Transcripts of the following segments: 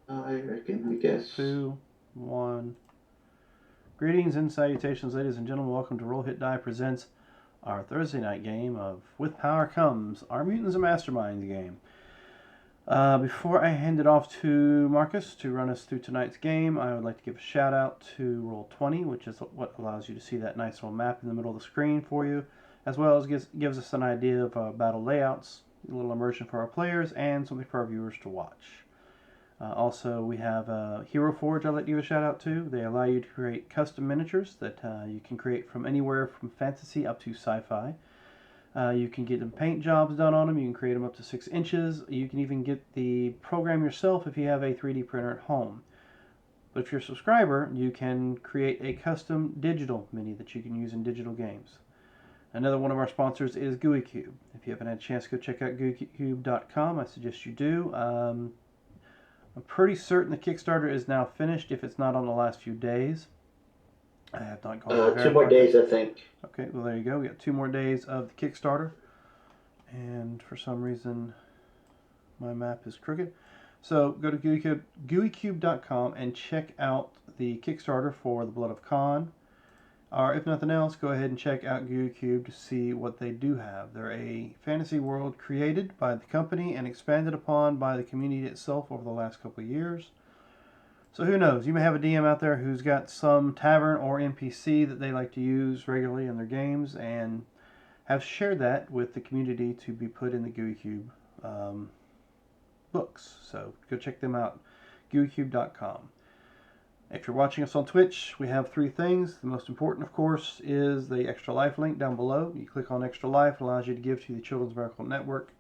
I reckon, I guess. 2, 1. Greetings and salutations, ladies and gentlemen. Welcome to Roll Hit Die presents our Thursday night game of With Power Comes, our Mutants and Masterminds game. Before I hand it off to Marcus to run us through tonight's game, I would like to give a shout out to Roll20, which is what allows you to see that nice little map in the middle of the screen for you, as well as gives us an idea of battle layouts, a little immersion for our players, and something for our viewers to watch. Also, we have Hero Forge I'd like to give a shout out to. They allow you to create custom miniatures that you can create from anywhere from fantasy up to sci-fi. You can get them paint jobs done on them. You can create them up to 6 inches. You can even get the program yourself if you have a 3D printer at home. But if you're a subscriber, you can create a custom digital mini that you can use in digital games. Another one of our sponsors is GUICube. If you haven't had a chance to go check out GUICube.com, I suggest you do. I'm pretty certain the Kickstarter is now finished if it's not on the last few days. I have not gone to 2 more verify days, that. I think. Okay, well, there you go. We got 2 more days of the Kickstarter. And for some reason, my map is crooked. So go to GUICube.com and check out the Kickstarter for The Blood of Khan. Or if nothing else, go ahead and check out GUICube to see what they do have. They're a fantasy world created by the company and expanded upon by the community itself over the last couple of years. So who knows? You may have a DM out there who's got some tavern or NPC that they like to use regularly in their games and have shared that with the community to be put in the GUICube books. So go check them out, GUICube.com. If you're watching us on Twitch, we have 3 things. The most important, of course, is the Extra Life link down below. You click on Extra Life, it allows you to give to the Children's Miracle Network,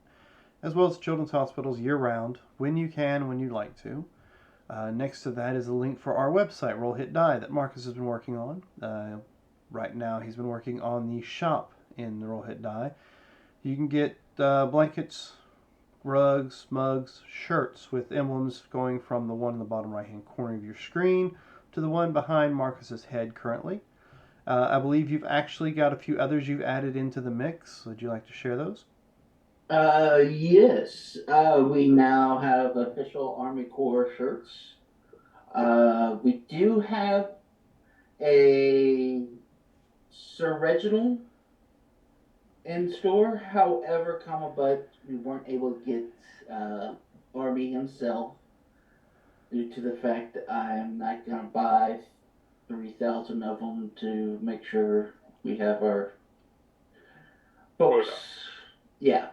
as well as children's hospitals year-round, when you can, when you'd like to. Next to that is a link for our website, Roll Hit Die, that Marcus has been working on. Right now, he's been working on the shop in the Roll Hit Die. You can get blankets, rugs, mugs, shirts with emblems going from the one in the bottom right-hand corner of your screen to the one behind Marcus's head currently. I believe you've actually got a few others you've added into the mix. Would you like to share those? Yes. We now have official Army Corps shirts. We do have a Sir Reginald in store. However, but we weren't able to get Army himself due to the fact that I'm not going to buy 3,000 of them to make sure we have our folks. Yeah.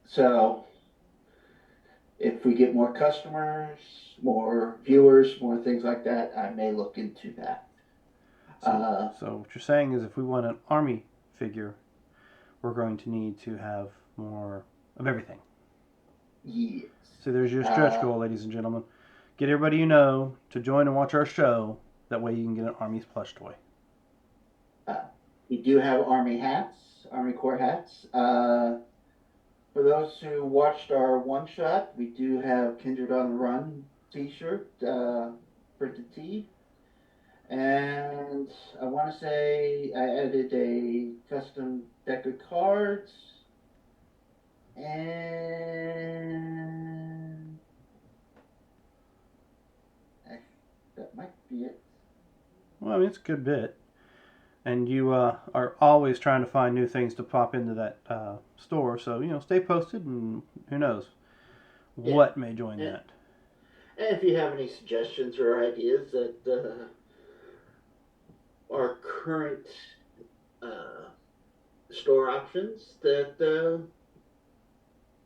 So if we get more customers, more viewers, more things like that, I may look into that. So what you're saying is if we want an army figure, we're going to need to have more of everything. Yes. So there's your stretch goal, ladies and gentlemen. Get everybody you know to join and watch our show. That way you can get an Army's plush toy. We do have Army hats, Army Corps hats. For those who watched our one shot, we do have Kindred on the Run T-shirt, printed tee, and I want to say I added a custom deck of cards, and that might be it. Well, I mean, it's a good bit. And you are always trying to find new things to pop into that store. So, stay posted and who knows what may join And, that. and if you have any suggestions or ideas that our current uh, store options, that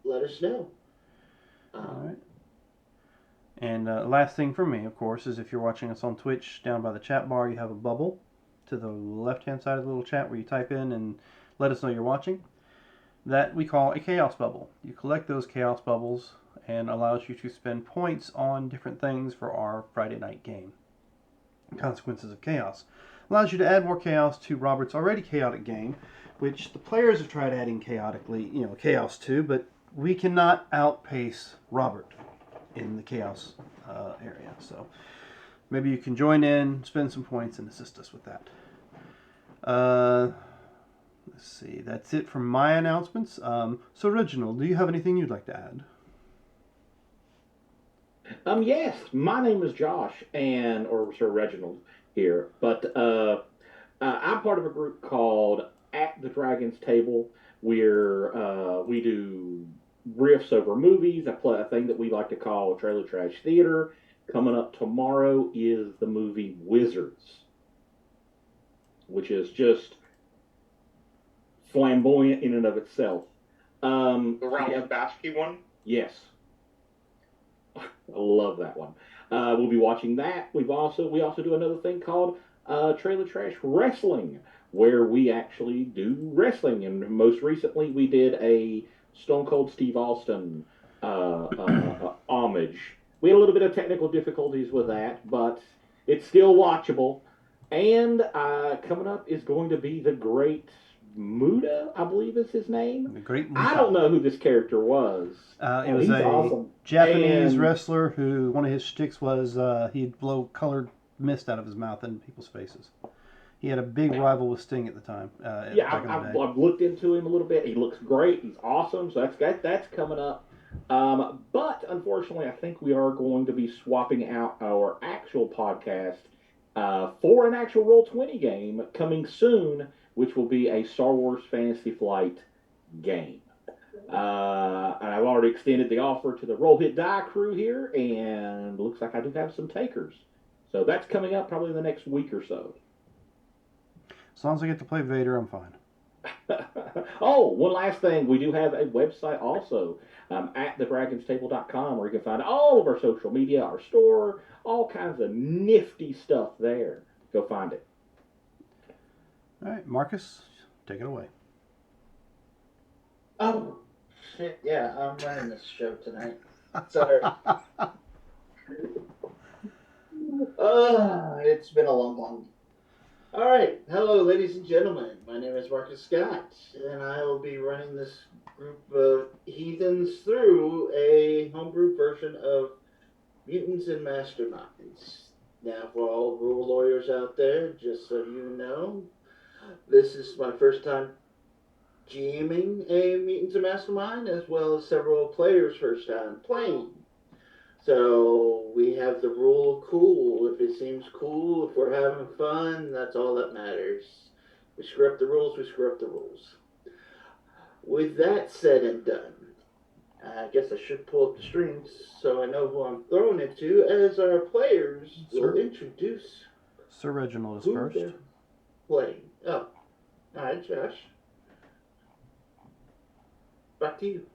let us know. All right. And last thing for me, of course, is if you're watching us on Twitch, down by the chat bar, you have a bubble to the left-hand side of the little chat where you type in and let us know you're watching. That we call a chaos bubble. You collect those chaos bubbles and allows you to spend points on different things for our Friday night game. Consequences of Chaos allows you to add more chaos to Robert's already chaotic game, which the players have tried adding chaos to, but we cannot outpace Robert in the chaos area. So maybe you can join in, spend some points, and assist us with that. Let's see. That's it for my announcements. So, Reginald, do you have anything you'd like to add? Yes, my name is Josh, and or Sir Reginald here, but I'm part of a group called At the Dragon's Table, where we do riffs over movies. I play a thing that we like to call trailer trash theater. Coming up tomorrow is the movie Wizards, which is just flamboyant in and of itself. The Ralph Yeah, Bakshi one? yes, I love that one. We'll be watching that. We also do another thing called Trailer Trash Wrestling, where we actually do wrestling. And most recently, we did a Stone Cold Steve Austin homage. We had a little bit of technical difficulties with that, but it's still watchable. And coming up is going to be the Great Muda, I believe is his name. The Great I don't Muta. know who this character was. It was He's a awesome. Japanese And wrestler who one of his shticks was he'd blow colored mist out of his mouth in people's faces. He had a big rival with Sting at the time, yeah, back in the I've, day. I've looked into him a little bit. He looks great. He's awesome. So that's coming up. But unfortunately, I think we are going to be swapping out our actual podcast for an actual Roll20 game coming soon, which will be a Star Wars Fantasy Flight game. And I've already extended the offer to the Roll Hit Die crew here, and looks like I do have some takers. So that's coming up probably in the next week or so. As long as I get to play Vader, I'm fine. Oh, one last thing. We do have a website also at thedragonstable.com where you can find all of our social media, our store, all kinds of nifty stuff there. Go find it. All right, Marcus, take it away. Oh, shit, yeah, I'm running this show tonight. Sorry. It's been a long. All right, hello, ladies and gentlemen. My name is Marcus Scott, and I will be running this group of heathens through a homebrew version of Mutants and Masterminds. Now, for all rule lawyers out there, just so you know, this is my first time GMing a Mutants and Mastermind, as well as several players' first time playing. So we have the rule of cool. If it seems cool, if we're having fun, that's all that matters. We screw up the rules, we screw up the rules. With that said and done, I guess I should pull up the streams so I know who I'm throwing it to, as our players will introduce Sir Reginald is who first. they're playing. Oh, all right, Josh. Back to you.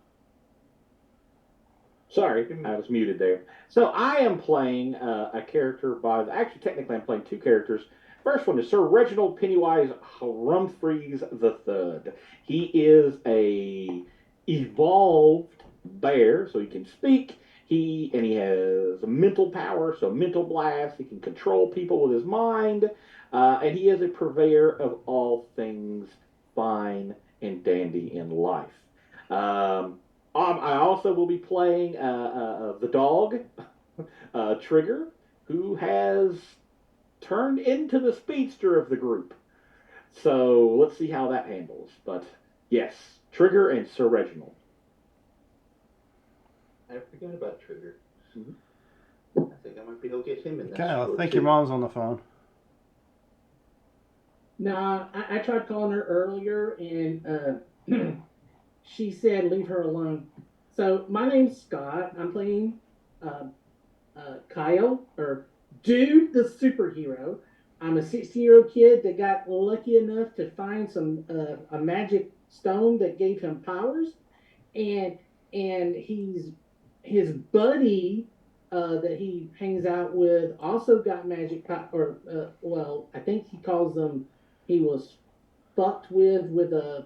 Sorry, I was muted there. So I am playing a character actually, technically, I'm playing two characters. First one is Sir Reginald Pennywise Humphreys III. He is a evolved bear, so he can speak. He has a mental power, so mental blast. He can control people with his mind, and he is a purveyor of all things fine and dandy in life. I also will be playing the dog, Trigger, who has turned into the speedster of the group. So let's see how that handles. But yes, Trigger and Sir Reginald. I forgot about Trigger. Mm-hmm. I think I might be able to get him in that. Kyle, I think too. your mom's on the phone. No, I tried calling her earlier and she said leave her alone. So my name's Scott. I'm playing Kyle, or Dude the Superhero. I'm a 16-year-old kid that got lucky enough to find a magic stone that gave him powers, and his buddy that he hangs out with also got magic power. Or well, I think he calls them. He was fucked with with a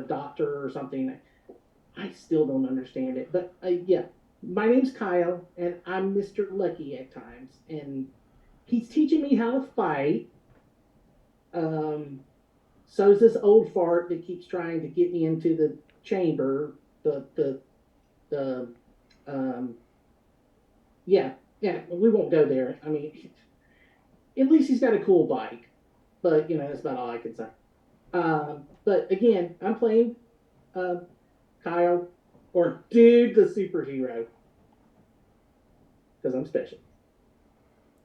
doctor or something. I still don't understand it, but yeah, my name's Kyle, and I'm Mr. Lucky at times, and he's teaching me how to fight. So is this old fart that keeps trying to get me into the chamber, the yeah, we won't go there. I mean, at least he's got a cool bike, but that's about all I can say. But again, I'm playing Kyle, or Dude the Superhero. because I'm special.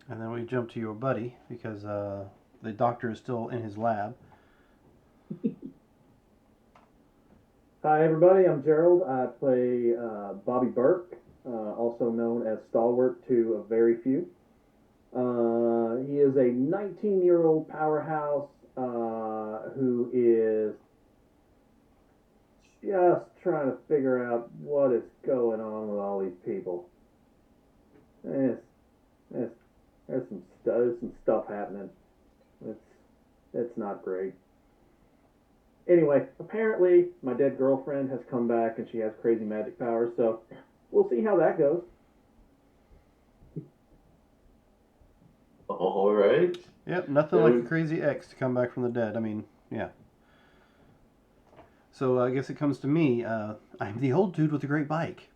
And then we jump to your buddy because the doctor is still in his lab. Hi, everybody. I'm Gerald. I play Bobby Burke, also known as Stalwart to a very few. He is a 19-year-old powerhouse who is just trying to figure out what is going on with all these people. There's some stuff happening. It's not great. Anyway, apparently my dead girlfriend has come back and she has crazy magic powers, so we'll see how that goes. All right. Yep, nothing like a crazy ex to come back from the dead. I mean, yeah. So I guess it comes to me. I'm the old dude with the great bike.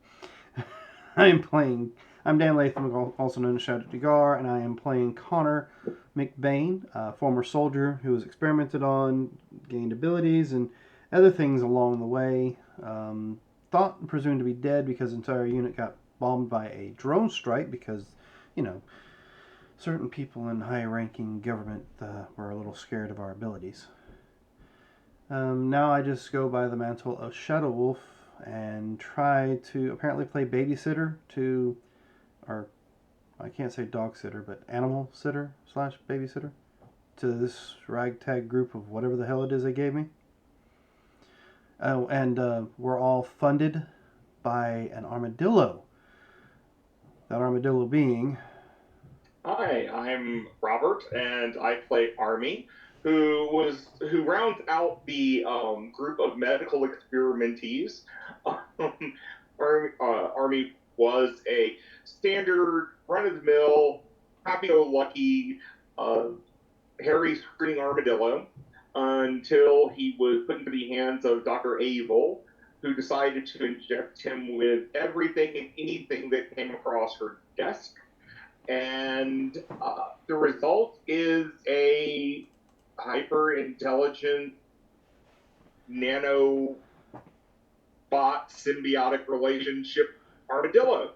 I'm Dan Latham, also known as Shadow Degar, and I am playing Connor McBain, a former soldier who was experimented on, gained abilities, and other things along the way. Thought and presumed to be dead because the entire unit got bombed by a drone strike because, certain people in high-ranking government were a little scared of our abilities. Now I just go by the mantle of Shadow Wolf and try to apparently play babysitter to, or I can't say dog sitter, but animal sitter / babysitter to this ragtag group of whatever the hell it is they gave me. Oh, and we're all funded by an armadillo. That armadillo being... Hi, I'm Robert, and I play Army, who rounds out the group of medical experimentees. Army was a standard, run-of-the-mill, happy-go-lucky, hairy screaming armadillo until he was put into the hands of Dr. Abel, who decided to inject him with everything and anything that came across her desk. And the result is a hyper-intelligent nanobot symbiotic relationship armadillo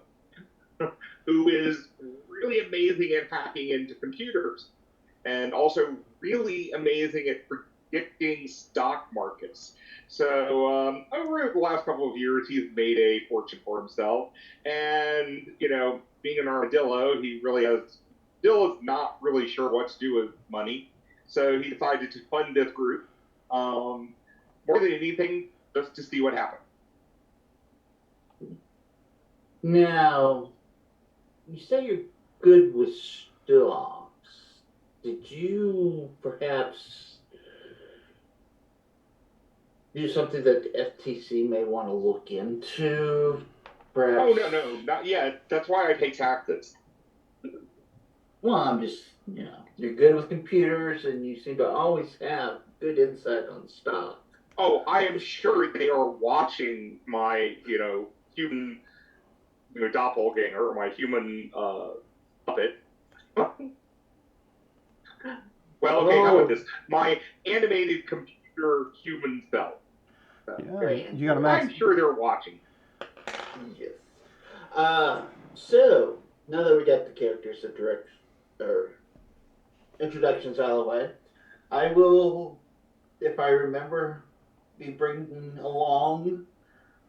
who is really amazing at hacking into computers and also really amazing at predicting stock markets. So over the last couple of years, he's made a fortune for himself. And, being an armadillo, he still is not really sure what to do with money. So he decided to fund this group more than anything, just to see what happened. Now, you say you're good with stocks. Did you perhaps do something that the FTC may want to look into? Perhaps. Oh, no, not yet. That's why I pay taxes. Well, I'm just, you're good with computers and you seem to always have good insight on stock. Oh, I am sure they are watching my, human doppelganger, or my human puppet. Well, okay, how about this? My animated computer human self. Yeah, you got a max. I'm sure they're watching. Yes. So now that we got the characters and introductions out of the way, I will, if I remember, be bringing along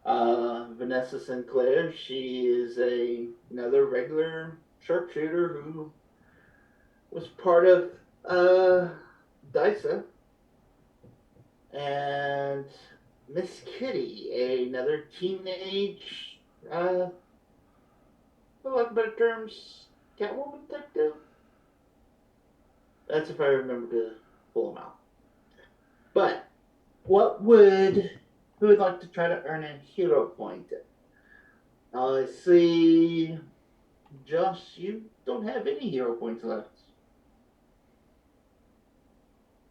Vanessa Sinclair. She is another regular sharpshooter who was part of DISA. And Miss Kitty, another teenage, for lack of better terms, Catwoman detective. That's if I remember to pull them out. But who would like to try to earn a hero point? I see, Josh, you don't have any hero points left.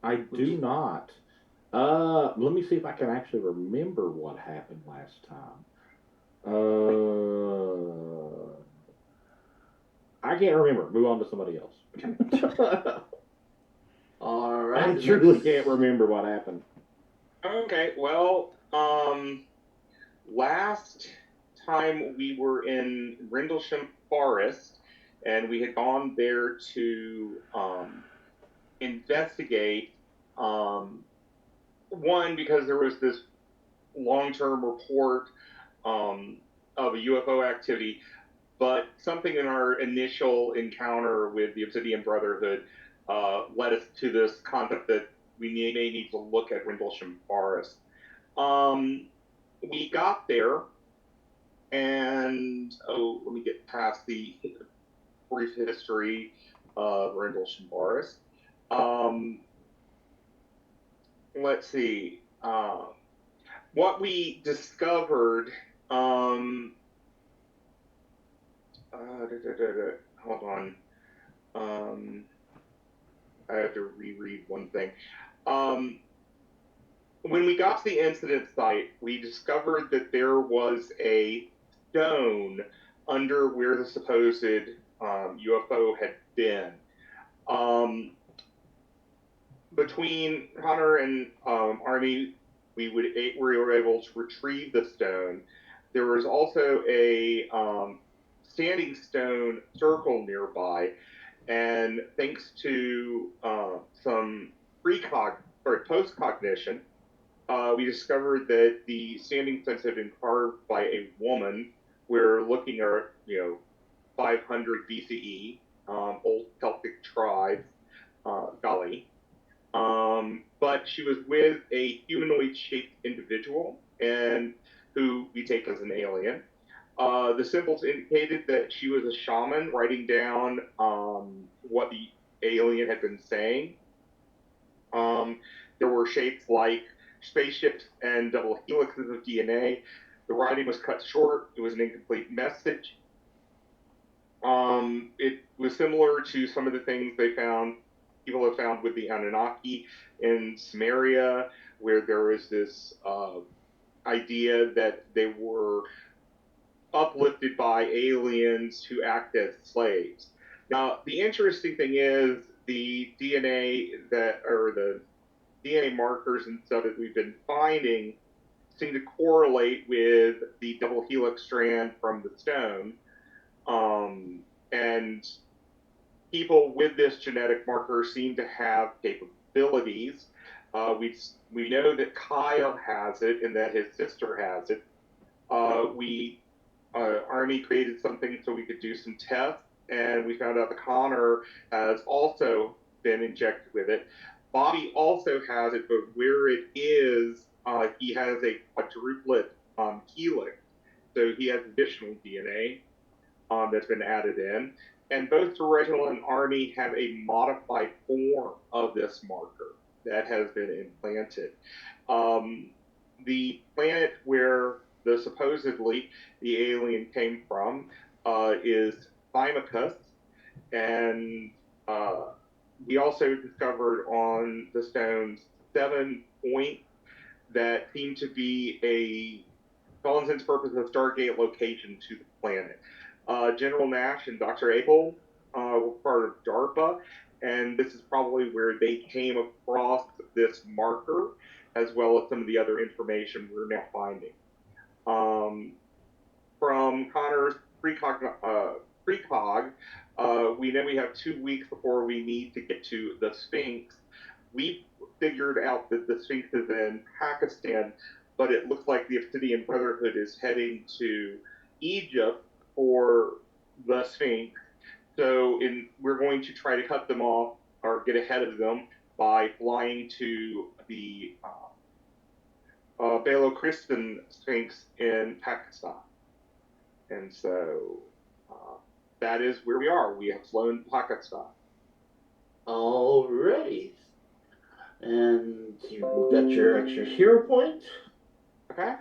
I do not. Let me see if I can actually remember what happened last time. I can't remember. Move on to somebody else. All right. I truly can't remember what happened. Okay, well, last time we were in Rendlesham Forest, and we had gone there to investigate. One, because there was this long-term report of a UFO activity, but something in our initial encounter with the Obsidian Brotherhood led us to this concept that we may need to look at Rendlesham Forest. We got there, and let me get past the brief history of Rendlesham Forest. Let's see. What we discovered. Hold on. I have to reread one thing. When we got to the incident site, we discovered that there was a stone under where the supposed UFO had been. Between Connor and Army, we were able to retrieve the stone. There was also a standing stone circle nearby, and thanks to some post-cognition, we discovered that the standing stones had been carved by a woman. We're looking at 500 BCE, old Celtic tribes, Gully. But she was with a humanoid-shaped individual, and who we take as an alien. The symbols indicated that she was a shaman writing down what the alien had been saying. There were shapes like spaceships and double helixes of DNA. The writing was cut short. It was an incomplete message. It was similar to some of the things people have found with the Anunnaki in Samaria, where there was this idea that they were uplifted by aliens who act as slaves. Now, the interesting thing is the DNA the DNA markers and stuff that we've been finding seem to correlate with the double helix strand from the stone. And people with this genetic marker seem to have capabilities. We know that Kyle has it and that his sister has it. Army created something so we could do some tests, and we found out that Connor has also been injected with it. Bobby also has it, but where it is, he has a quadruplet helix, so he has additional DNA that's been added in. And both Sir Reginald and Army have a modified form of this marker that has been implanted. The planet where supposedly the alien came from is Thymacus, and we also discovered on the stones 7 points that seem to be for all intents and purposes, a Stargate location to the planet. General Nash and Dr. Abel were part of DARPA, and this is probably where they came across this marker, as well as some of the other information we're now finding. From Connor's precog, we know we have 2 weeks before we need to get to the Sphinx. We figured out that the Sphinx is in Pakistan, but it looks like the Obsidian Brotherhood is heading to Egypt for the Sphinx. So we're going to try to cut them off or get ahead of them by flying to the Balochistan Sphinx in Pakistan. And so that is where we are. We have flown to Pakistan. Alrighty. And you got your extra hero point. Okay.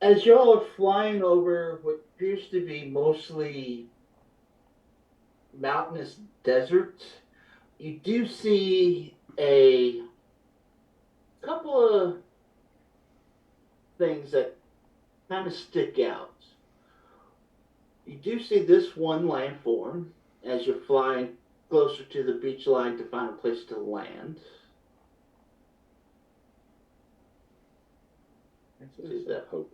As y'all are flying over what appears to be mostly mountainous desert, you do see a couple of things that kind of stick out. You do see this one landform as you're flying closer to the beach line to find a place to land. This is hope.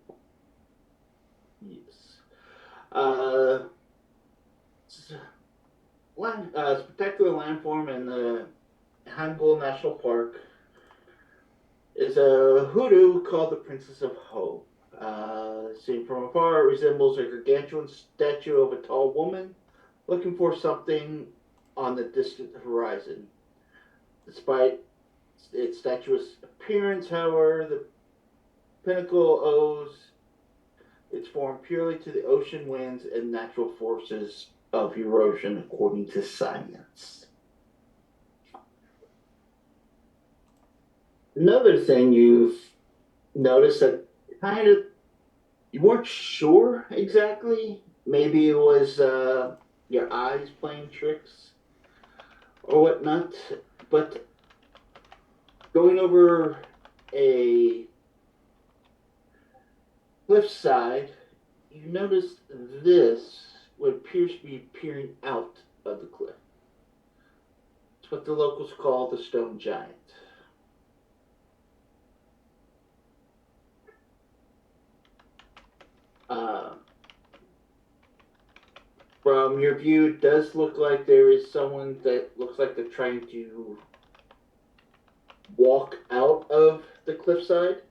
Yes. Uh, spectacular landform in the Hanbul National Park is a hoodoo called the Princess of Hope. Seen from afar, it resembles a gargantuan statue of a tall woman looking for something on the distant horizon. Despite its statuesque appearance, however, the pinnacle owes its form purely to the ocean winds and natural forces of erosion, according to science. Another thing you've noticed that kind of you weren't sure exactly. Maybe it was your eyes playing tricks or whatnot. But going over a cliffside, you notice this what appears to be peering out of the cliff. It's what the locals call the Stone Giant. From your view, it does look like there is someone that looks like they're trying to walk out of the cliffside.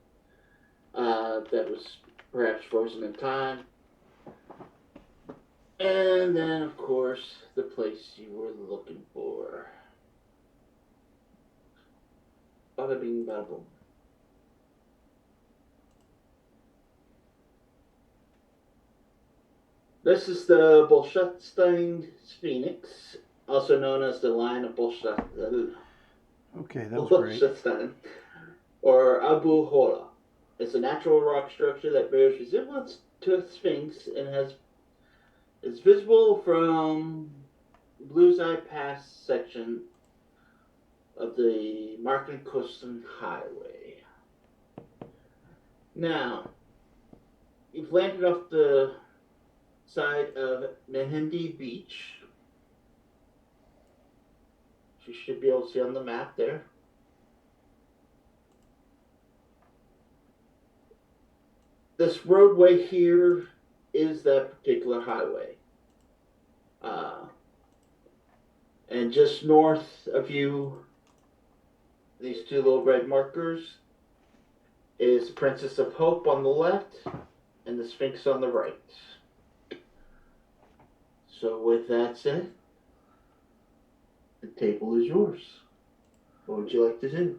That was perhaps frozen in time. And then, of course, the place you were looking for. Bada bing, bada boom. This is the Bolshevstein Phoenix, also known as the Lion of Bolshevstein. Okay, that was great. Bolshevstein, or Abu Hora. It's a natural rock structure that bears resemblance to a sphinx and is visible from Blue's Eye Pass section of the Marken Coastal Highway. Now, you've landed off the side of Mehendi Beach. You should be able to see on the map there. This roadway here is that particular highway. And just north of you, these two little red markers, is Princess of Hope on the left and the Sphinx on the right. So with that said, the table is yours. What would you like to do?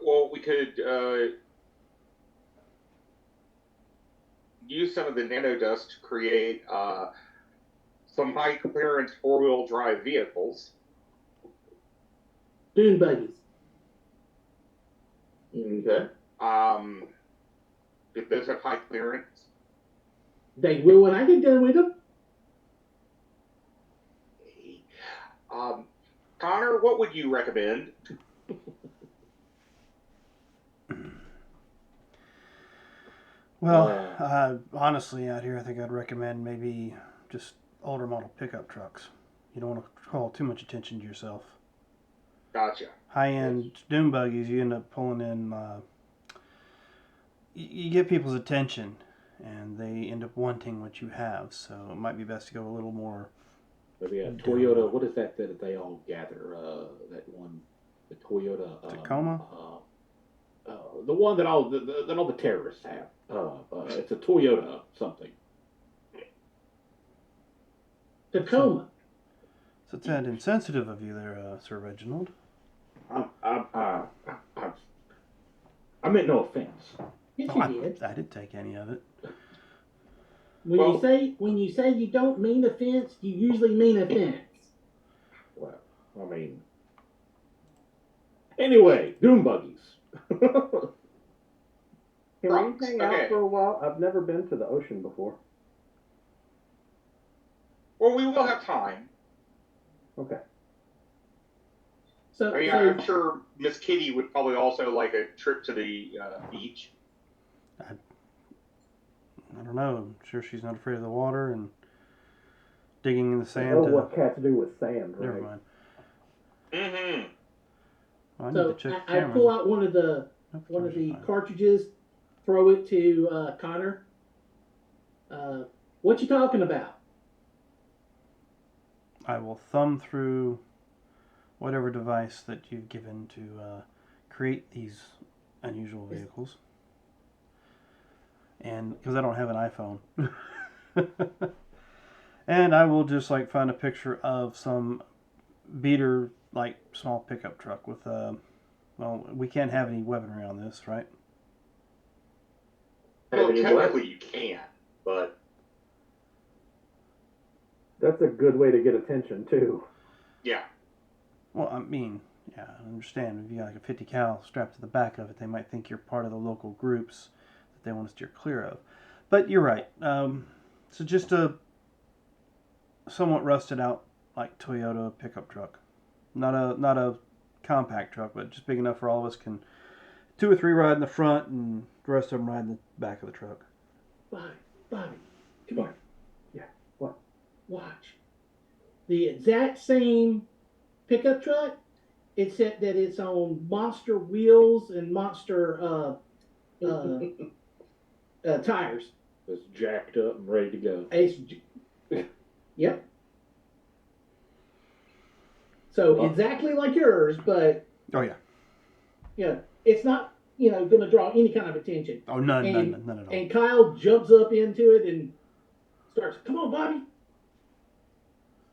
Well, we could use some of the nanodust to create some high clearance 4-wheel drive vehicles. Dune buggies. Okay. If those have high clearance. They will when I get done with them. Connor, what would you recommend? Well, honestly, out here, I think I'd recommend maybe just older model pickup trucks. You don't want to call too much attention to yourself. Gotcha. High-end dune buggies, you end up pulling in. You get people's attention, and they end up wanting what you have. So it might be best to go a little more. Maybe a Toyota. What is that they all gather? That one, the Toyota Tacoma. The one that all the terrorists have. It's a Toyota something. Tacoma. So it's that insensitive of you there, Sir Reginald. I meant no offense. Yes, Oh, you did. I didn't take any of it. When you say you don't mean offense, you usually mean offense. Well, I mean, anyway, dune buggies. Can we hang out Okay. for a while? I've never been to the ocean before. Well, we will have time. Okay. So, I mean, I'm sure Miss Kitty would probably also like a trip to the beach. I don't know. I'm sure she's not afraid of the water and digging in the I sand. know what cats do with sand, Never right? mind. Mm-hmm. Well, I need so to check the I camera. pull out one of the Nope, one of camera's the fine. cartridges throw it to Connor. What you talking about? I will thumb through whatever device that you've given to create these unusual vehicles. And because I don't have an iPhone. And I will just like find a picture of some beater, like small pickup truck with well, we can't have any weaponry on this, right? Well, technically you can, but That's a good way to get attention too. yeah. Well, I mean, yeah, I understand. If you got like a 50 cal strapped to the back of it, they might think you're part of the local groups that they want to steer clear of. But you're right. So just a somewhat rusted out like Toyota pickup truck, not a compact truck, but just big enough for all of us can 2 or 3 ride in the front and the rest of them ride in the back of the truck. Bobby, come on. Yeah, what? Watch. The exact same pickup truck, except that it's on monster wheels and monster tires. It's jacked up and ready to go. Yep. So Well- exactly like yours, but Oh yeah. it's not going to draw any kind of attention. Oh none at all. And Kyle jumps up into it and starts, "Come on, Bobby."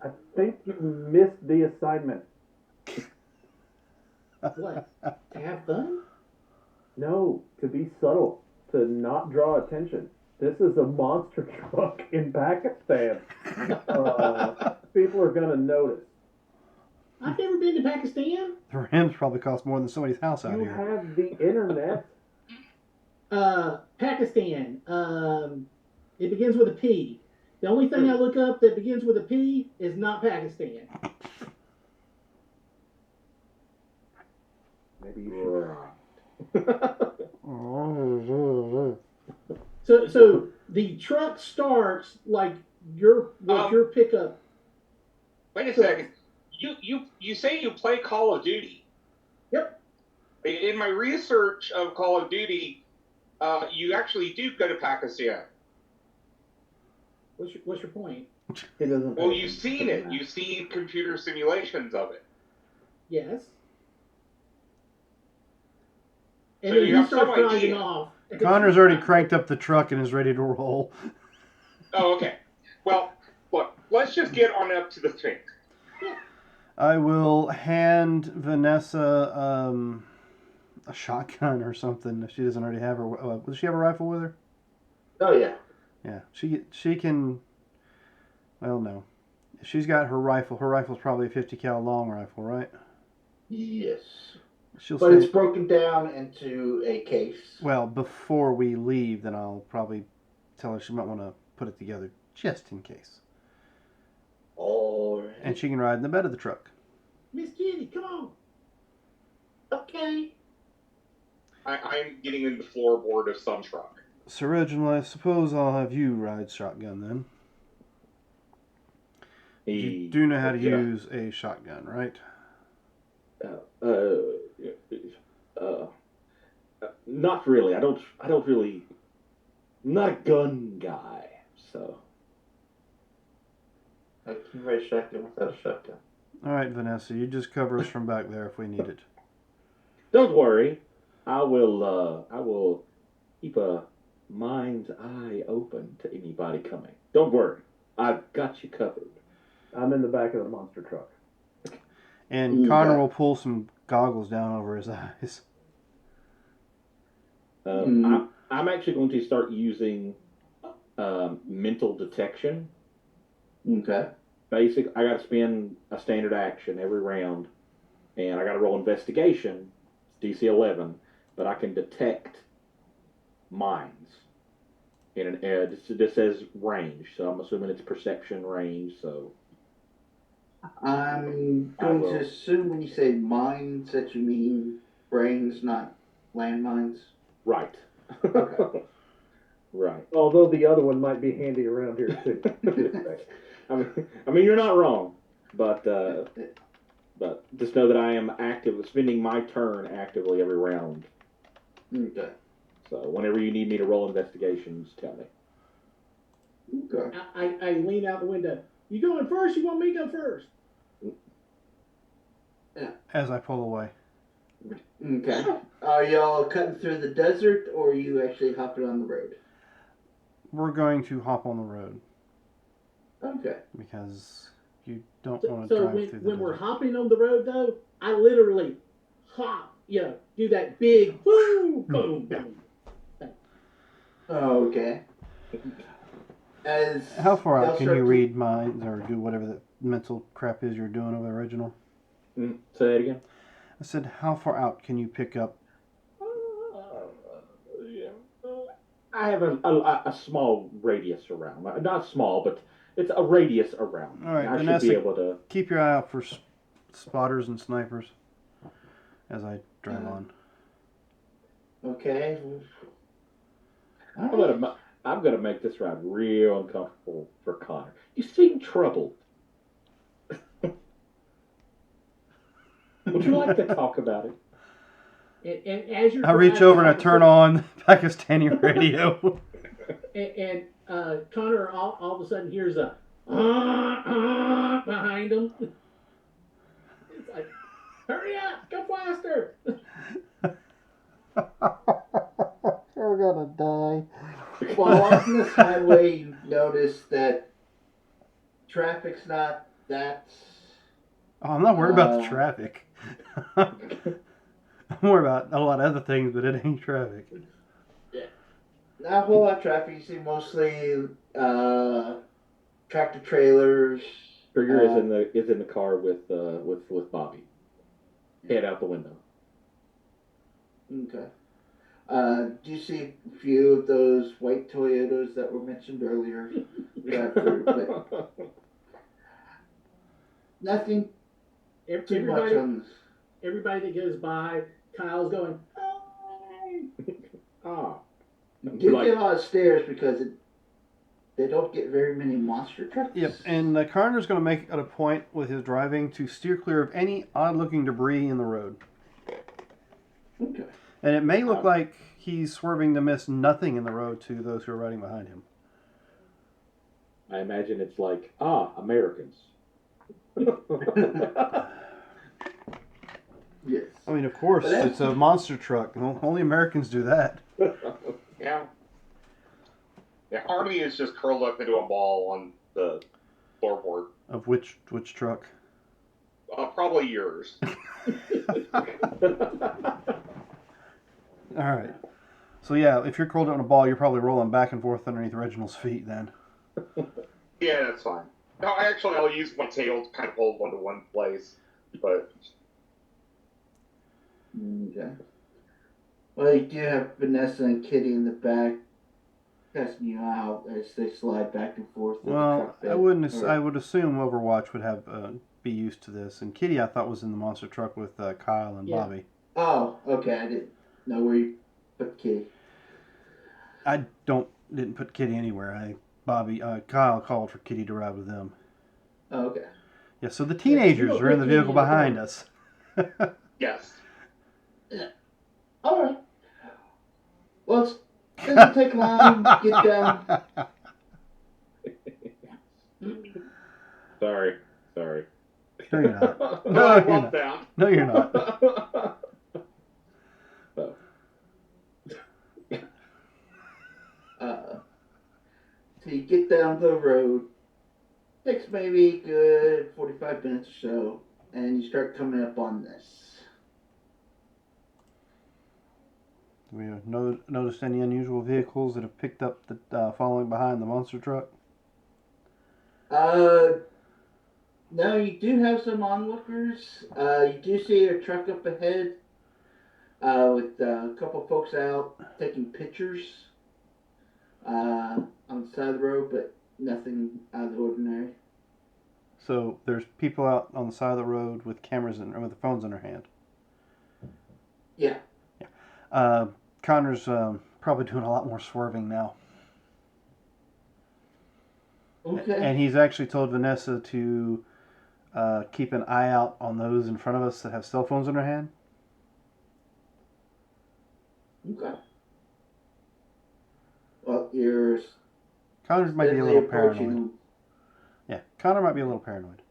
I think you missed the assignment. What? To have fun? No, to be subtle, to not draw attention. This is a monster truck in Pakistan. People are gonna notice. I've never been to Pakistan. The rims probably cost more than somebody's house out You here. have the internet. Pakistan. It begins with a P. The only thing I look up that begins with a P is not Pakistan. Maybe you should. So the truck starts like your pickup. Wait a second. You say you play Call of Duty. Yep. In my research of Call of Duty, you actually do go to Pakistan. What's your point? He doesn't. Well, you've seen it. You've seen computer simulations of it. Yes. And So then you he have starts some driving idea. off. Connor's already cranked up the truck and is ready to roll. Oh, okay. Well, look, let's just get on up to the thing. I will hand Vanessa a shotgun or something if she doesn't already have her. Does she have a rifle with her? Oh yeah. Yeah, she can. Well, no, if she's got her rifle. Her rifle's probably a 50 cal long rifle, right? Yes. She'll But stay. it's broken down into a case. Well, before we leave, then I'll probably tell her she might want to put it together just in case. All right. And she can ride in the bed of the truck. Miss Kitty, come on. Okay. I'm getting in the floorboard of some truck. So, Reginald, I suppose I'll have you ride shotgun then. You do know how to use a shotgun, right? Not really. I don't really. I'm not a gun guy, so. I can ride shotgun without a shotgun. All right, Vanessa, you just cover us from back there if we need it. Don't worry. I will keep a mind's eye open to anybody coming. Don't worry. I've got you covered. I'm in the back of the monster truck. And Connor will pull some goggles down over his eyes. I'm actually going to start using mental detection. Okay. I got to spend a standard action every round, and I got to roll investigation, DC 11, but I can detect minds. In an this says range, so I'm assuming it's perception range. So I'm going to assume when you say mines that you mean brains, not landmines. right, Okay. right. Although the other one might be handy around here too. I mean, you're not wrong, but just know that I am spending my turn actively every round. Okay. So whenever you need me to roll investigations, tell me. Okay. I lean out the window. You going first? You want me to go first? As I pull away. Okay. Are y'all cutting through the desert, or are you actually hopping on the road? We're going to hop on the road Okay. because you don't want to So drive when, through the when we're desert. hopping on the road, though, I literally hop, do that big boom, boom, boom. Okay. As How far y'all out can start you to- read minds or do whatever the mental crap is you're doing over the original? Say that again. I said, how far out can you pick up? I have a small radius around. Not small, but it's a radius around. All right, I should Vanessa, be able to. keep your eye out for spotters and snipers as I drive on. Okay. I'm gonna make this ride real uncomfortable for Connor. You seem troubled. Would you like to talk about it? And as you're I reach driving, over and I turn on the Pakistani radio. and Connor all of a sudden hears a behind him. It's like, hurry up, go faster. We're gonna die. While on this highway, you notice that traffic's not that. Oh, I'm not worried about the traffic. I'm worried about a lot of other things, but it ain't traffic. Not a whole lot of traffic. You see mostly tractor trailers. Trigger is in the car with Bobby. Head out the window. Okay. Do you see a few of those white Toyotas that were mentioned earlier? Drive through, but nothing too much on this. Everybody that goes by, Kyle's going, "Hi." Ah. You do get a lot of stairs because they don't get very many monster trucks. Yep, and Connor's going to make it a point with his driving to steer clear of any odd-looking debris in the road. Okay. And it may look like he's swerving to miss nothing in the road to those who are riding behind him. I imagine it's like, Americans. Yes. I mean, of course, But it's a monster truck. Only Americans do that. Yeah. Yeah, Army is just curled up into a ball on the floorboard. Of which truck? Probably yours. All right. So yeah, if you're curled up in a ball, you're probably rolling back and forth underneath Reginald's feet then. Yeah, that's fine. No, I'll use my tail to kind of hold one to one place, but Okay. Well, you do have Vanessa and Kitty in the back, testing you out as they slide back and forth. with the Well, truck bed. I wouldn't. Or- I would assume Overwatch would have be used to this. And Kitty, I thought was in the monster truck with Kyle and Yeah. Bobby. Oh, okay. I didn't know where you put Kitty. I didn't put Kitty anywhere. Kyle called for Kitty to ride with them. Oh, okay. Yeah. So the teenagers don't are in put the Kitty vehicle in the behind car. us. yes. All right. Well, it doesn't take long to get down. Sorry. No, you're not. No, No, I you're love not. that. No, you're not. So you get down the road. Takes maybe a good 45 minutes or so, and you start coming up on this. We have noticed any unusual vehicles that have picked up the following behind the monster truck? Now you do have some onlookers. You do see a truck up ahead with a couple folks out taking pictures on the side of the road, but nothing out of the ordinary. So there's people out on the side of the road with cameras or with the phones in their hand. Yeah. Connor's probably doing a lot more swerving now. Okay. And he's actually told Vanessa to keep an eye out on those in front of us that have cell phones in their hand. Okay. you're Connor might be a steadily little approaching paranoid. Yeah, Connor might be a little paranoid.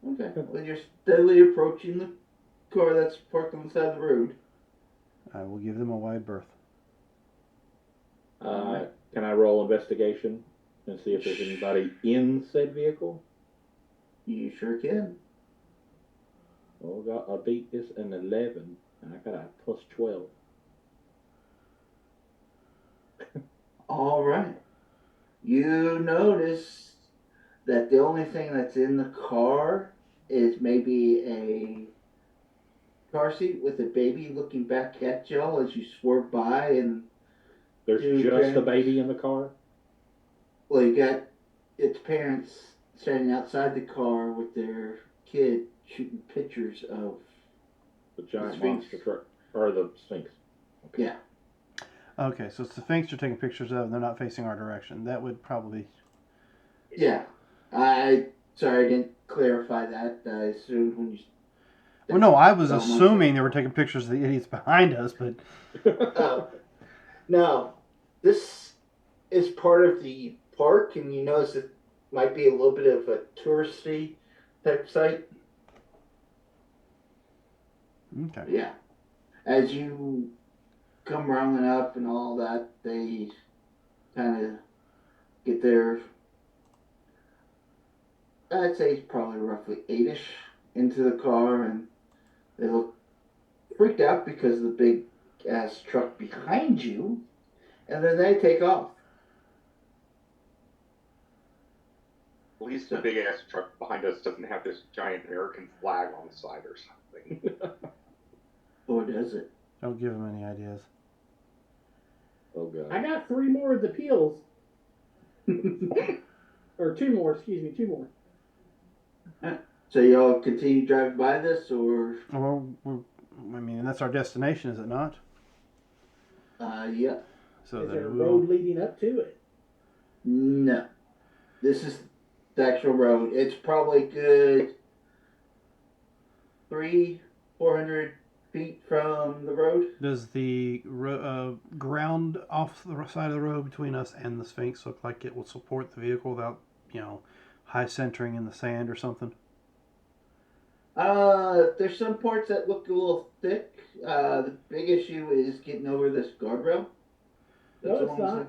Okay. When you're steadily approaching the car that's parked on the side of the road. I will give them a wide berth. Can I roll investigation and see if there's anybody in said vehicle? You sure can. Well, I beat this an 11, and I got a plus 12. All right. You notice that the only thing that's in the car is maybe a car seat with a baby looking back at y'all as you swerve by, and There's just Okay. a baby in the car? well, you got its parents standing outside the car with their kid shooting pictures of. The giant Sphinx. monster truck. Or the Sphinx. Okay. Yeah. Okay, so it's the Sphinx you're taking pictures of, and they're not facing our direction. That would probably... Yeah. Sorry, I didn't clarify that. I assumed when you. Well, no, I was Oh, assuming they were taking pictures of the idiots behind us, but... No, this is part of the park, and you notice it might be a little bit of a touristy type site. Okay. Yeah. As you come rounding up and all that, they kind of get there. I'd say probably roughly 8-ish into the car, and they look freaked out because of the big ass truck behind you, and then they take off. At least the big ass truck behind us doesn't have this giant American flag on the side or something. Or does it? Don't give them any ideas. Oh, God. I got 3 more of the peels. Or 2 more, excuse me, 2 more. So y'all continue driving by this, or Well, I mean, that's our destination, is it not? yeah, So Is then there a we'll... road leading up to it? no. This is the actual road. It's probably good 300-400 feet from the road. Does the ground off the side of the road between us and the Sphinx look like it will support the vehicle without, high centering in the sand or something? There's some parts that look a little thick. The big issue is getting over this guardrail. No, it's along the not. side.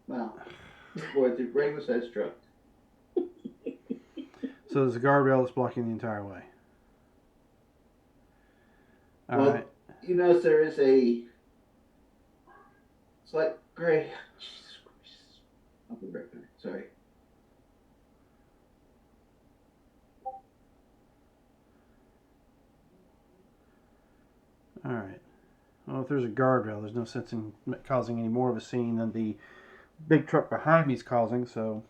Well, for the regular size truck. So there's a guardrail that's blocking the entire way. All Well, right. You notice there is a slight gray. Jesus Christ. I'll be right back. Sorry. All right. Well, if there's a guardrail, there's no sense in causing any more of a scene than the big truck behind me is causing. So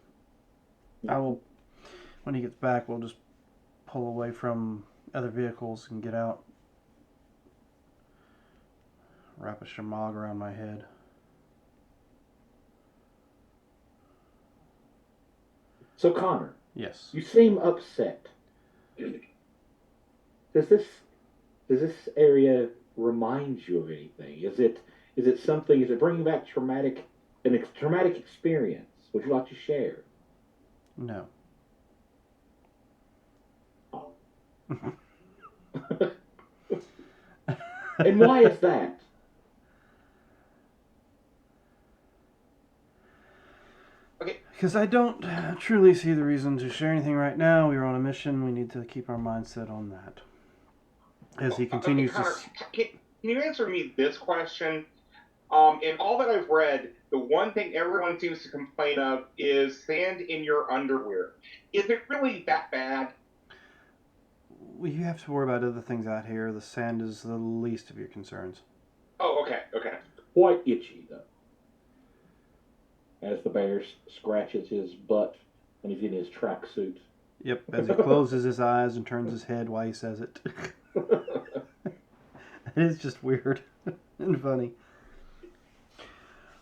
I will, when he gets back, we'll just pull away from other vehicles and get out. Wrap a shamag around my head. So, Connor, Yes. you seem upset. Does this area remind you of anything? Is it something? Is it bringing back traumatic experience? Would you like to share? No. And why is that? Because I don't truly see the reason to share anything right now. We are on a mission. We need to keep our mindset on that. As he continues Connor, to... can you answer me this question? In all that I've read, the one thing everyone seems to complain of is sand in your underwear. Is it really that bad? Well, you have to worry about other things out here. The sand is the least of your concerns. Oh, okay. Quite itchy, though. As the bear scratches his butt and he's in his tracksuit. Yep, as he closes his eyes and turns his head while he says it. It's just weird and funny.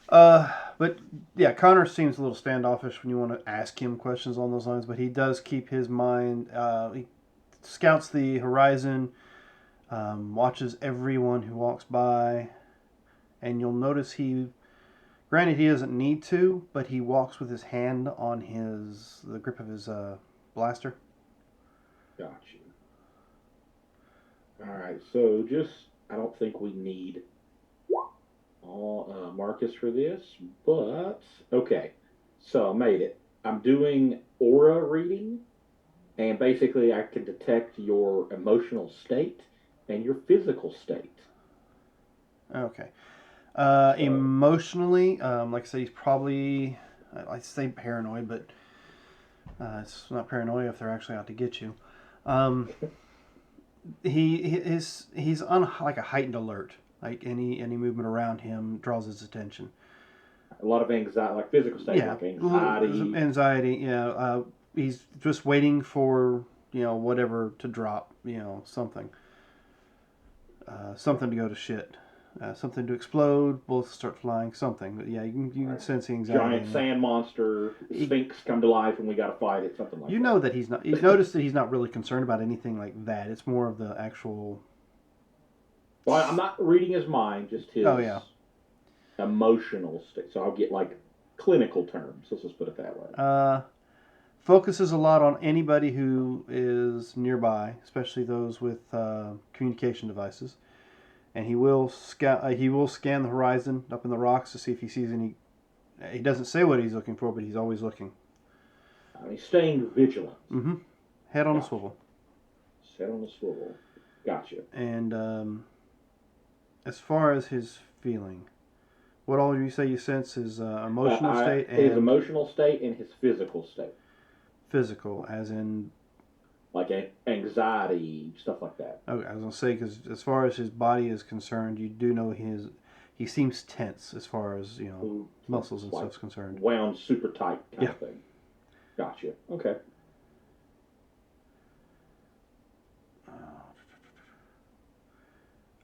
But yeah, Connor seems a little standoffish when you want to ask him questions on those lines, but he does keep his mind, he scouts the horizon, watches everyone who walks by, and you'll notice he Granted, he doesn't need to, but he walks with his hand on the grip of his blaster. Gotcha. All right, so I don't think we need all Marcus for this, but okay. So I made it. I'm doing aura reading, and basically I can detect your emotional state and your physical state. Okay. Emotionally, like I said, he's probably, I say paranoid, but it's not paranoia if they're actually out to get you. He's on like a heightened alert. Like any movement around him draws his attention. A lot of anxiety, like physical state, Yeah, like anxiety. Anxiety. Yeah. He's just waiting for whatever to drop. Something. Something to go to shit. Something to explode. Bullets start flying. Something. But yeah, you can sense the anxiety. Giant sand monster, Sphinx come to life, and we got to fight it. Something like that. You know that he's not. You notice that he's not really concerned about anything like that. It's more of the actual. Well, I'm not reading his mind, just his emotional state. So I'll get like clinical terms. Let's just put it that way. Focuses a lot on anybody who is nearby, especially those with communication devices. And he will scan the horizon up in the rocks to see if he sees any. He doesn't say what he's looking for, but he's always looking. He's staying vigilant. Mm-hmm. Head on a swivel. Head on a swivel. Gotcha. And as far as his feeling, what all you say you sense his emotional state and his emotional state and his physical state. Physical, as in like anxiety, stuff like that. Okay, I was gonna say because as far as his body is concerned, you do know he seems tense as far as muscles and stuff's concerned. Wound super tight kind of thing. Gotcha. Okay.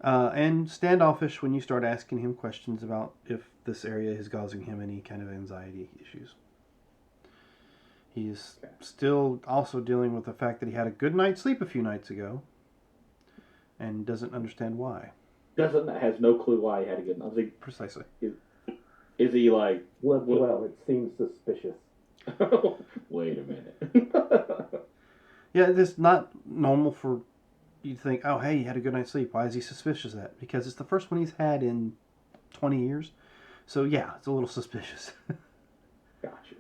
And standoffish when you start asking him questions about if this area is causing him any kind of anxiety issues. He's still also dealing with the fact that he had a good night's sleep a few nights ago and doesn't understand why. Has no clue why he had a good night. Precisely. Is he like... Well, it seems suspicious. Wait a minute. Yeah, it's not normal for you to think, oh, hey, he had a good night's sleep. Why is he suspicious of that? Because it's the first one he's had in 20 years. So, yeah, it's a little suspicious. Gotcha.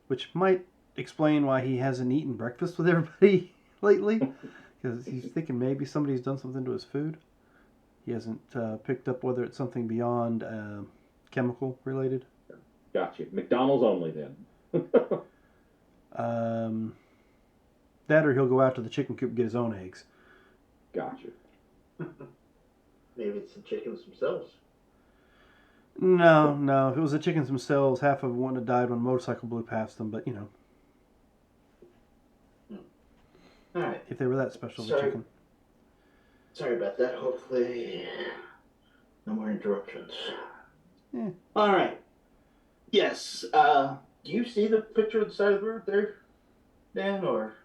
Which might explain why he hasn't eaten breakfast with everybody lately. Because he's thinking maybe somebody's done something to his food. He hasn't picked up whether it's something beyond chemical related. Gotcha. McDonald's only then. That or he'll go out to the chicken coop and get his own eggs. Gotcha. Maybe it's the chickens themselves. No. If it was the chickens themselves, half of them wouldn't have died when a motorcycle blew past them, but All right. If they were that special of a chicken. Sorry about that. Hopefully, no more interruptions. Yeah. All right. Yes. Do you see the picture of the side of the road there, Dan? Or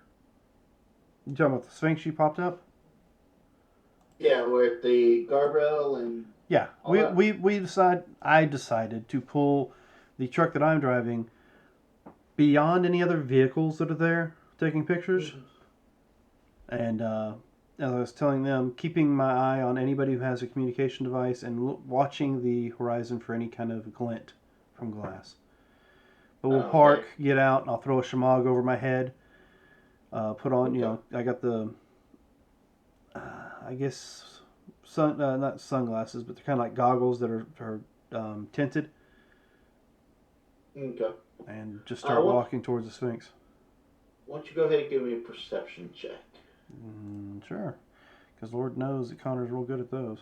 You talking about the Sphinx you popped up? yeah, with the guardrail and Yeah. I decided to pull the truck that I'm driving beyond any other vehicles that are there taking pictures. Mm-hmm. And as I was telling them, keeping my eye on anybody who has a communication device and watching the horizon for any kind of glint from glass. But we'll park, get out, and I'll throw a shemagh over my head. Put on, I got the, I guess, not sunglasses, but they're kind of like goggles that are tinted. Okay. And just start walking towards the Sphinx. Why don't you go ahead and give me a perception check? Sure. Because Lord knows that Connor's real good at those.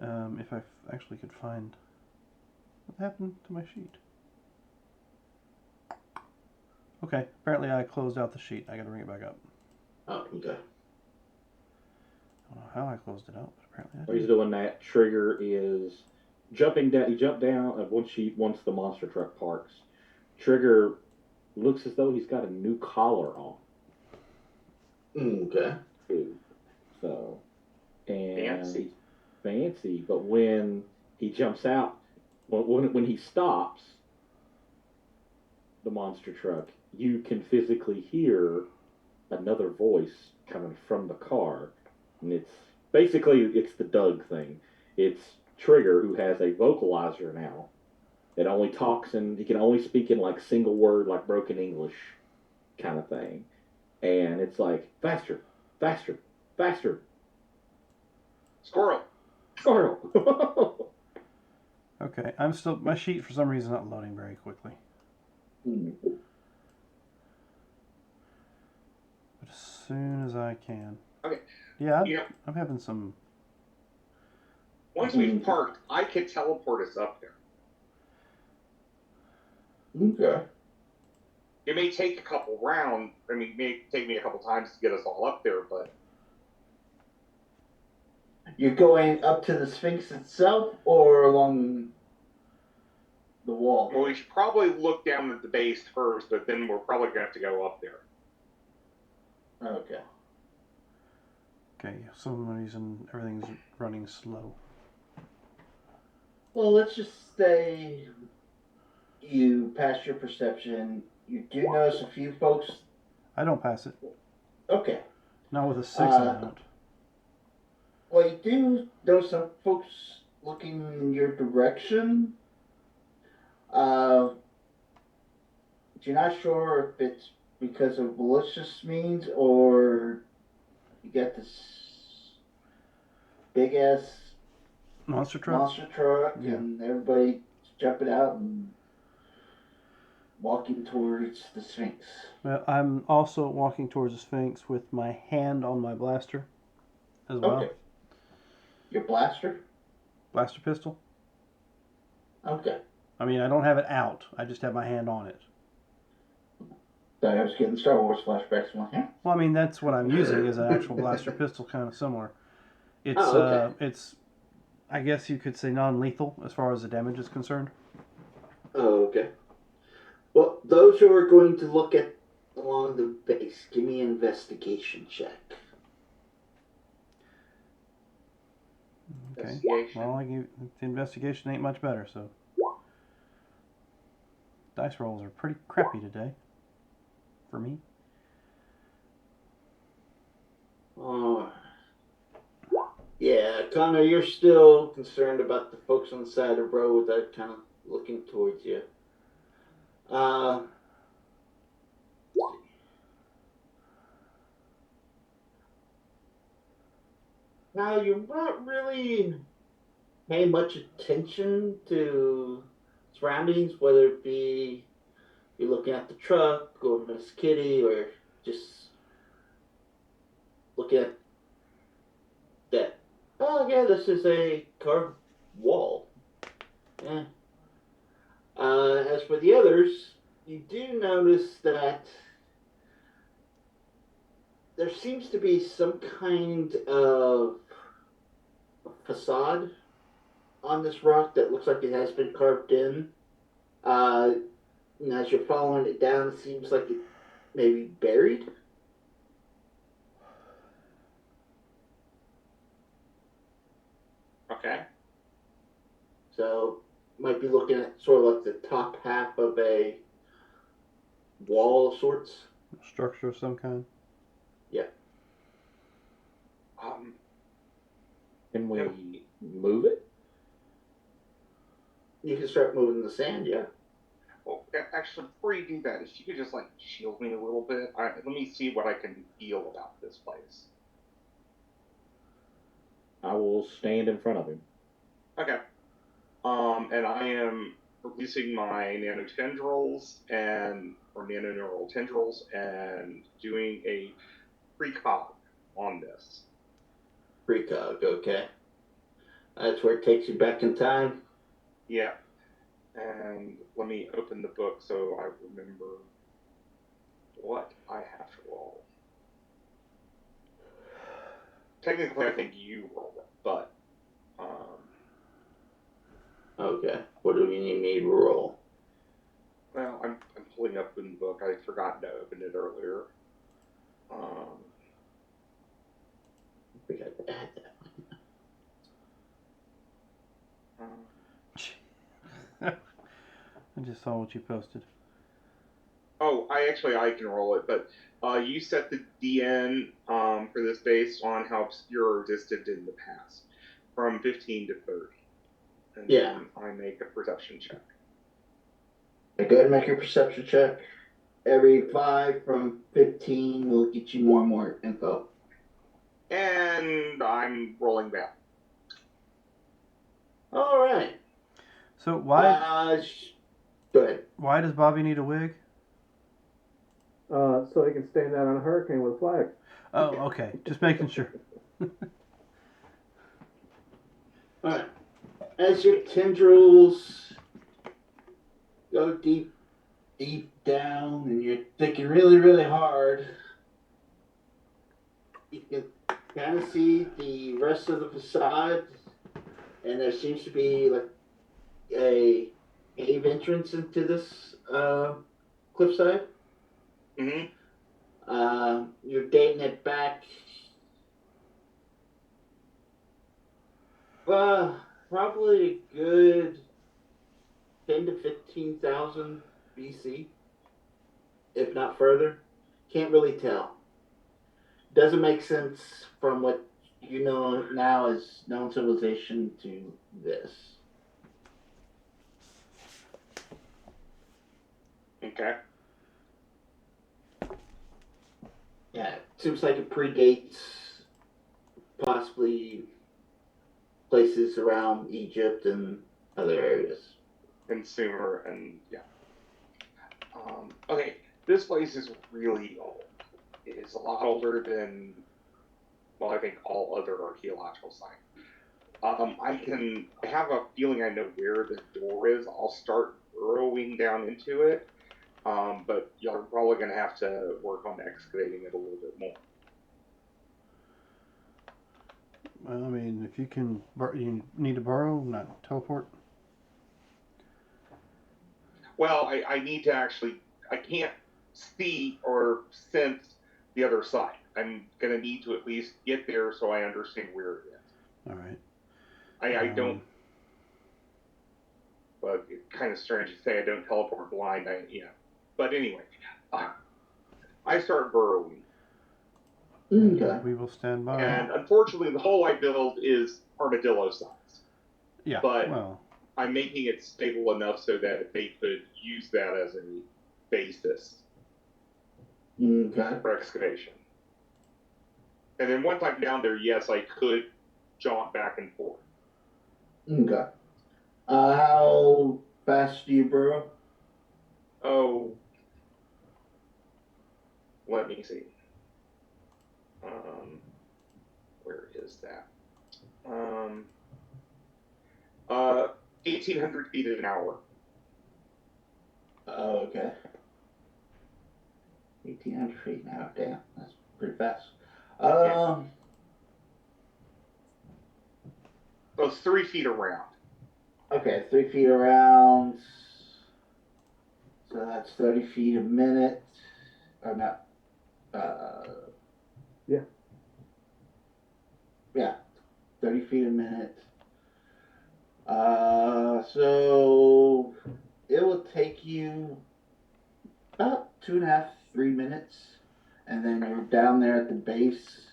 If I actually could find... What happened to my sheet? Okay, apparently I closed out the sheet. I gotta bring it back up. Oh, okay. I don't know how I closed it out, but apparently I did. While he's doing that, Trigger is jumping down. He jumped down once the monster truck parks. Trigger looks as though he's got a new collar on. Okay. So, and Fancy. fancy, but when He jumps out. When he stops the monster truck, you can physically hear another voice coming from the car, and it's the Doug thing. It's Trigger, who has a vocalizer now that only talks, and he can only speak in like single word, like broken English kind of thing. And it's like, faster, faster, faster, Squirrel. squirrel. Okay, my sheet for some reason is not loading very quickly. But as soon as I can. Okay. Yeah, Yeah. I'm having some. Once we've parked, I can teleport us up there. Okay. It may take a couple rounds. I mean, it may take me a couple times to get us all up there, but You're going up to the Sphinx itself or along the wall? well, we should probably look down at the base first, but then we're probably going to have to go up there. Okay. Okay, for some reason everything's running slow. Well, let's just say you pass your perception. You do notice a few folks. I don't pass it. Okay. Not with a 6 I don't. Well, you do notice some folks looking in your direction. You're not sure if it's because of malicious means or you got this big ass Monster truck? monster truck Yeah. and everybody jumping out and walking towards the Sphinx. Well, I'm also walking towards the Sphinx with my hand on my blaster as well. Okay. Your blaster? Blaster pistol. Okay. I mean, I don't have it out. I just have my hand on it. I was getting Star Wars flashbacks in my hand. Well, I mean, that's what I'm using is an actual blaster pistol, kind of similar. It's it's, I guess you could say non-lethal as far as the damage is concerned. Oh, okay. Well, those who are going to look at along the base, give me an investigation check. Okay. Investigation. Well, the investigation ain't much better, so. Dice rolls are pretty crappy today. For me. Yeah, Connor, you're still concerned about the folks on the side of the road that are kind of looking towards you. Now, you're not really paying much attention to surroundings, whether it be you're looking at the truck or Miss Kitty or just looking at that. Oh, yeah, this is a carved wall. Yeah. As for the others, you do notice that there seems to be some kind of facade on this rock that looks like it has been carved in. And as you're following it down, it seems like it may be buried. Okay. So, might be looking at sort of like the top half of a wall of sorts. Structure of some kind. Yeah. Can we move it? You can start moving the sand, yeah. Well, actually, before you do that, if you could just like shield me a little bit, let me see what I can feel about this place. I will stand in front of him. Okay. And I am releasing my nanotendrils or nanoneural tendrils and doing a precog on this. Precog, okay. That's where it takes you back in time. Yeah. And let me open the book so I remember what I have to roll. Technically, I think you roll it, but Okay. What do you need me to roll? well, I'm pulling up in the book. I forgot to open it earlier. We got to add that. I just saw what you posted. Oh, I can roll it, but you set the DN for this based on how obscure or distant in the past, from 15 to 30. And Yeah. then I make a perception check. Go ahead and make your perception check. Every 5 from 15 will get you more and more info. And I'm rolling back. All right. So why Go ahead. why does Bobby need a wig? So he can stand out on a hurricane with a flag. Oh, okay. Just making sure. All right. As your tendrils go deep down, and you're thinking really, really hard, you can kind of see the rest of the facade, and there seems to be like a cave entrance into this cliffside. Mm-hmm. You're dating it back probably a good 10 to 15,000 BC, if not further. Can't really tell. Doesn't make sense from what you know now as known civilization to this. Okay. Yeah, it seems like it predates possibly places around Egypt and other areas. And Sumer, and yeah. Okay, this place is really old. It is a lot older than, well, I think all other archaeological sites. I have a feeling I know where the door is. I'll start burrowing down into it. But y'all are probably going to have to work on excavating it a little bit more. Well, I mean, if you can, you need to burrow, not teleport. Well, I need to actually, I can't see or sense the other side. I'm going to need to at least get there so I understand where it is. All right. I don't, but it's kind of strange to say I don't teleport blind. But anyway, I start burrowing. Okay. We will stand by. And unfortunately, the hole I build is armadillo size. Yeah. But well, I'm making it stable enough so that they could use that as a basis Okay. for excavation. And then once I'm down there, yes, I could jaunt back and forth. Okay. How fast do you burrow? Oh, let me see. Where is that? 1,800 feet an hour. Oh, okay. 1,800 feet now. Damn, that's pretty fast. So it's 3 feet around. Okay, 3 feet around. So that's 30 feet a minute. Or not. Yeah. Yeah, 30 feet a minute. So it will take you about 2.5, 3 minutes, and then you're down there at the base,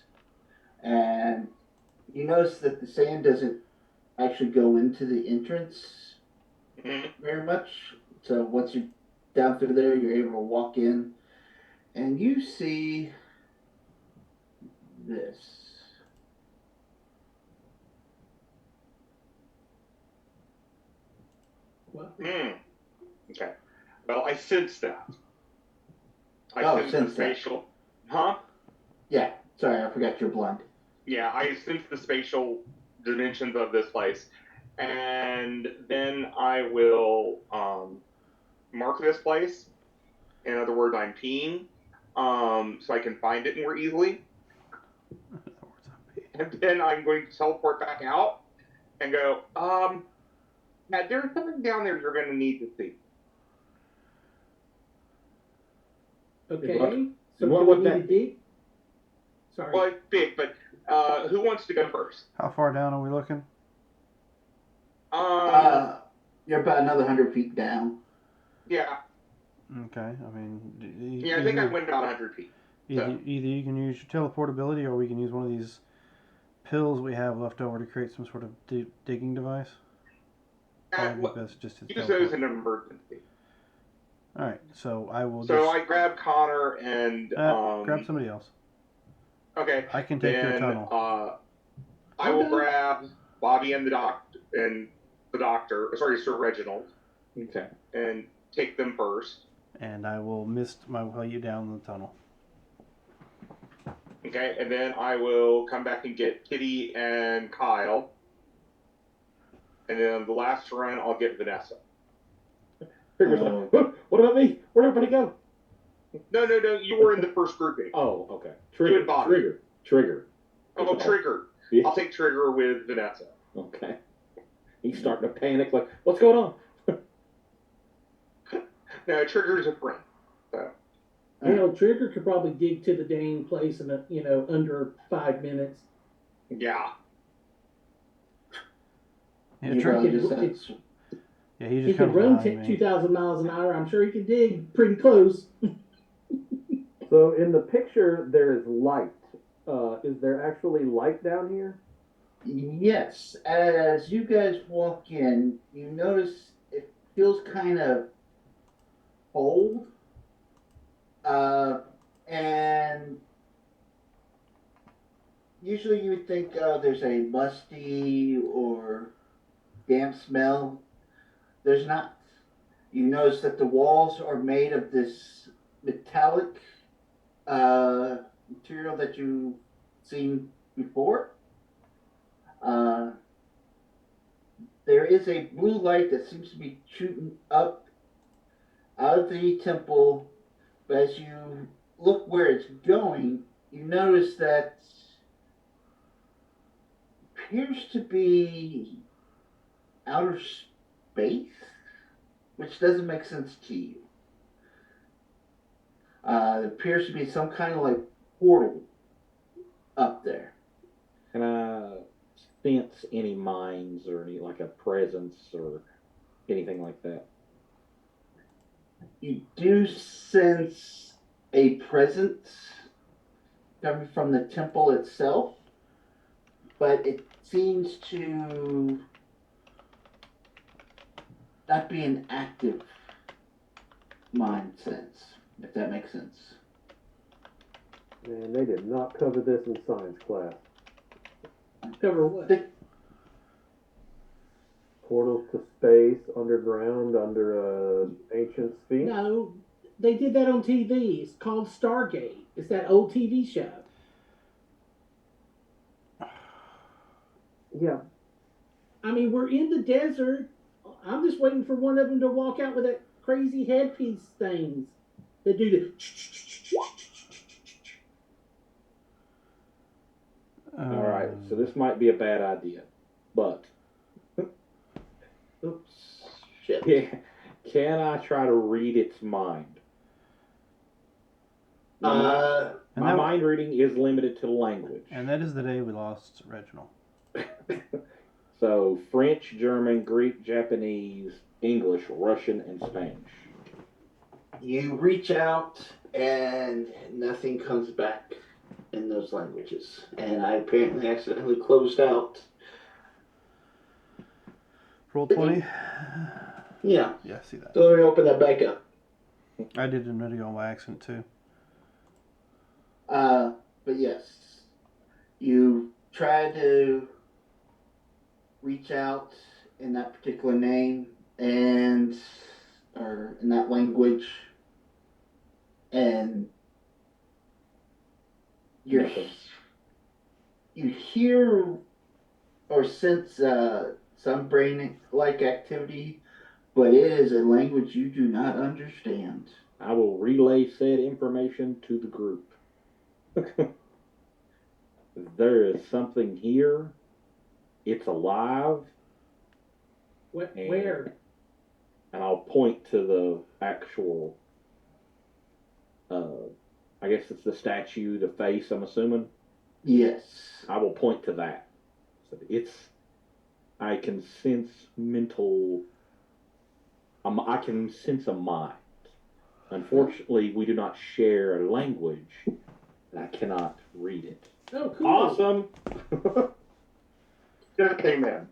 and you notice that the sand doesn't actually go into the entrance very much. So once you're down through there, you're able to walk in, and you see this. What? Okay. Well, I sense that. Oh, sense sense the that. spatial. Huh? Yeah, sorry, I forgot you're blind. Yeah, I sense the spatial dimensions of this place. And then I will mark this place. In other words, I'm peeing. So I can find it more easily. And then I'm going to teleport back out and go, now there's something down there you're going to need to see. Okay. What? So What do would we that- need to dig? Sorry. Well, it's big, but who wants to go first? how far down are we looking? You're about another 100 feet down. Yeah. Okay. I mean, Yeah, I think I went about 100 feet. either you can use your teleportability, or we can use one of these pills we have left over to create some sort of digging device. Probably best just to Use teleport. those in an emergency. All right. So I will. So just I grab Connor and grab somebody else. Okay. I can take your Then tunnel. I will grab Bobby and the doctor. Sorry, Sir Reginald. Okay. And take them first. And I will mist my way you down the tunnel. Okay, and then I will come back and get Kitty and Kyle. And then the last run, I'll get Vanessa. Trigger's like, what about me? Where'd everybody go? No, you were in the first grouping. Oh, okay. You and Bobby. Trigger. Oh, Trigger. Yeah. I'll take Trigger with Vanessa. Okay. He's starting to panic, like, what's going on? No, Trigger's a friend. So. Trigger could probably dig to the Dane place in under 5 minutes. Yeah. Yeah, You Trigger. probably just Yeah, he just He comes could run behind me. 2,000 miles an hour. I'm sure he could dig pretty close. So in the picture, there is light. Is there actually light down here? Yes, as you guys walk in, you notice it feels kind of cold. And usually you would think there's a musty or damp smell. There's not. You notice that the walls are made of this metallic material that you've seen before. There is a blue light that seems to be shooting up out of the temple, but as you look where it's going, you notice that appears to be outer space, which doesn't make sense to you. It appears to be some kind of like portal up there. Can I sense any minds or any, like a presence or anything like that? You do sense a presence coming from the temple itself, but it seems to not be an active mind sense, if that makes sense. Man, they did not cover this in science class. Cover what? Portals to space, underground, under a ancient sphinx. No, they did that on TV. It's called Stargate. It's that old TV show. Yeah. I mean, we're in the desert. I'm just waiting for one of them to walk out with that crazy headpiece things that do the. All right, so this might be a bad idea, but Oops. Shit. yeah, can I try to read its mind? My mind reading is limited to language. And that is the day we lost Reginald. So French, German, Greek, Japanese, English, Russian, and Spanish. You reach out and nothing comes back in those languages. And I apparently accidentally closed out. Roll 20. Yeah. Yeah, see that. So let me open that back up. I did in video by accident too. But yes, you try to reach out in that particular name or in that language, and you hear or sense some brain-like activity, but it is a language you do not understand. I will relay said information to the group. There is something here. It's alive. Where? And I'll point to the actual, I guess it's the statue, the face, I'm assuming. Yes. I will point to that. So I can sense mental I can sense a mind. Unfortunately, we do not share a language, and I cannot read it. Oh, cool. Awesome. Good thing, man.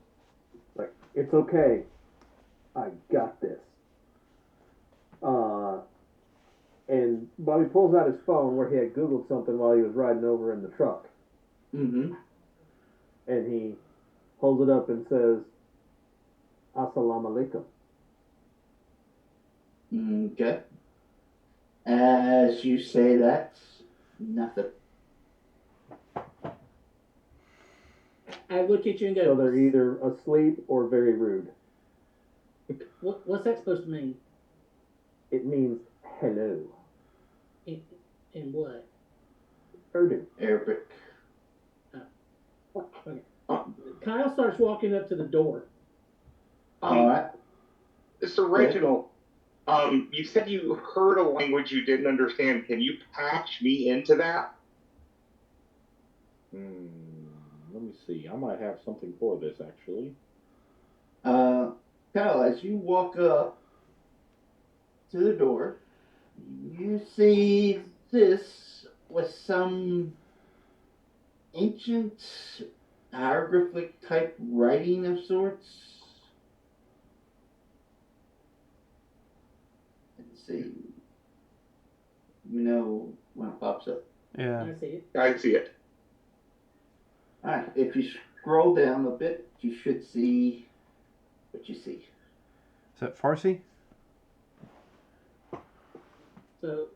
Like, it's okay. I got this. And Bobby pulls out his phone where he had Googled something while he was riding over in the truck. Mm-hmm. And he holds it up and says, Assalamu alaikum. Okay. As you say that, nothing. I look at you and So go, they're either asleep or very rude. what's that supposed to mean? It means hello. In what? Urdu. Arabic. Okay. Kyle starts walking up to the door. All right. Mr. Reginald, you said you heard a language you didn't understand. Can you patch me into that? Let me see. I might have something for this, actually. Kyle, as you walk up to the door, you see this with some ancient hieroglyphic type writing of sorts. Let's see. You know when it pops up. Yeah. I see it. I see it. Alright, if you scroll down a bit, you should see what you see. Is that Farsi?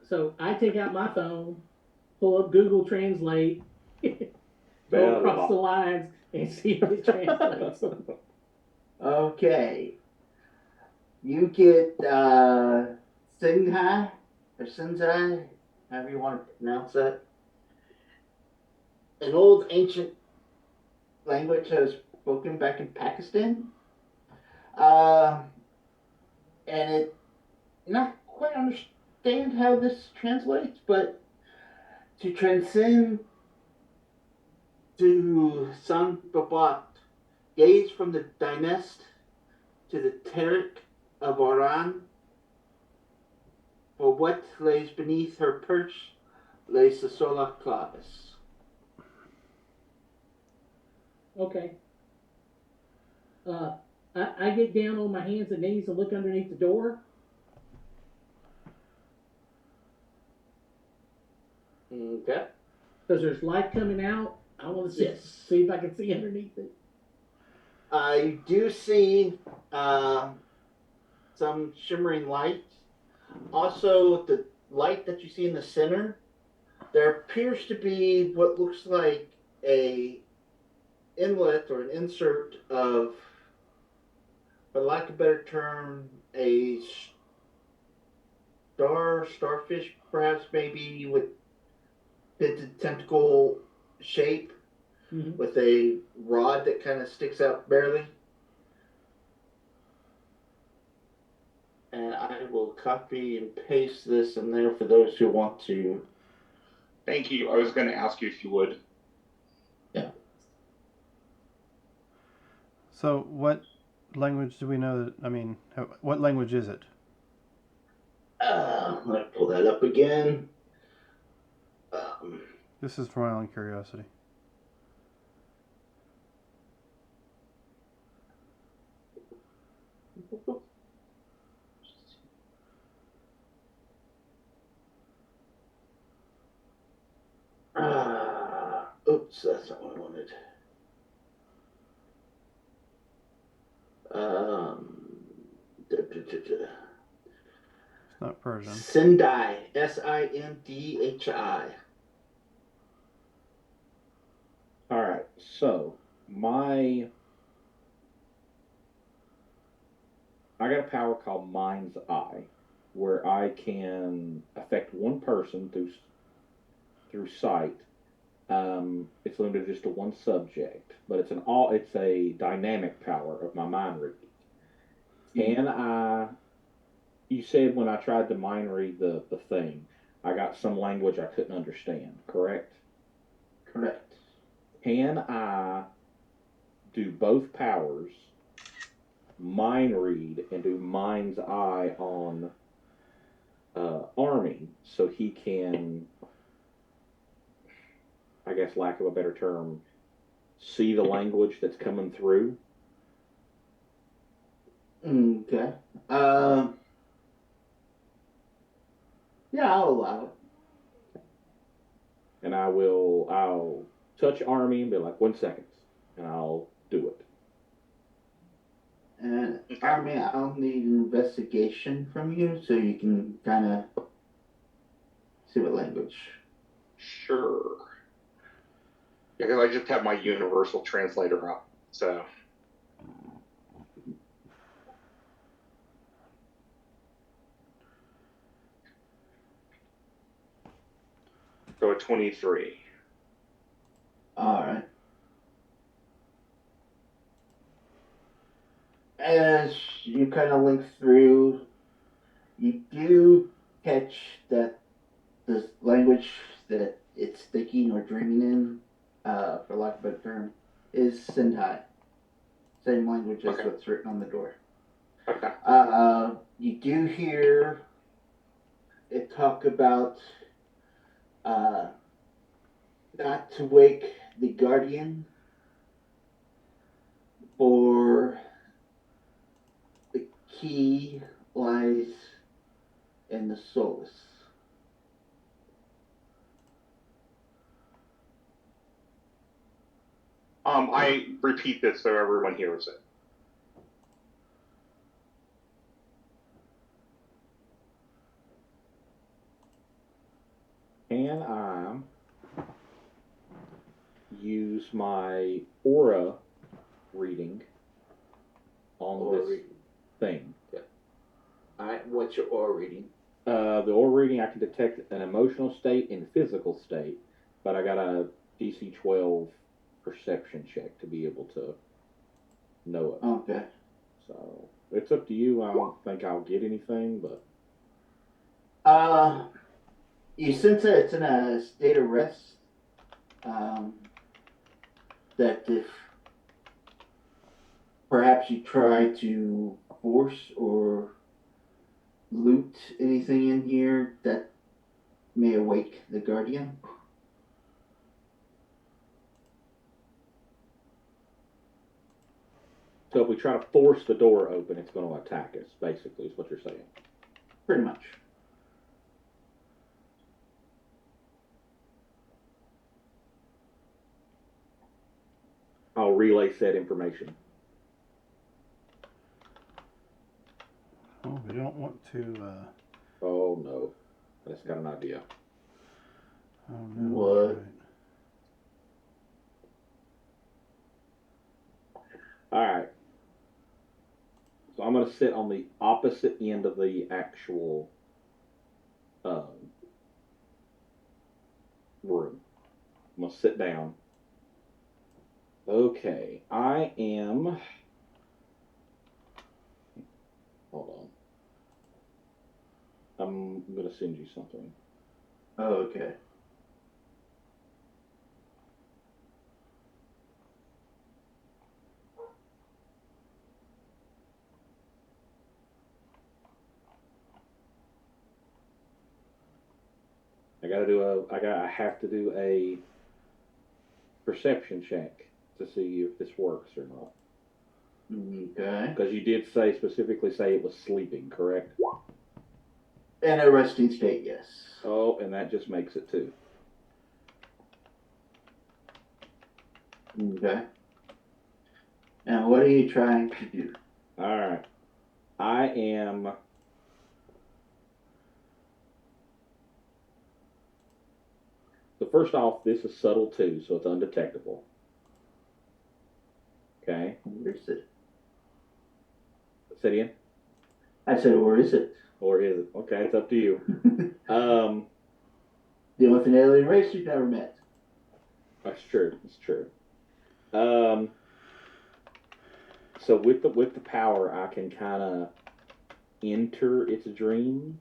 So I take out my phone, pull up Google Translate, go across the lines, and see if it translates. Okay. You get Singhai or Sinzai, however you want to pronounce that. An old ancient language that was spoken back in Pakistan. And it not quite understand how this translates, but to transcend to San Babat, gaze from the Dynest to the Tariq of Oran, for what lays beneath her perch lays the solar Clavis. Okay. I get down on my hands and knees and look underneath the door. Okay. Because there's light coming out. I want to see, Yes. see if I can see underneath it. You do see some shimmering light. Also, the light that you see in the center, there appears to be what looks like a inlet or an insert of, for lack of a better term, a starfish, perhaps maybe with pitted tentacle shape, Mm-hmm. with a rod that kind of sticks out barely. And I will copy and paste this in there for those who want to. Thank you. I was going to ask you if you would. Yeah. So what language do we know that, what language is it? Let me pull that up again. This is for my own curiosity. Oops, that's not what I wanted. It's not Persian. Sindhi, Sindhi. All right. So I got a power called Mind's Eye, where I can affect one person through sight. It's limited just to one subject, but it's a dynamic power of my mind reading. You said when I tried to mind read the thing, I got some language I couldn't understand, correct? Correct. Can I do both powers mind read and do mind's eye on Army, so he can, I guess, lack of a better term, see the language that's coming through. Okay. Yeah, I'll allow it. And I'll touch Army and be like, 1 second, and I'll do it. And Army, I'll need an investigation from you so you can kind of see what language. Sure. Yeah, because I just have my universal translator up, so. So a 23. All right. As you kind of link through, you do catch that the language that it's thinking or dreaming in, for lack of a better term, is Sentai. Same language as Okay. what's written on the door. Okay. You do hear it talk about not to wake the guardian, for the key lies in the solace. I repeat this so everyone hears it. And I use my aura reading on Aura this reading. thing. Alright, what's your aura reading? The aura reading, I can detect an emotional state and physical state, but I got a DC 12 perception check to be able to know it. Okay. So it's up to you. I don't think I'll get anything, but You sense that it's in a state of rest. That if perhaps you try to force or loot anything in here, that may awake the guardian. so if we try to force the door open, it's going to attack us. Basically, is what you're saying. Pretty much. I'll relay said information. Oh, we don't want to. Oh no, I just got an idea. Oh no. What? Right. All right. So I'm going to sit on the opposite end of the actual room. I'm going to sit down. Okay, I am. Hold on. I'm going to send you something. Oh, okay. I have to do a perception check to see if this works or not. Okay. Because you did specifically say it was sleeping, correct? In a resting state, yes. Oh, and that just makes it 2. Okay. Now, what are you trying to do? All right. I am. So first off, this is subtle too, so it's undetectable. Okay. Where is it? Say it again. I said, where is it? Or is it? Okay, it's up to you. Dealing with an alien race you've never met. That's true. It's true. So with the power, I can kind of enter its dream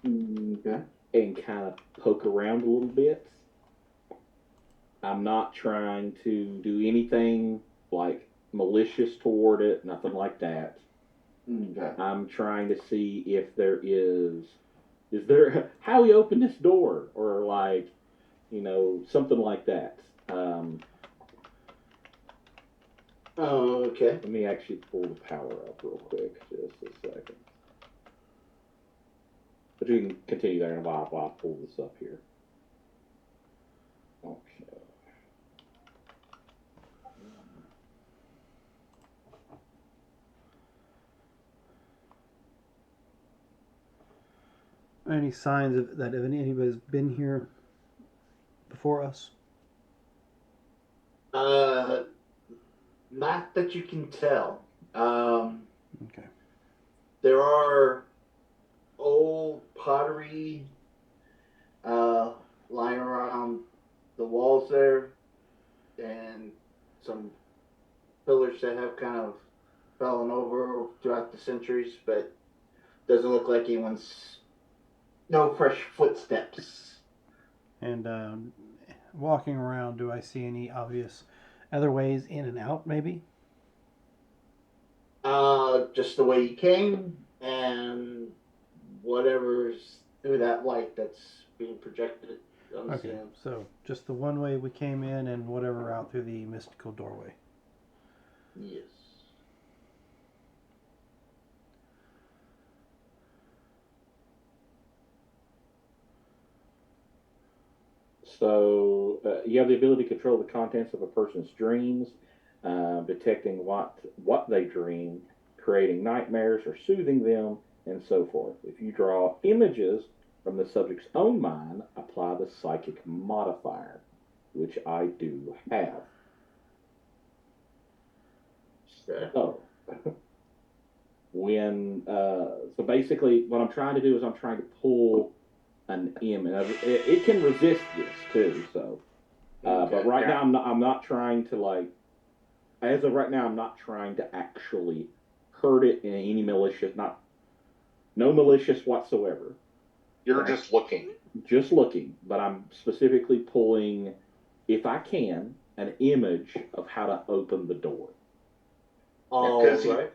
Okay. and kind of poke around a little bit. I'm not trying to do anything like malicious toward it, nothing like that. Okay. I'm trying to see if there is there how he opened this door, or like, something like that. Okay. Let me actually pull the power up real quick, just a second. But you can continue there while I pull this up here. Okay. Any signs of that anybody's been here before us? Not that you can tell. Okay. There are old pottery lying around the walls there, and some pillars that have kind of fallen over throughout the centuries, but doesn't look like no fresh footsteps. And walking around, do I see any obvious other ways in and out, maybe? Just the way you came, and whatever's through that light that's being projected on the Okay, ceiling. so just the one way we came in and whatever out through the mystical doorway. Yes. So you have the ability to control the contents of a person's dreams, detecting what they dream, creating nightmares or soothing them, and so forth. If you draw images from the subject's own mind, apply the psychic modifier, which I do have. Okay. So, so basically, what I'm trying to do is I'm trying to pull an image. It can resist this too. So, but right now I'm not trying to, like. As of right now, I'm not trying to actually hurt it in any malicious, no malicious whatsoever. You're just looking. Just looking, but I'm specifically pulling, if I can, an image of how to open the door. All Because right.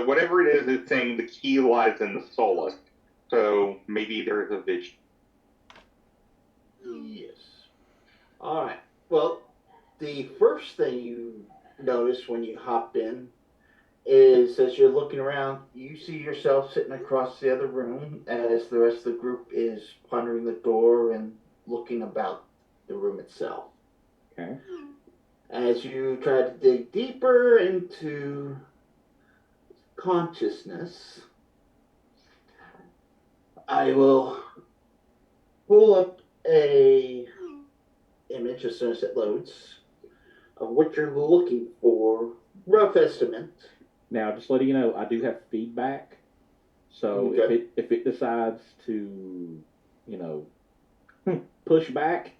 Whatever it is, it's saying the key lies in the solace. So maybe there's a vision. Yes. All right. Well, the first thing you notice when you hop in is, as you're looking around, you see yourself sitting across the other room as the rest of the group is pondering the door and looking about the room itself. Okay. As you try to dig deeper into consciousness, I will pull up a image as soon as it loads of what you're looking for. Rough estimate. Now, just letting you know, I do have feedback. So Okay. if it decides to, push back,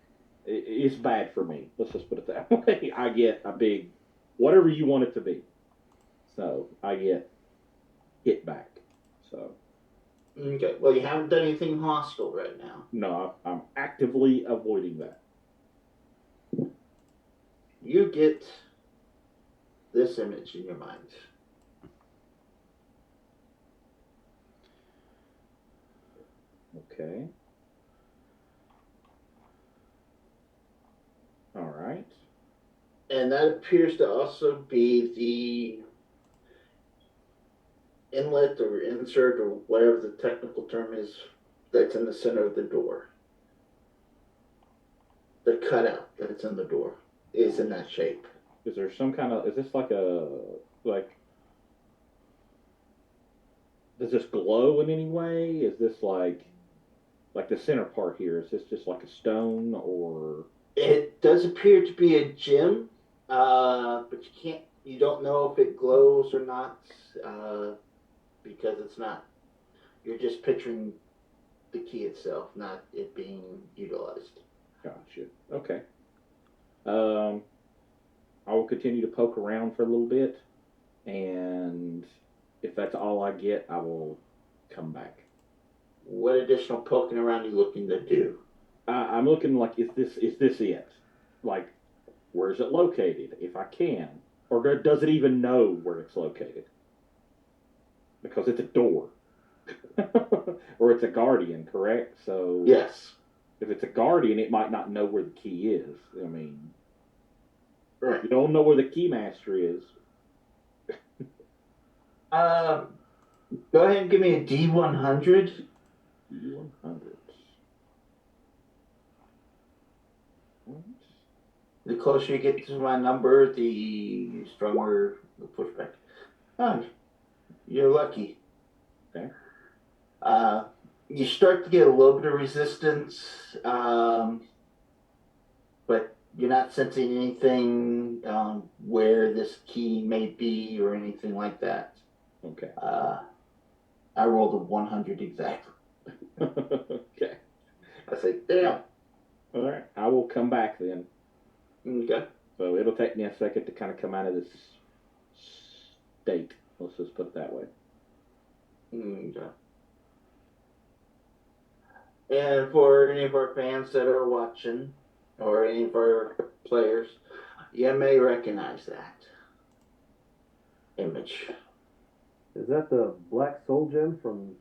it's bad for me. Let's just put it that way. I get a big, whatever you want it to be. So I get hit back. So. Okay. Well, you haven't done anything hostile right now. No, I'm actively avoiding that. You get this image in your mind. Okay. All right. And that appears to also be the inlet or insert or whatever the technical term is that's in the center of the door. The cutout that's in the door is in that shape. Is there some kind of, is this like does this glow in any way? Is this like the center part here? Is this just like a stone, or? It does appear to be a gem, but you don't know if it glows or not, because it's not. You're just picturing the key itself, not it being utilized. Gotcha. Okay. I will continue to poke around for a little bit, and if that's all I get, I will come back. What additional poking around are you looking to do? I'm looking like, is this it? Like, where is it located? If I can, Or does it even know where it's located? Because it's a door. Or it's a guardian, correct? So Yes. if it's a guardian, it might not know where the key is. I mean, Right. you don't know where the keymaster is. Go ahead and give me a D100. D100. The closer you get to my number, the stronger the pushback. Oh, you're lucky. Okay. You start to get a little bit of resistance, but you're not sensing anything where this key may be or anything like that. Okay. I rolled a 100 exactly. Okay. I say, damn. All right. I will come back then. Okay. So it'll take me a second to kind of come out of this state. Let's just put it that way. Okay. And for any of our fans that are watching, or any of our players, you may recognize that image. Is that the Black Soul Gem from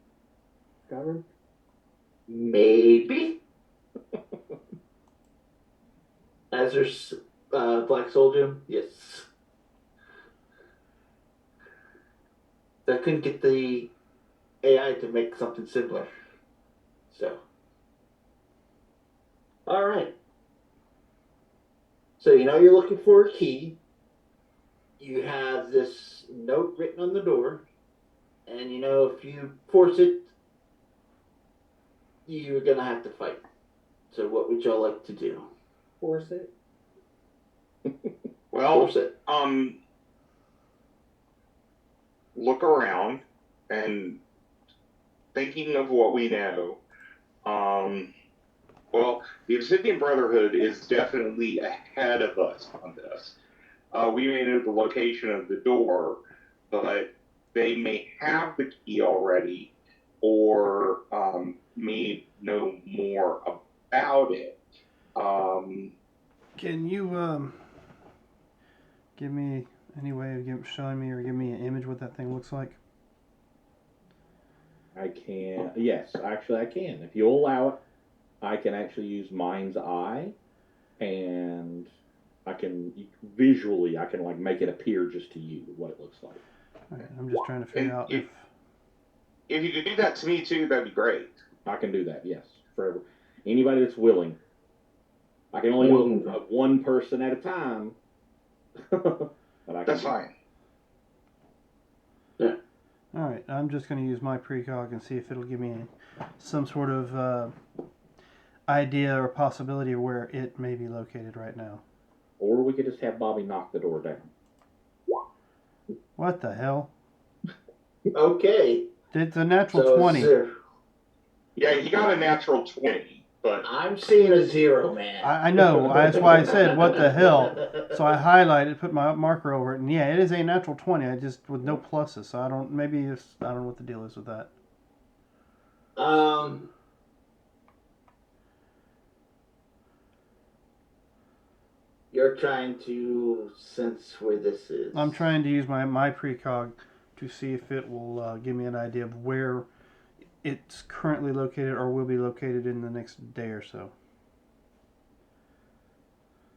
Skyrim? Maybe. As there's Black Soul Gem, yes. I couldn't get the AI to make something similar. So. Alright. So you know you're looking for a key. You have this note written on the door. And you know if you force it, you're gonna have to fight. So what would y'all like to do? Force it. Well, Force it. Look around and thinking of what we know. Well, the Obsidian Brotherhood is definitely ahead of us on this. We may know the location of the door, but they may have the key already, or may know more about it. Can you give me any way of showing me or give me an image what that thing looks like? I can. Yes, actually, I can. If you'll allow it, I can actually use Mind's Eye, and I can visually, I can like make it appear just to you what it looks like. Okay, I'm just trying to figure out if you could do that to me too, that'd be great. I can do that. Yes, for anybody that's willing. I can only do one person at a time. But I can That's fine. All right, I'm just going to use my precog and see if it'll give me some sort of idea or possibility of where it may be located right now. Or we could just have Bobby knock the door down. What the hell? Okay. It's a natural So 20. Yeah, you got a natural 20, but I'm seeing a 0, man. I know. That's why I said, what the hell? So I highlighted, put my marker over it, and yeah, it is a natural 20. I just, with no pluses. So I don't know what the deal is with that. You're trying to sense where this is. I'm trying to use my precog to see if it will give me an idea of where it's currently located or will be located in the next day or so.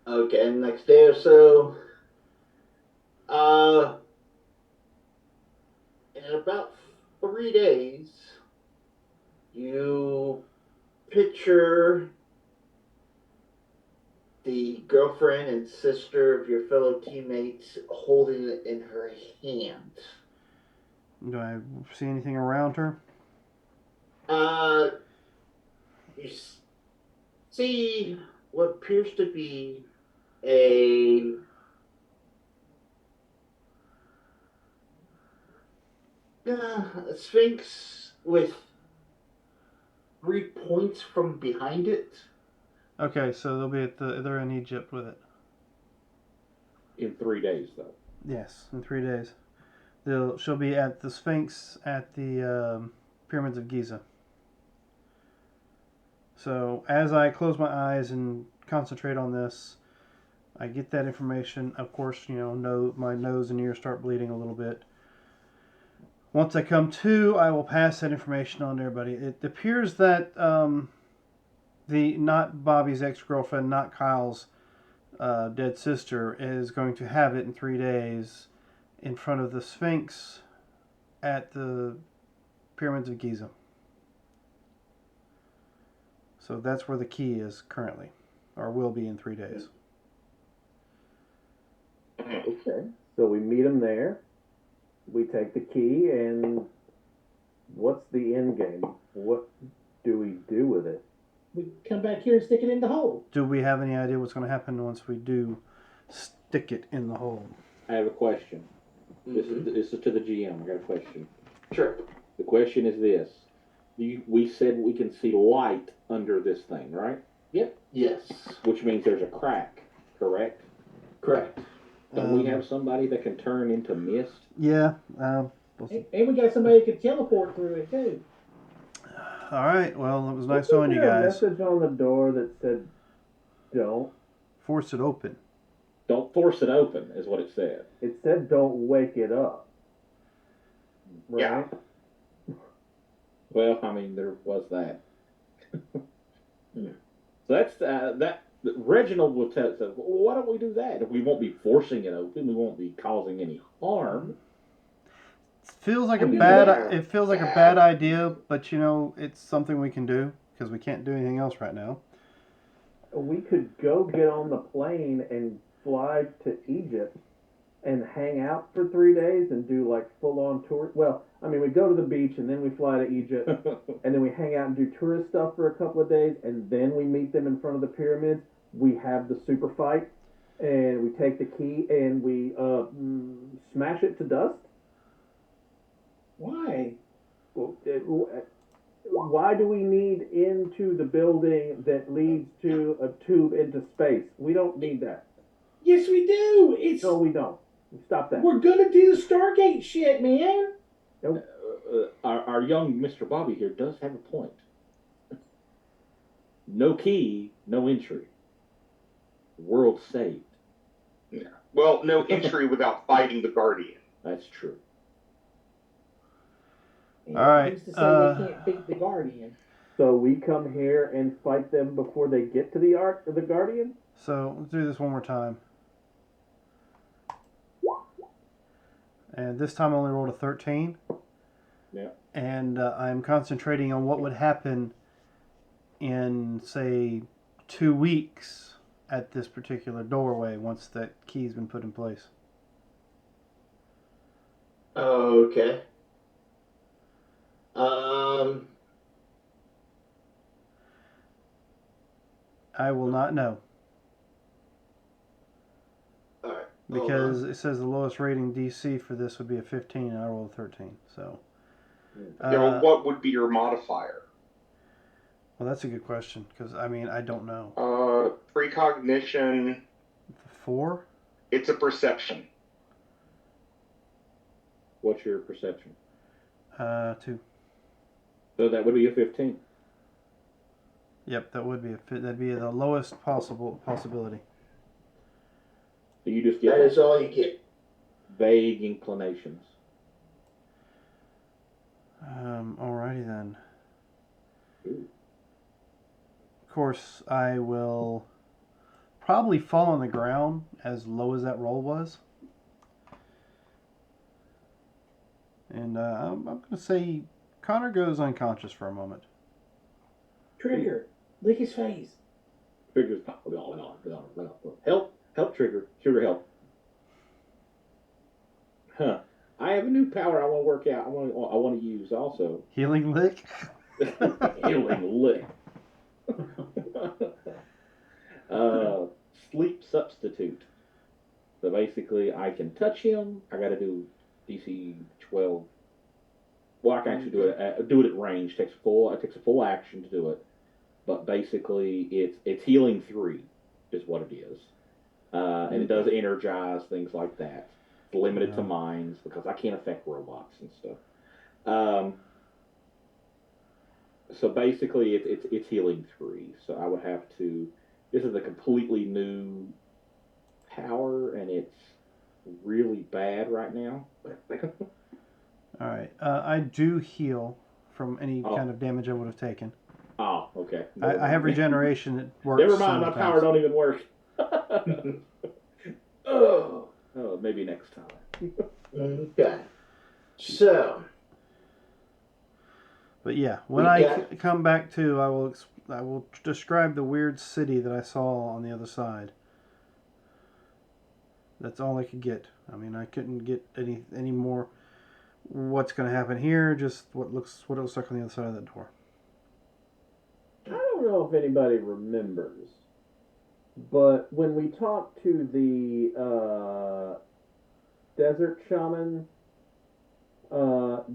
Okay, next day or so. In about 3 days, you picture the girlfriend and sister of your fellow teammates holding it in her hand. Do I see anything around her? You see what appears to be a sphinx with 3 points from behind it. Okay, so they're in Egypt with it. In 3 days, though. Yes, in 3 days. She'll be at the Sphinx at the Pyramids of Giza. So as I close my eyes and concentrate on this, I get that information. Of course, my nose and ears start bleeding a little bit. Once I come to, I will pass that information on to everybody. It appears that not Bobby's ex-girlfriend, not Kyle's dead sister, is going to have it in 3 days in front of the Sphinx at the Pyramids of Giza. So that's where the key is currently, or will be in 3 days. Okay. So we meet him there. We take the key, and what's the end game? What do we do with it? We come back here and stick it in the hole. Do we have any idea what's going to happen once we do stick it in the hole? I have a question. Mhm. This is to the GM. I got a question. Sure. The question is this: we said we can see light under this thing, right? Yes. Which means there's a crack, correct? Correct. Don't we have somebody that can turn into mist? Yeah. And we got somebody that could teleport through it too. All right. Well, it was nice Wasn't knowing you there a guys. message on the door that said, "Don't." Force it open. Don't force it open, is what it said. It said, "Don't wake it up." Right? Yeah. Well, I mean, there was that. So that's that. Reginald will tell us, well, why don't we do that? We won't be forcing it open. We won't be causing any harm. Feels like I'm a good bad. with that. It feels like a bad idea, but it's something we can do because we can't do anything else right now. We could go get on the plane and fly to Egypt and hang out for 3 days and do like full on tour. Well, I mean, we go to the beach and then we fly to Egypt and then we hang out and do tourist stuff for a couple of days and then we meet them in front of the pyramids. We have the super fight and we take the key and we smash it to dust. Why? Why do we need into the building that leads to a tube into space? We don't need that. Yes, we do. It's No, we don't. Stop that. we're gonna do the Stargate shit, man. Our young Mr. Bobby here does have a point. No key, no entry. World saved. Well, no entry without fighting the Guardian. That's true. And All right, Who's to say they can't beat the Guardian? So we come here and fight them before they get to the Ark of the Guardian? So let's do this one more time. And this time I only rolled a 13. Yeah. And I'm concentrating on what would happen in, say, 2 weeks at this particular doorway once that key's been put in place. Okay. I will not know. Alright. Because it says the lowest rating DC for this would be a 15 and I rolled a 13. So. What would be your modifier? Well, that's a good question because I don't know. Precognition. 4? It's a perception. What's your perception? 2. So that would be a 15. Yep, that'd be the lowest possibility. So you just That get is all you get. vague inclinations. Alrighty then. Ooh. Of course, I will probably fall on the ground as low as that roll was. And I'm going to say Connor goes unconscious for a moment. Trigger, lick his face. Trigger's help Trigger. Trigger help. Huh. I have a new power I want to work out. I want to use also. Healing lick? Healing lick. Sleep substitute. So basically, I can touch him. I got to do DC 12. Well, I can actually do it at range. It takes a full action to do it. But basically, it's healing 3 is what it is, and it does energize things like that. It's limited to mines because I can't affect robots and stuff. So basically, it's healing 3. So I would have to. This is a completely new really bad right now. All right. I do heal from any Oh. kind of damage I would have taken. Oh, okay. I have regeneration. It works. Never mind, my power sometimes. don't even work. Oh, maybe next time. Okay. So, But yeah, when We I got- come back to, I will describe the weird city that I saw on the other side. That's all I could get. I mean, I couldn't get any more. What's going to happen here? Just what it looks like on the other side of that door. I don't know if anybody remembers, but when we talked to the desert shaman,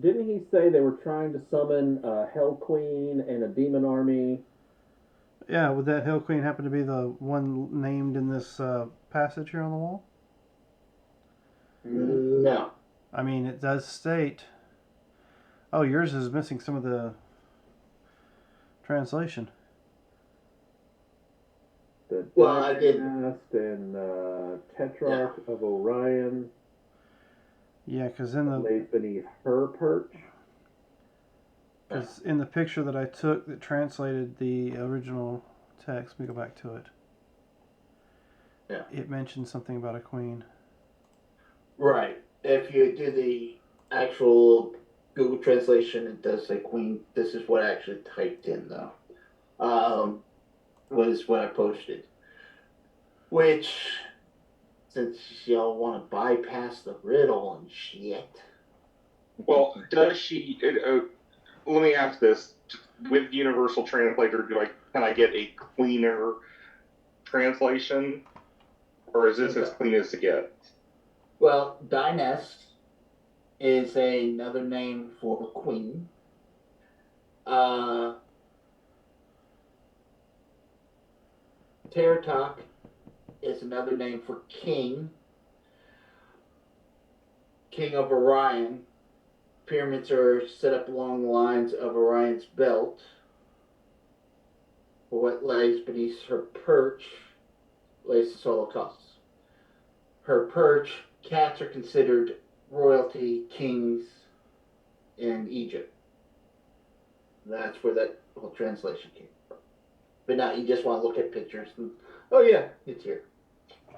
didn't he say they were trying to summon a Hell Queen and a demon army? Yeah, would that Hill Queen happen to be the one named in this passage here on the wall? no. I mean, it does state. Oh, yours is missing some of the translation. The Well, I did- Nest and Tetrarch of Orion Yeah, because in the lays beneath her perch. Because in the picture that I took that translated the original text, let me go back to it. Yeah. It mentioned something about a queen. Right. If you do the actual Google translation, it does say Queen. This is what I actually typed in, though. Was what I posted. Which, since y'all want to bypass the riddle and shit. Well, does she? Let me ask this: with Universal Translator, can I get a cleaner translation, or is this as clean as to get? Well, Dynest is another name for queen. Teratok is another name for king. King of Orion. Pyramids are set up along the lines of Orion's belt. What lays beneath her perch lays the Holocaust. Her perch, cats are considered royalty, kings in Egypt. That's where that whole translation came from. But now you just want to look at pictures and, oh yeah, it's here.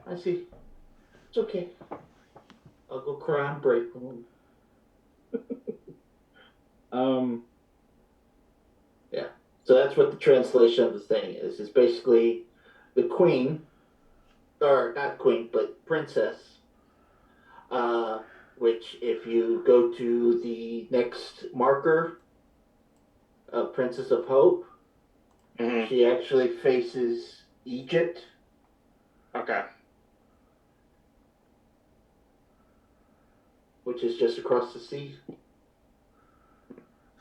I see. It's okay. I'll go cry and break. Yeah. So that's what the translation of the thing is. It's basically the queen, or not queen, but princess. Which, if you go to the next marker, Princess of Hope, Mm-hmm. she actually faces Egypt. Okay. Which is just across the sea.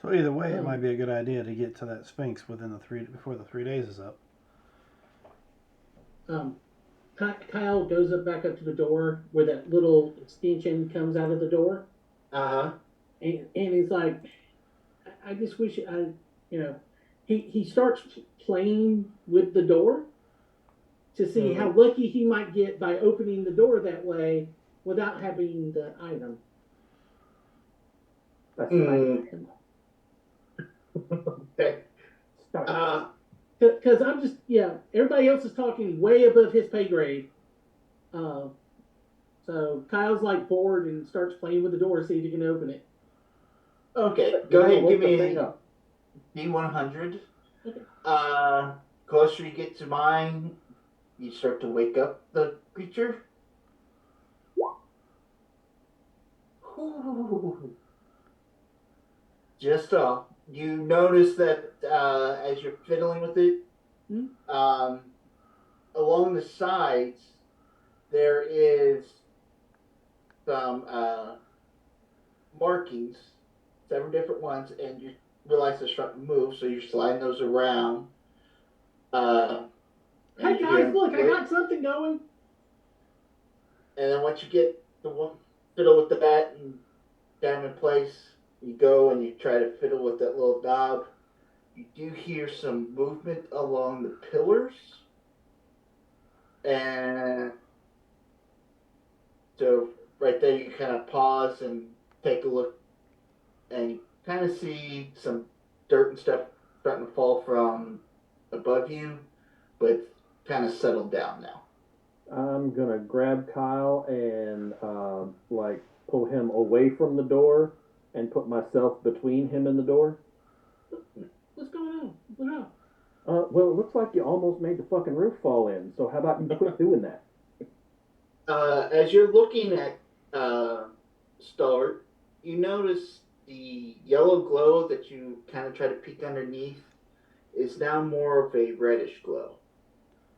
So either way, it might be a good idea to get to that Sphinx before the 3 days is up. Kyle goes back up to the door where that little extension comes out of the door, and he's like, I just wish he starts playing with the door to see how lucky he might get by opening the door that way without having the item. That's Okay. Because I'm just, everybody else is talking way above his pay grade. So Kyle's like bored and starts playing with the door, see if he can open it. Okay, go ahead and give me thing a up. D100. Okay. Closer you get to mine, you start to wake up the creature. Ooh. Just off. You notice that as you're fiddling with it, along the sides, there is some markings, 7 different ones, and you realize they're starting to move, so you're sliding those around. Hey guys, look, I got something going. And then once you get the one fiddle with the bat and down in place, you go and you try to fiddle with that little knob. You do hear some movement along the pillars. And so right there, you kind of pause and take a look, and you kind of see some dirt and stuff starting to fall from above you, but it's kind of settled down now. I'm gonna grab Kyle and like pull him away from the door and put myself between him and the door. What's going on? What up? Well, it looks like you almost made the fucking roof fall in. So how about you quit doing that? As you're looking at Stalwart, you notice the yellow glow that you kind of try to peek underneath is now more of a reddish glow.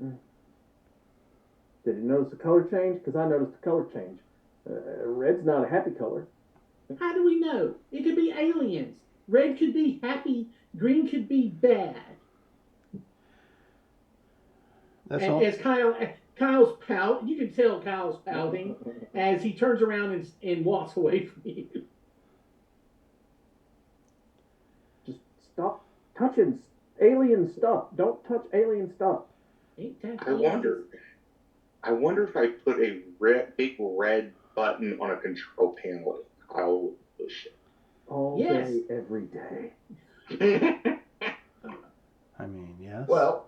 Did you notice the color change? Because I noticed the color change. Red's not a happy color. How do we know? It could be aliens. Red could be happy. Green could be bad. That's And all. as Kyle's pout, you can tell Kyle's pouting as he turns around and walks away from you. Just stop touching alien stuff. Don't touch alien stuff. Ain't that I wonder if I put a big red button on a control panel, I'll push All Yes. day, every day. it. I mean, yes. Well,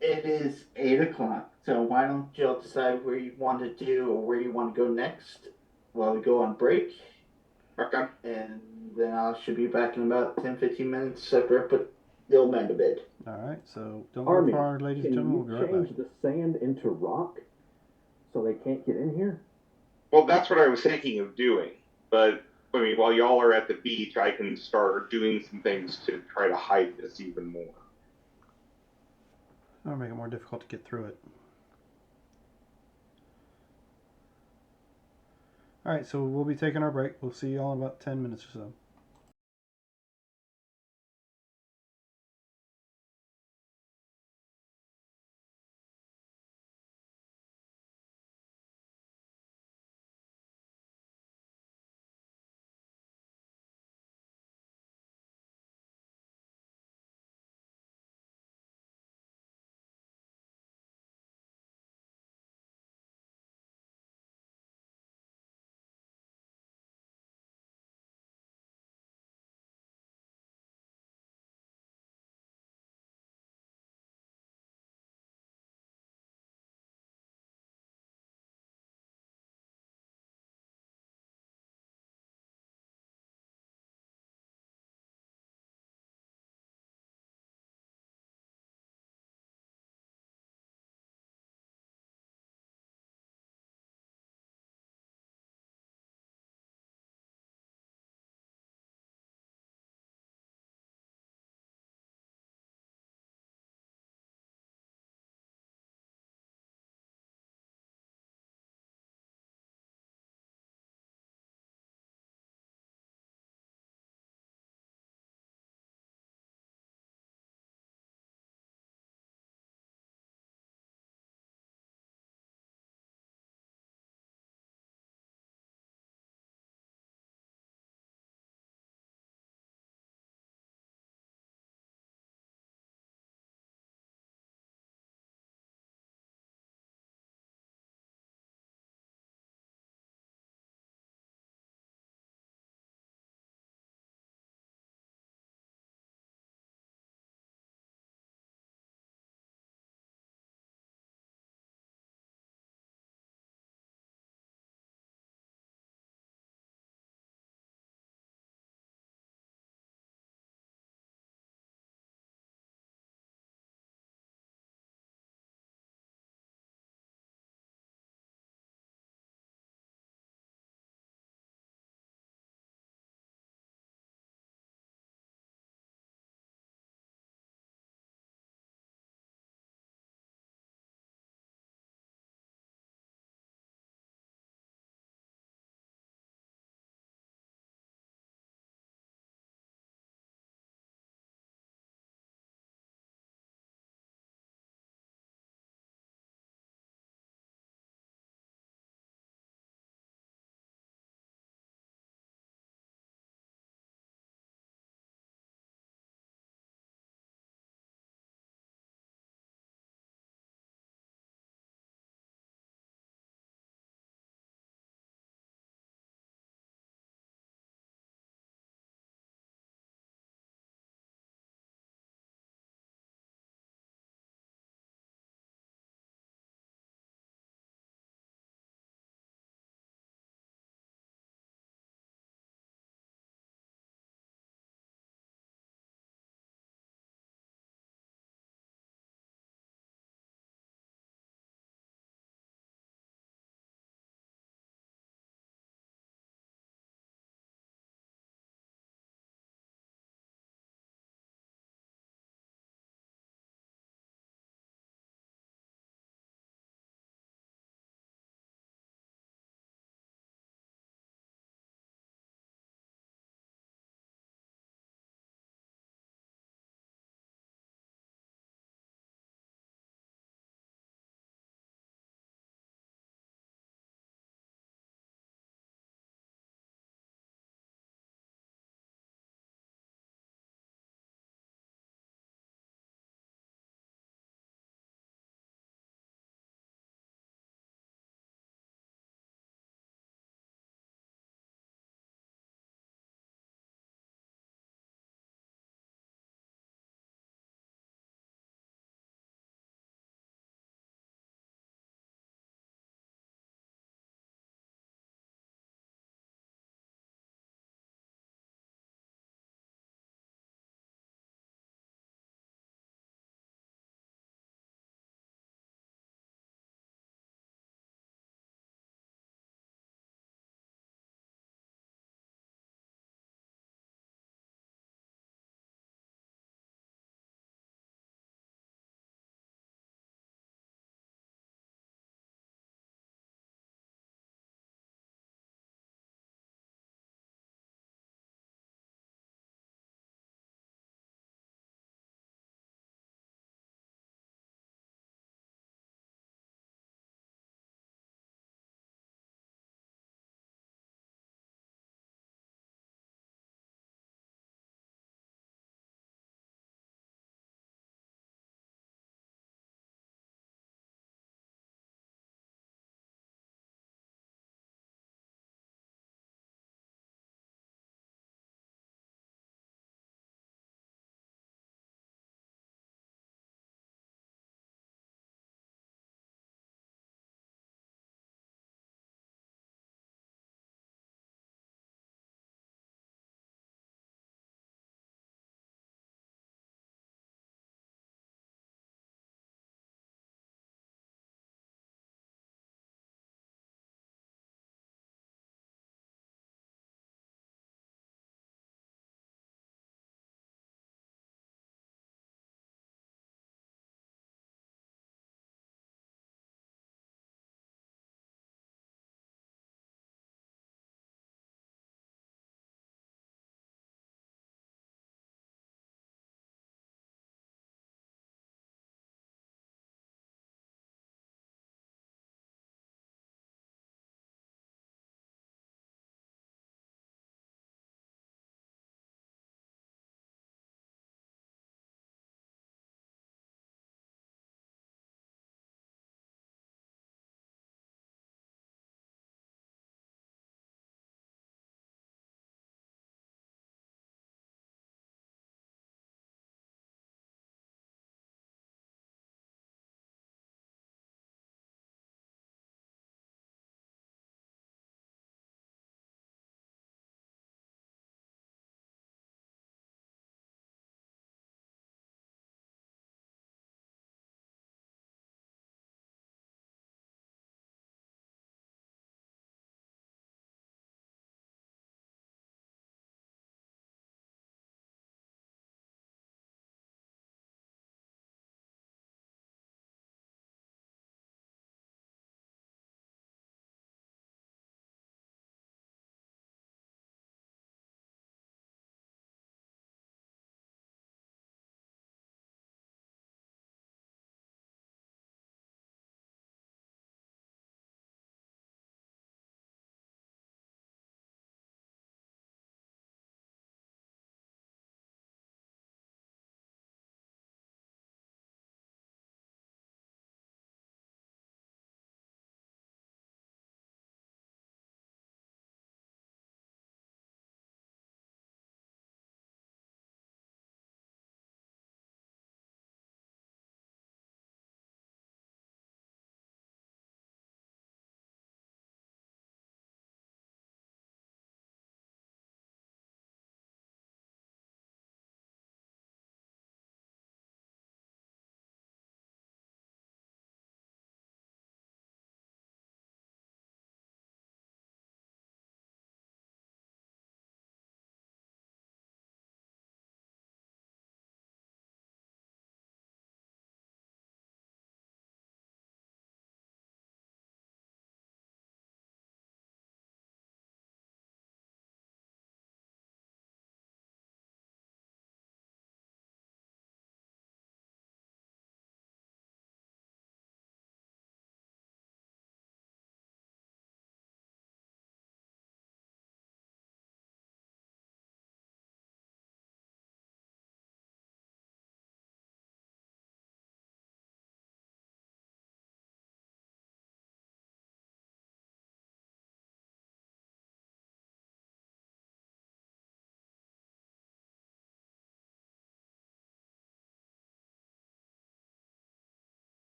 it is 8 o'clock, so why don't you all decide where you want to do or where you want to go next while we go on break, Okay. and then I should be back in about 10-15 minutes after I put the old man to bed. All right. So don't Army, go far, ladies and Can gentlemen. We'll you be right change back. the sand into rock so they can't get in here? Well, that's what I was thinking of doing. But, I mean, while y'all are at the beach, I can start doing some things to try to hide this even more. Or make it more difficult to get through it. All right. So we'll be taking our break. We'll see you all in about 10 minutes or so.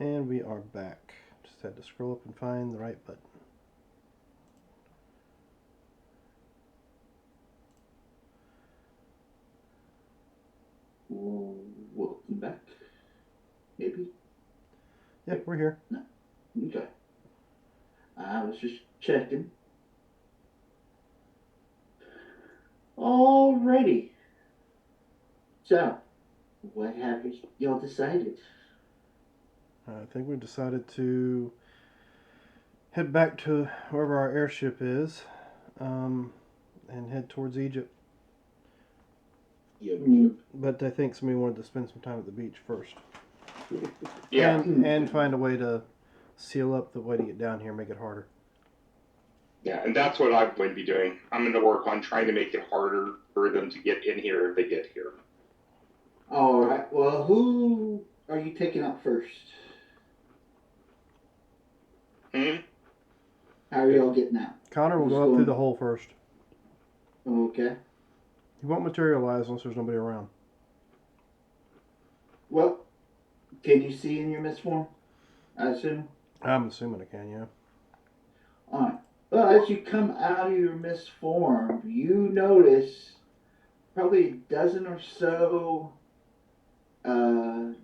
And we are back. Just had to scroll up and find the right button. Welcome back. Maybe. Yeah, we're here. Okay. I was just checking. Alrighty. So, what have y'all decided? I think we decided to head back to wherever our airship is, and head towards Egypt. But I think somebody wanted to spend some time at the beach first. Yeah. And find a way to seal up the way to get down here, make it harder. Yeah, and that's what I'm going to be doing. I'm going to work on trying to make it harder for them to get in here if they get here. Alright, well, who are you taking up first? Hmm? How are y'all getting out? Connor will go up through the hole first. Okay. He won't materialize unless there's nobody around. Well, can you see in your misform? I assume? I'm assuming I can, yeah. Alright. Well, as you come out of your misform, you notice probably a dozen or so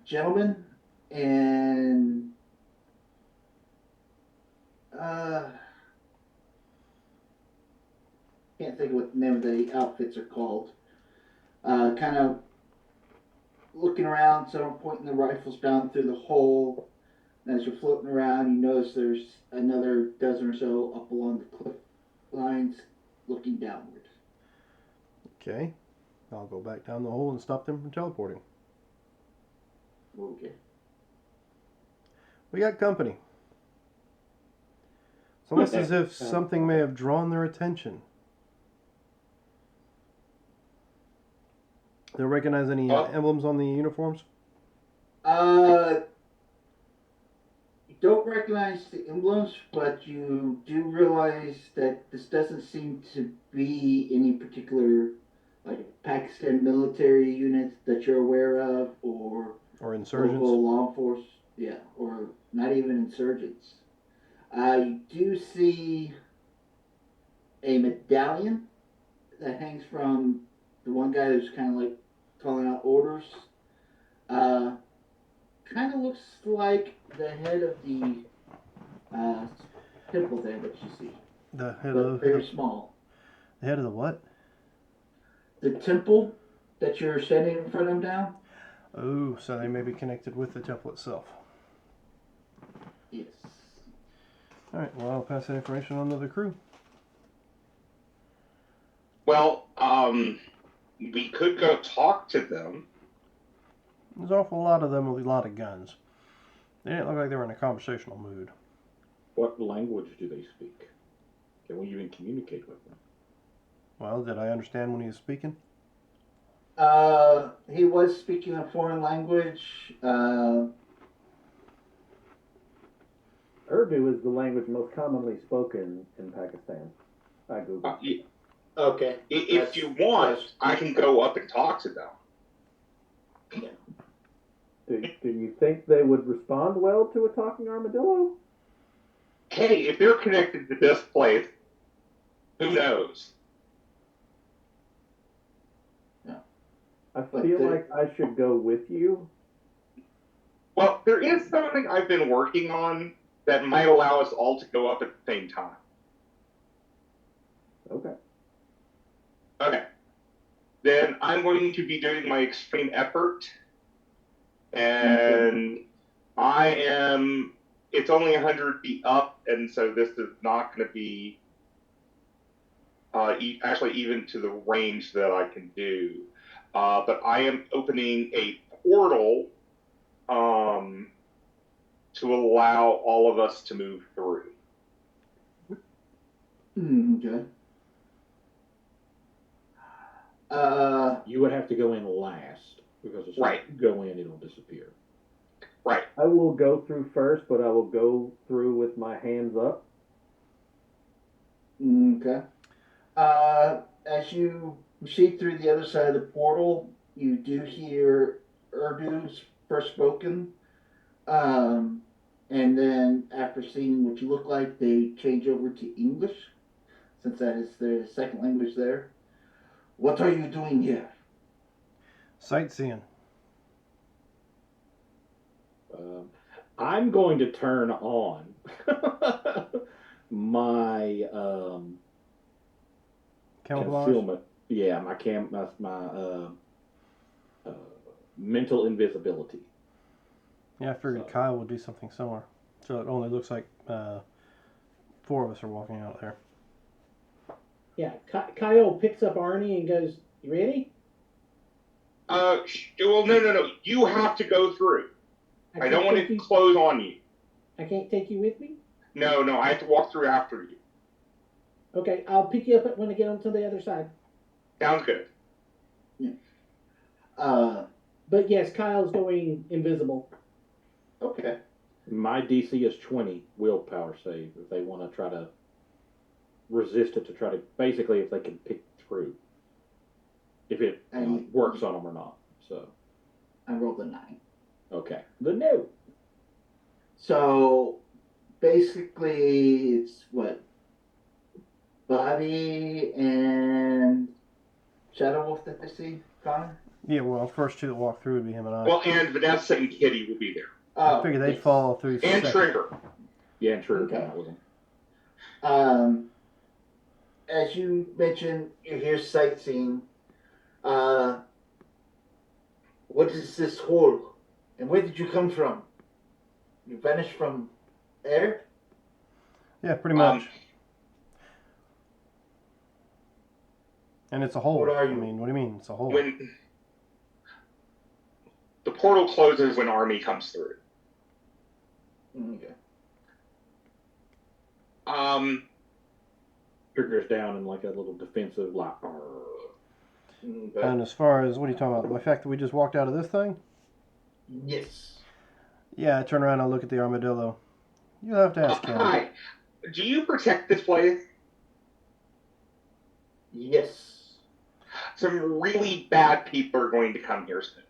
gentlemen and can't think of what the name of the outfits are called. Kind of looking around, some pointing the rifles down through the hole. And as you're floating around, you notice there's another dozen or so up along the cliff lines looking downward. Okay. I'll go back down the hole and stop them from teleporting. Okay. We got company. It's almost as if something may have drawn their attention. Do you recognize any emblems on the uniforms? You don't recognize the emblems, but you do realize that this doesn't seem to be any particular, like, Pakistan military units that you're aware of, or insurgents. local law enforcement, yeah, or not even insurgents. You do see a medallion that hangs from the one guy who's kind of like calling out orders. Kind of looks like the head of the temple there that you see. The head but of very small. The head of the what? The temple that you're standing in front of now? Oh, so they may be connected with the temple itself. Yes. Alright, well, I'll pass that information on to the crew. Well, we could go talk to them. There's an awful lot of them with a lot of guns. They didn't look like they were in a conversational mood. What language do they speak? Can we even communicate with them? Well, did I understand when he was speaking? He was speaking a foreign language. Urdu is the language most commonly spoken in Pakistan. I Googled. Okay. If you want, I can go up and talk to them. Do you think they would respond well to a talking armadillo? Hey, if they're connected to this place, who knows? I feel like I should go with you. Well, there is something I've been working on that might allow us all to go up at the same time. Okay. Okay. Then I'm going to be doing my extreme effort. And it's only 100 feet up, and so this is not going to be actually even to the range that I can do. But I am opening a portal to allow all of us to move through. Okay. You would have to go in last, because if Right. you go in, it'll disappear. Right. I will go through first, but I will go through with my hands up. Okay. As you proceed through the other side of the portal, you do hear Urdu's first spoken. And then after seeing what you look like, they change over to English, since that is their second language there. What are you doing here? Sightseeing. I'm going to turn on my Camouflage. concealment. Yeah, mental invisibility. Yeah, I figured Kyle would do something similar. So it only looks like 4 of us are walking out there. Yeah, Kyle picks up Arnie and goes, "You ready?" Well, no. You have to go through. I don't want to close on you. I can't take you with me? No, I have to walk through after you. Okay, I'll pick you up when I get onto the other side. Sounds good. But yes, Kyle's going invisible. Okay. My DC is 20 willpower save if they want to try to resist it, to try to basically if they can pick through. If it works on them or not. So I rolled a 9. okay. The no. So basically, it's what? Bobby and Shadow Wolf that they see, Connor? Yeah, well, first 2 that walk through would be him and I. Well, and Vanessa and Kitty will be there. I figured they'd fall through. And Trigger. Yeah, and Trigger. Okay. As you mentioned, you're here sightseeing. What is this hole? And where did you come from? You vanished from air? Yeah, pretty much. And it's a hole. What are you? I mean, what do you mean? It's a hole. When the portal closes when Army comes through. Okay. Trigger's down in like a little defensive, like. Okay. And as far as, what are you talking about? The fact that we just walked out of this thing? Yes. Yeah, I turn around and I look at the armadillo. You'll have to ask him. Hi. Do you protect this place? Yes. Some really bad people are going to come here soon.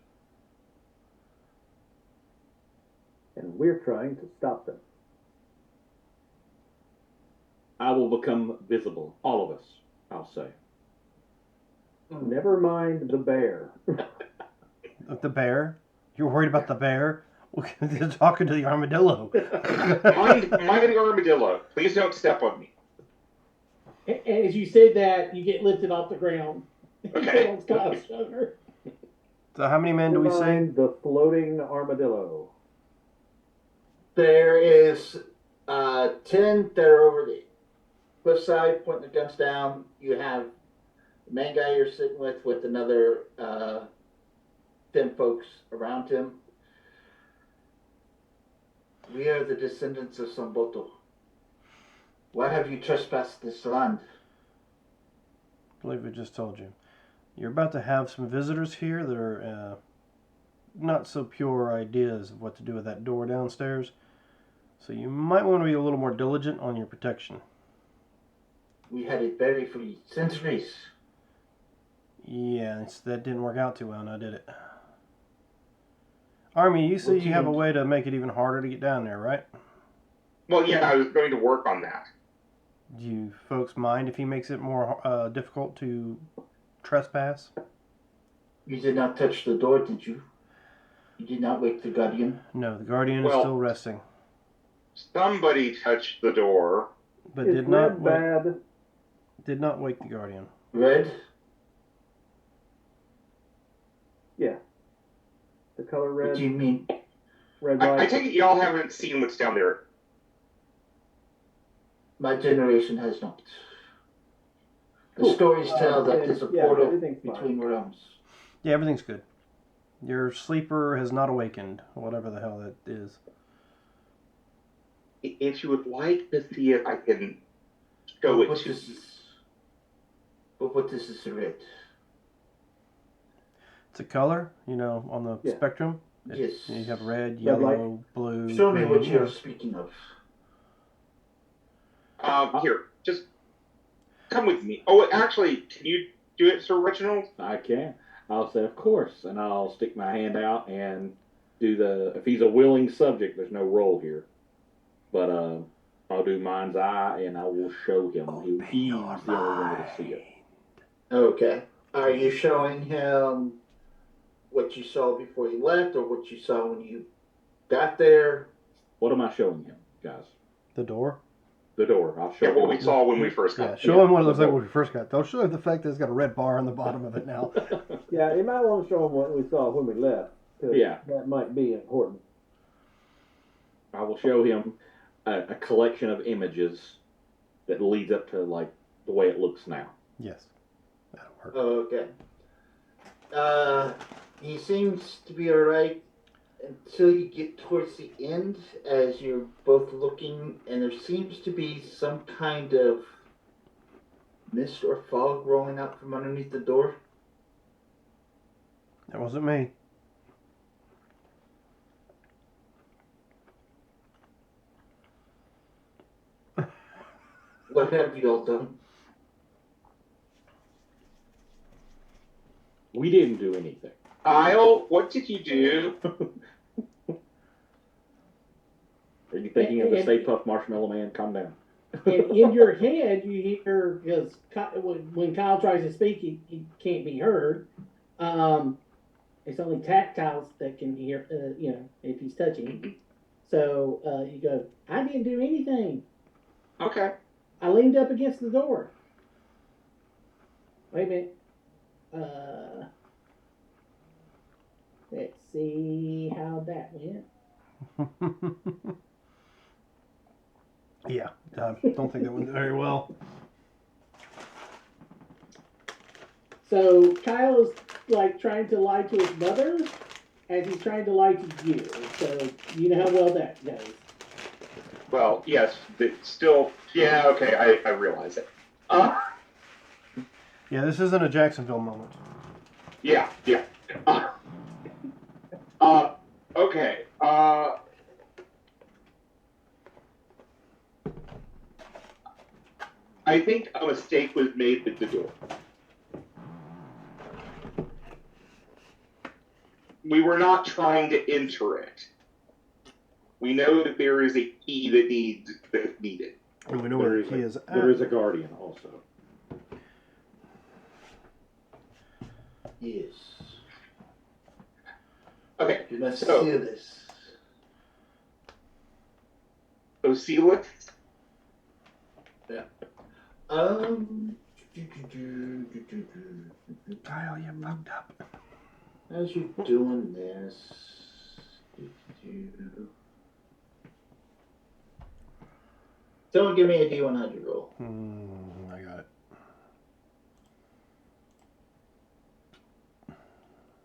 And we're trying to stop them. I will become visible. All of us, I'll say. Never mind the bear. The bear? You're worried about the bear? They're talking to the armadillo. Mind the armadillo. Please don't step on me. As you said that, you get lifted off the ground. Okay. On Kyle's shoulder. So how many men do we Never say? mind the floating armadillo. There is 10 that are over the cliff side pointing the guns down. You have the main guy you're sitting with another 10 folks around him. We are the descendants of Samboto. Why have you trespassed this land? I believe we just told you. You're about to have some visitors here that are not so pure ideas of what to do with that door downstairs. So you might want to be a little more diligent on your protection. We had it buried for centuries. Yeah, that didn't work out too well, now did it? Army, you say What do you have a you- way to make it even harder to get down there, right? Well, yeah, I was going to work on that. Do you folks mind if he makes it more difficult to trespass? You did not touch the door, did you? You did not wake the guardian? No, the Guardian is Well- still resting. Somebody touched the door. But Is did not red wake, bad? did not wake the Guardian. Red? Yeah. The color What red. do you mean? Red I light. take it y'all haven't seen what's down there. My generation has not. The Cool. stories tell that Yeah, there's a yeah, portal everything's fine. between realms. Yeah, everything's good. Your sleeper has not awakened, whatever the hell that is. If you would like to see if I can show it What to this you. is? What this is red? It's a color, on the Yeah. spectrum. Yes. You have red, Red yellow, blue. Show me what green. you're speaking of. Here, just come with me. Oh, actually, can you do it, Sir Reginald? I can. I'll say, of course, and I'll stick my hand out and do if he's a willing subject, there's no roll here. but I'll do mind's eye and I will show him. He's the only one to see it. Okay. Are you showing him what you saw before you left, or what you saw when you got there? What am I showing him, guys? The door? The door. I'll show Yeah, him what we saw when we first Yeah, got. show him what it looks like when we first got. Don't show him the fact that it's got a red bar on the bottom of it now. Yeah, you might want to show them what we saw when we left. 'Cause Yeah. that might be important. I will show him a collection of images that leads up to like the way it looks now. Yes, that'll work. Okay. He seems to be alright until you get towards the end, as you're both looking, and there seems to be some kind of mist or fog rolling out from underneath the door. That wasn't me. What have you all done? We didn't do anything. Kyle, what did you do? Are you thinking of the Stay Puft Marshmallow Man? Calm down. And in your head, you hear, because when Kyle tries to speak, he can't be heard. It's only tactiles that can hear, if he's touching. So you go, I didn't do anything. Okay. I leaned up against the door. Wait a minute. Let's see how that went. Yeah, I don't think that went very well. So Kyle's like trying to lie to his mother as he's trying to lie to you. So you know how well that goes. Well, yes, but still, yeah, okay, I realize it. Yeah, this isn't a Jacksonville moment. Yeah. Okay. I think a mistake was made with the door. We were not trying to enter it. We know that there is a key that's needed. And we know where he is at. There is a guardian also. Yes. Okay, You must So- see this. Osela. Kyle, you fucked up. As you're doing this, someone give me a D100 roll. I got it.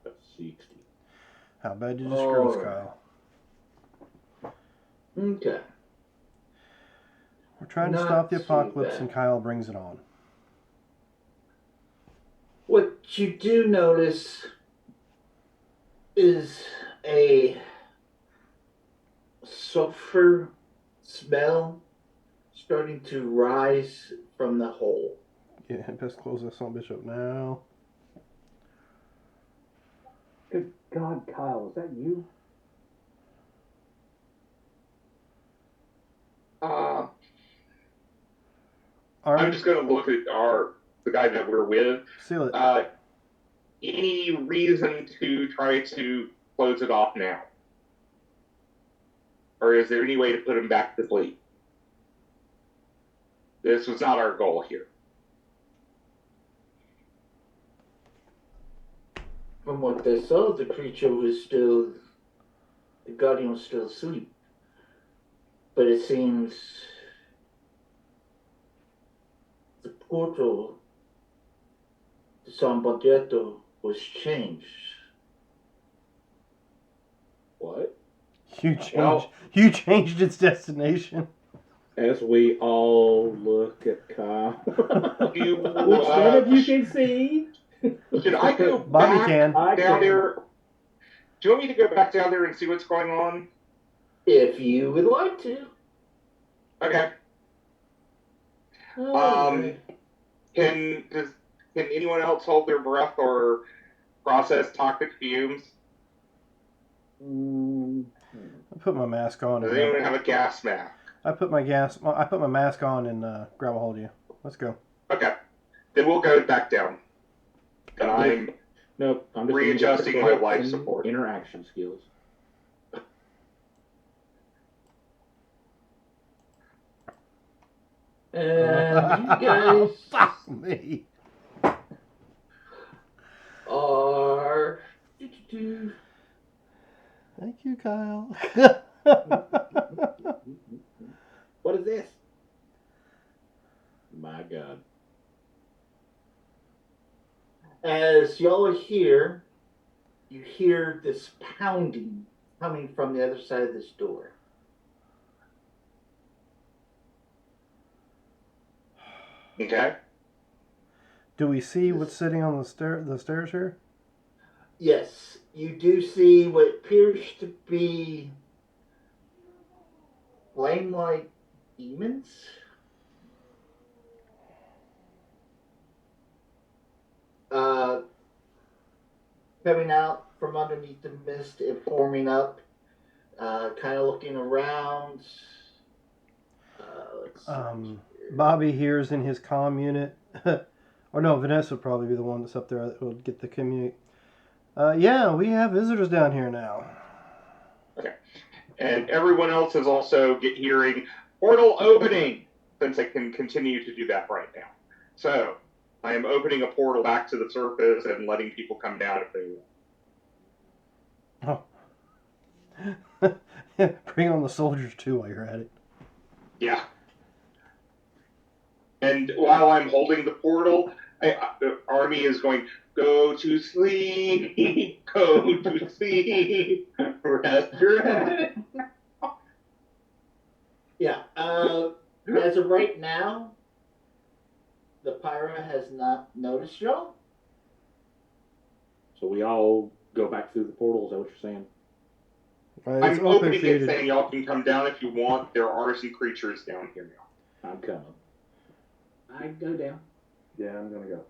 That's 60. How bad did you screw us, Alright. Kyle? Okay. We're trying to Not stop the too apocalypse, bad. and Kyle brings it on. What you do notice is a sulfur smell starting to rise from the hole. Yeah, best close that son of a bitch up now. Good God, Kyle, is that you? I'm Alright, just going to look at the guy that we're with. seal it. Any reason to try to close it off now? Or is there any way to put him back to sleep? This was not our goal here. From what they saw, the creature was still, the guardian was still asleep. But it seems the portal to San Baglietto was changed. What? You changed its destination. As we all look at Kyle. You, Which none of you can see. should I go Bobby back can. I down can. there? Do you want me to go back down there and see what's going on? If you would like to. Okay. Oh, Can anyone else hold their breath or process toxic fumes? I put my mask on. Does And anyone have a gas mask? I put my mask on and grab a hold of you. Let's go. Okay. Then we'll go back down. And I'm Nope. I'm just readjusting using my hips life and support. interaction skills. And you guys Fuck me. are. Thank you, Kyle. What is this? My God. As y'all are here, you hear this pounding coming from the other side of this door. Okay. Do we see what's sitting on the stairs here? Yes, you do see what appears to be flame-like demons. Coming out from underneath the mist and forming up, kind of looking around. Let's see. Bobby hears in his comm unit, or no, Vanessa would probably be the one that's up there that will get the communique. Yeah, we have visitors down here now. Okay. And everyone else is also hearing portal opening, since I can continue to do that right now. So I am opening a portal back to the surface and letting people come down if they want. Oh. Bring on the soldiers too while you're at it. Yeah. And while I'm holding the portal, the army is going, go to sleep, go to sleep, rest your head. Yeah. As of right now, the Pyra has not noticed y'all. So we all go back through the portal. Is that what you're saying? It's I'm open opening for you it to... saying y'all can come down if you want. There are some creatures down here now. I'm coming. I go down. Yeah, I'm gonna go.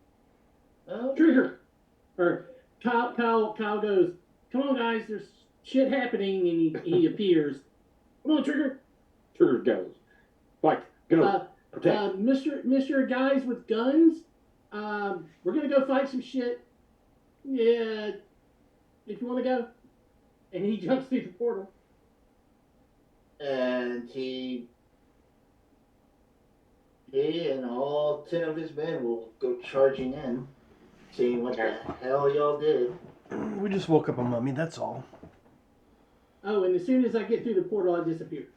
Oh, Trigger. Or Kyle goes, come on guys, there's shit happening, and he appears. Come on, Trigger. Trigger goes. Like, go. Protect. Mr. Guys with guns, we're gonna go fight some shit. Yeah, if you want to go. And he jumps through the portal. and he and all 10 of his men will go charging in, seeing what the hell y'all did. We just woke up a mummy, that's all. Oh, and as soon as I get through the portal, I disappear.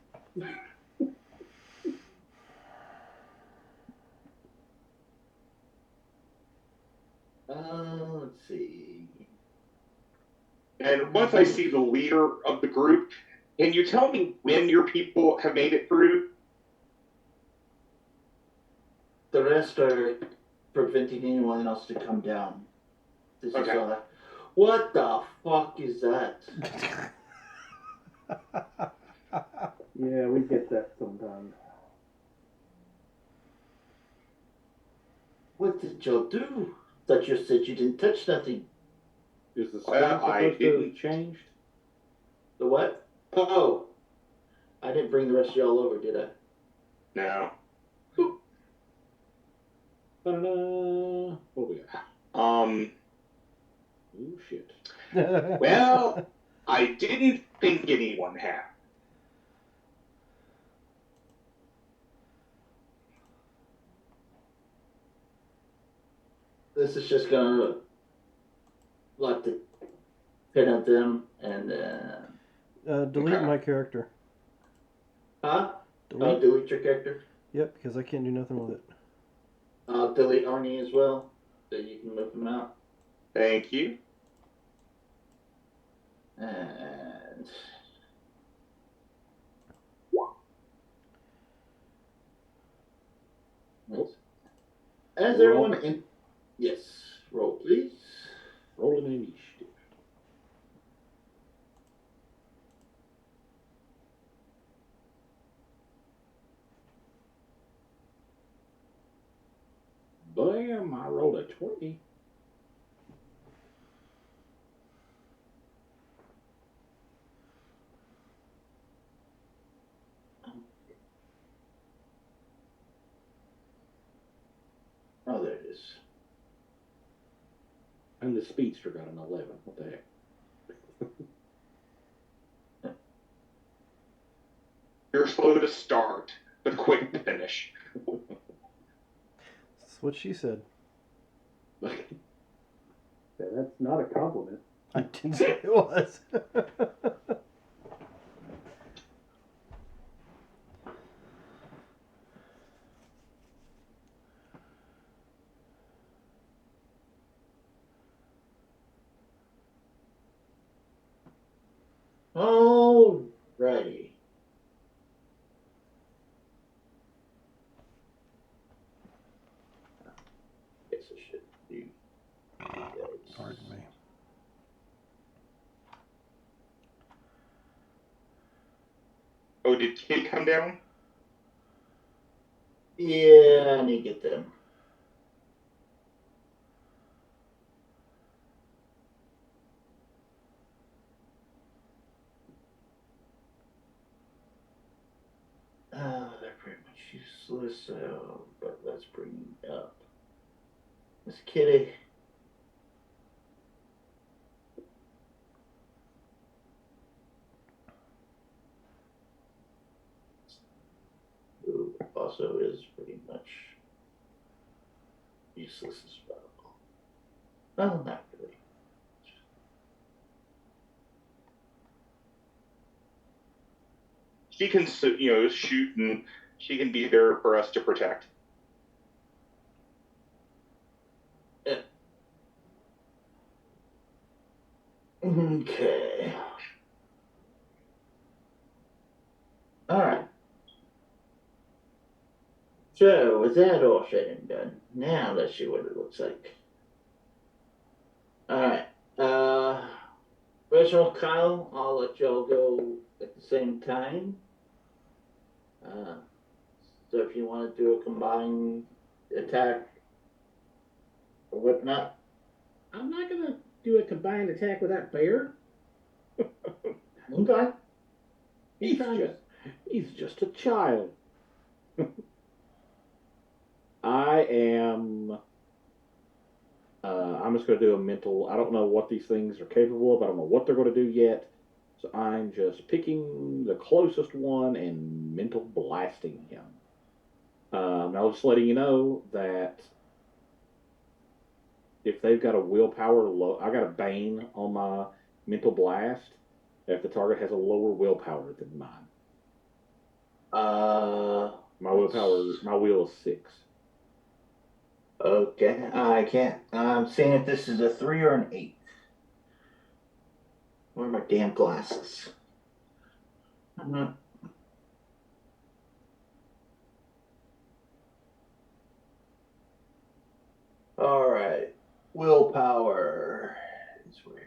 Let's see. And once I see the leader of the group, can you tell me when your people have made it through? The rest are preventing anyone else to come down. This Okay. is all. What the fuck is that? Yeah, we get that sometimes. What did y'all do? Thought you said you didn't touch nothing. Is the Well, sound I supposed to have didn't. changed? The what? Oh, I didn't bring the rest of y'all over, did I? No. Ta-da! What we got? Um, Oh, shit. well, I didn't think anyone had. This is just gonna let the pin of them and delete my character. Delete. delete your character. Yep, because I can't do nothing with it. Delete Arnie as well, so you can move him out. Thank you. And as Roll. everyone in, yes, roll please. Rolling initiative. Bam! I rolled a 20. is. And the speedster got an 11. What the heck? You're slow to start, but quick to finish. That's what she said. Yeah, that's not a compliment. I didn't say it was. Alrighty. Guess I should do this. Pardon me. Oh, did Kid come down? Yeah, I need to get them. They're pretty much useless, but let's bring up Miss Kitty. Who also is pretty much useless as well. Well, not really. She can, shoot, and she can be there for us to protect. Okay. Alright. So, with that all said and done, now let's see what it looks like. Alright. Rachel, Kyle, I'll let y'all go at the same time. So if you want to do a combined attack or whatnot. I'm not gonna do a combined attack with that bear. Okay. He's just a child. I'm just going to do a mental. I don't know what these things are capable of. I don't know what they're going to do yet. So I'm just picking the closest one and mental blasting him. Now, just letting you know that if they've got a willpower low, I got a Bane on my mental blast. If the target has a lower willpower than mine, my will is 6. Okay, I can't. I'm seeing if this is a 3 or an 8. Where are my damn glasses? All right, willpower is where.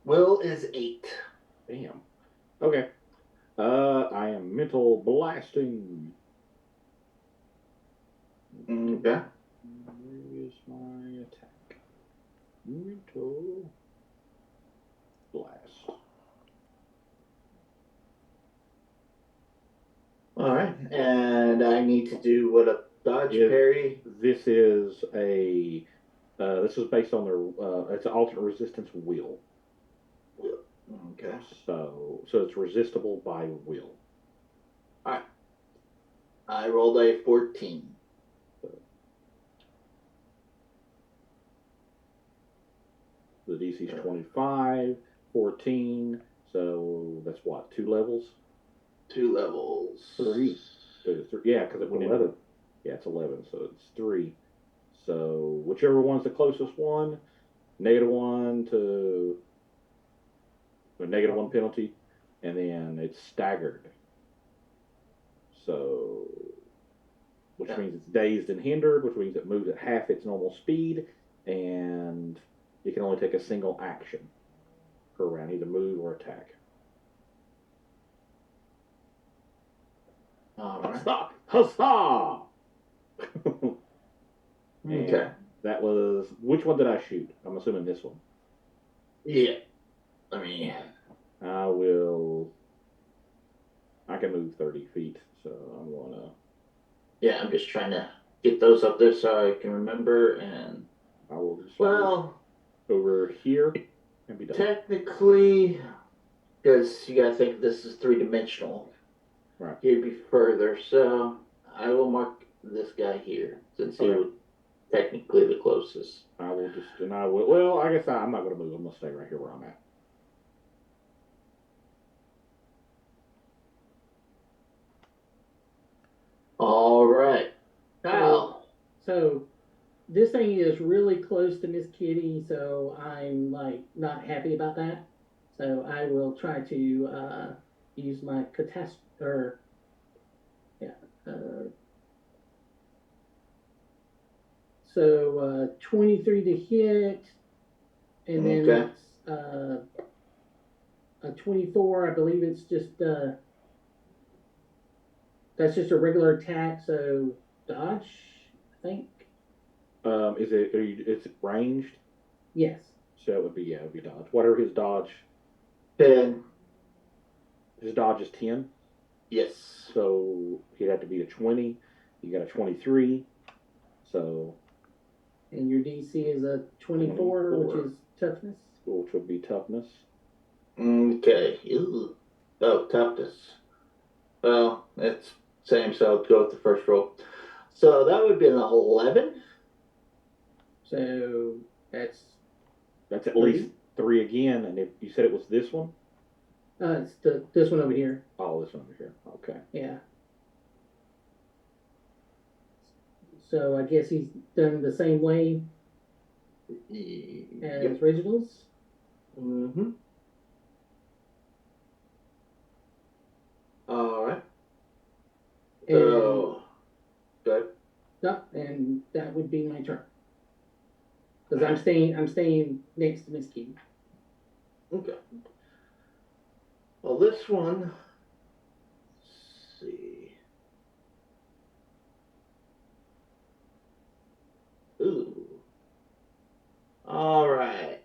Will is 8. Damn. Okay. I am mental blasting. Okay. Where is my attack? Mental blast. All right, and I need to do what a dodge parry. This is a. This is based on their. It's an alternate resistance will. Okay. So it's resistible by will. All right. I rolled a 14. The DC is 25, 14. So that's what, 2 levels? 2 levels. 3. Yeah, because it went 11. into. Yeah, it's 11, so it's 3. So whichever one's the closest one, -1 to. A -1 penalty, and then it's staggered. So, which means it's dazed and hindered, which means it moves at half its normal speed, and it can only take a single action per round, either move or attack. All right. Huzzah! Okay. That was, which one did I shoot? I'm assuming this one. Yeah. I mean, I can move 30 feet, so I'm going to Yeah, I'm just trying to get those up there so I can remember. And I will just well, move over here and be done. technically, because you gotta think this is 3-dimensional. Right. He'd be further, so I will mark this guy here since he Okay. was technically the closest. I will just, and I will, well, I guess I'm not going to move. I'm going to stay right here where I'm at. All right. Now, So this thing is really close to Miss Kitty, so I'm like not happy about that. So I will try to use my catastrophe. Or yeah. So 23 to hit, and then Okay. it's a 24. I believe it's just that's just a regular attack. So dodge, I think. It's ranged? Yes. So it would be, yeah, it would be dodge. Whatever his dodge. 10. His dodge is 10. Yes. So he'd have to be a 20. You got a 23. So. And your DC is a 24, which is toughness. Which would be toughness. Okay. Ooh. Oh, toughness. Well, it's same, so I'll go with the first roll. So that would be an 11. So that's at least 3 again. And if you said it was this one? it's this one over here. Oh, this one over here. Okay. Yeah. So I guess he's done the same way as Reginald's. Mm-hmm. All right. So, good. Yep, and that would be my turn. Because I'm staying next to Miss Kitty. Okay. Well, this one. Let's see. Ooh. All right.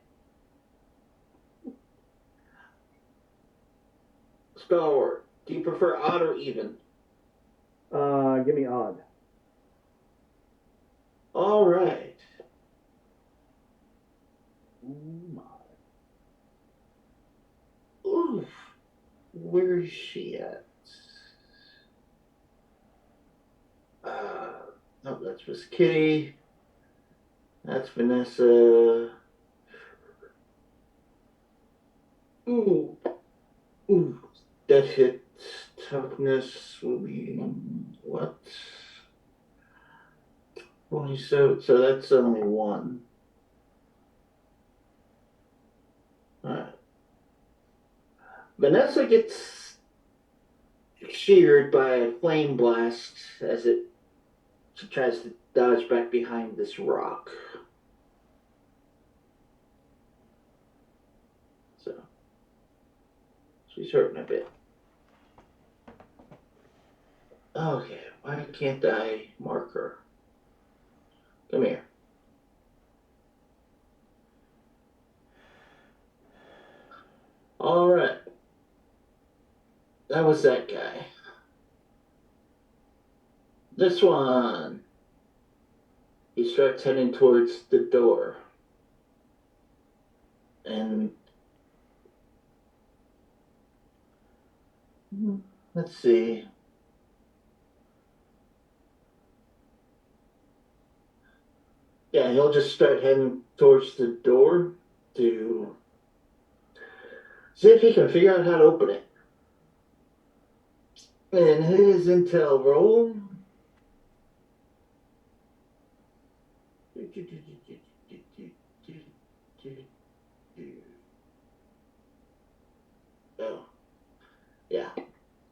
Stalwart, do you prefer odd or even? Give me odd. All right. Oh my. Oof. Where is she at? No, that's Miss Kitty. That's Vanessa. Ooh. Ooh. That hit toughness will be what? 27. So that's only 1. Alright. Vanessa gets sheared by a flame blast as she tries to dodge back behind this rock. So she's hurting a bit. Okay, why can't I mark her? Come here. All right. That was that guy. This one. He starts heading towards the door. And let's see. Yeah, he'll just start heading towards the door to see if he can figure out how to open it. And his intel roll. Oh, yeah.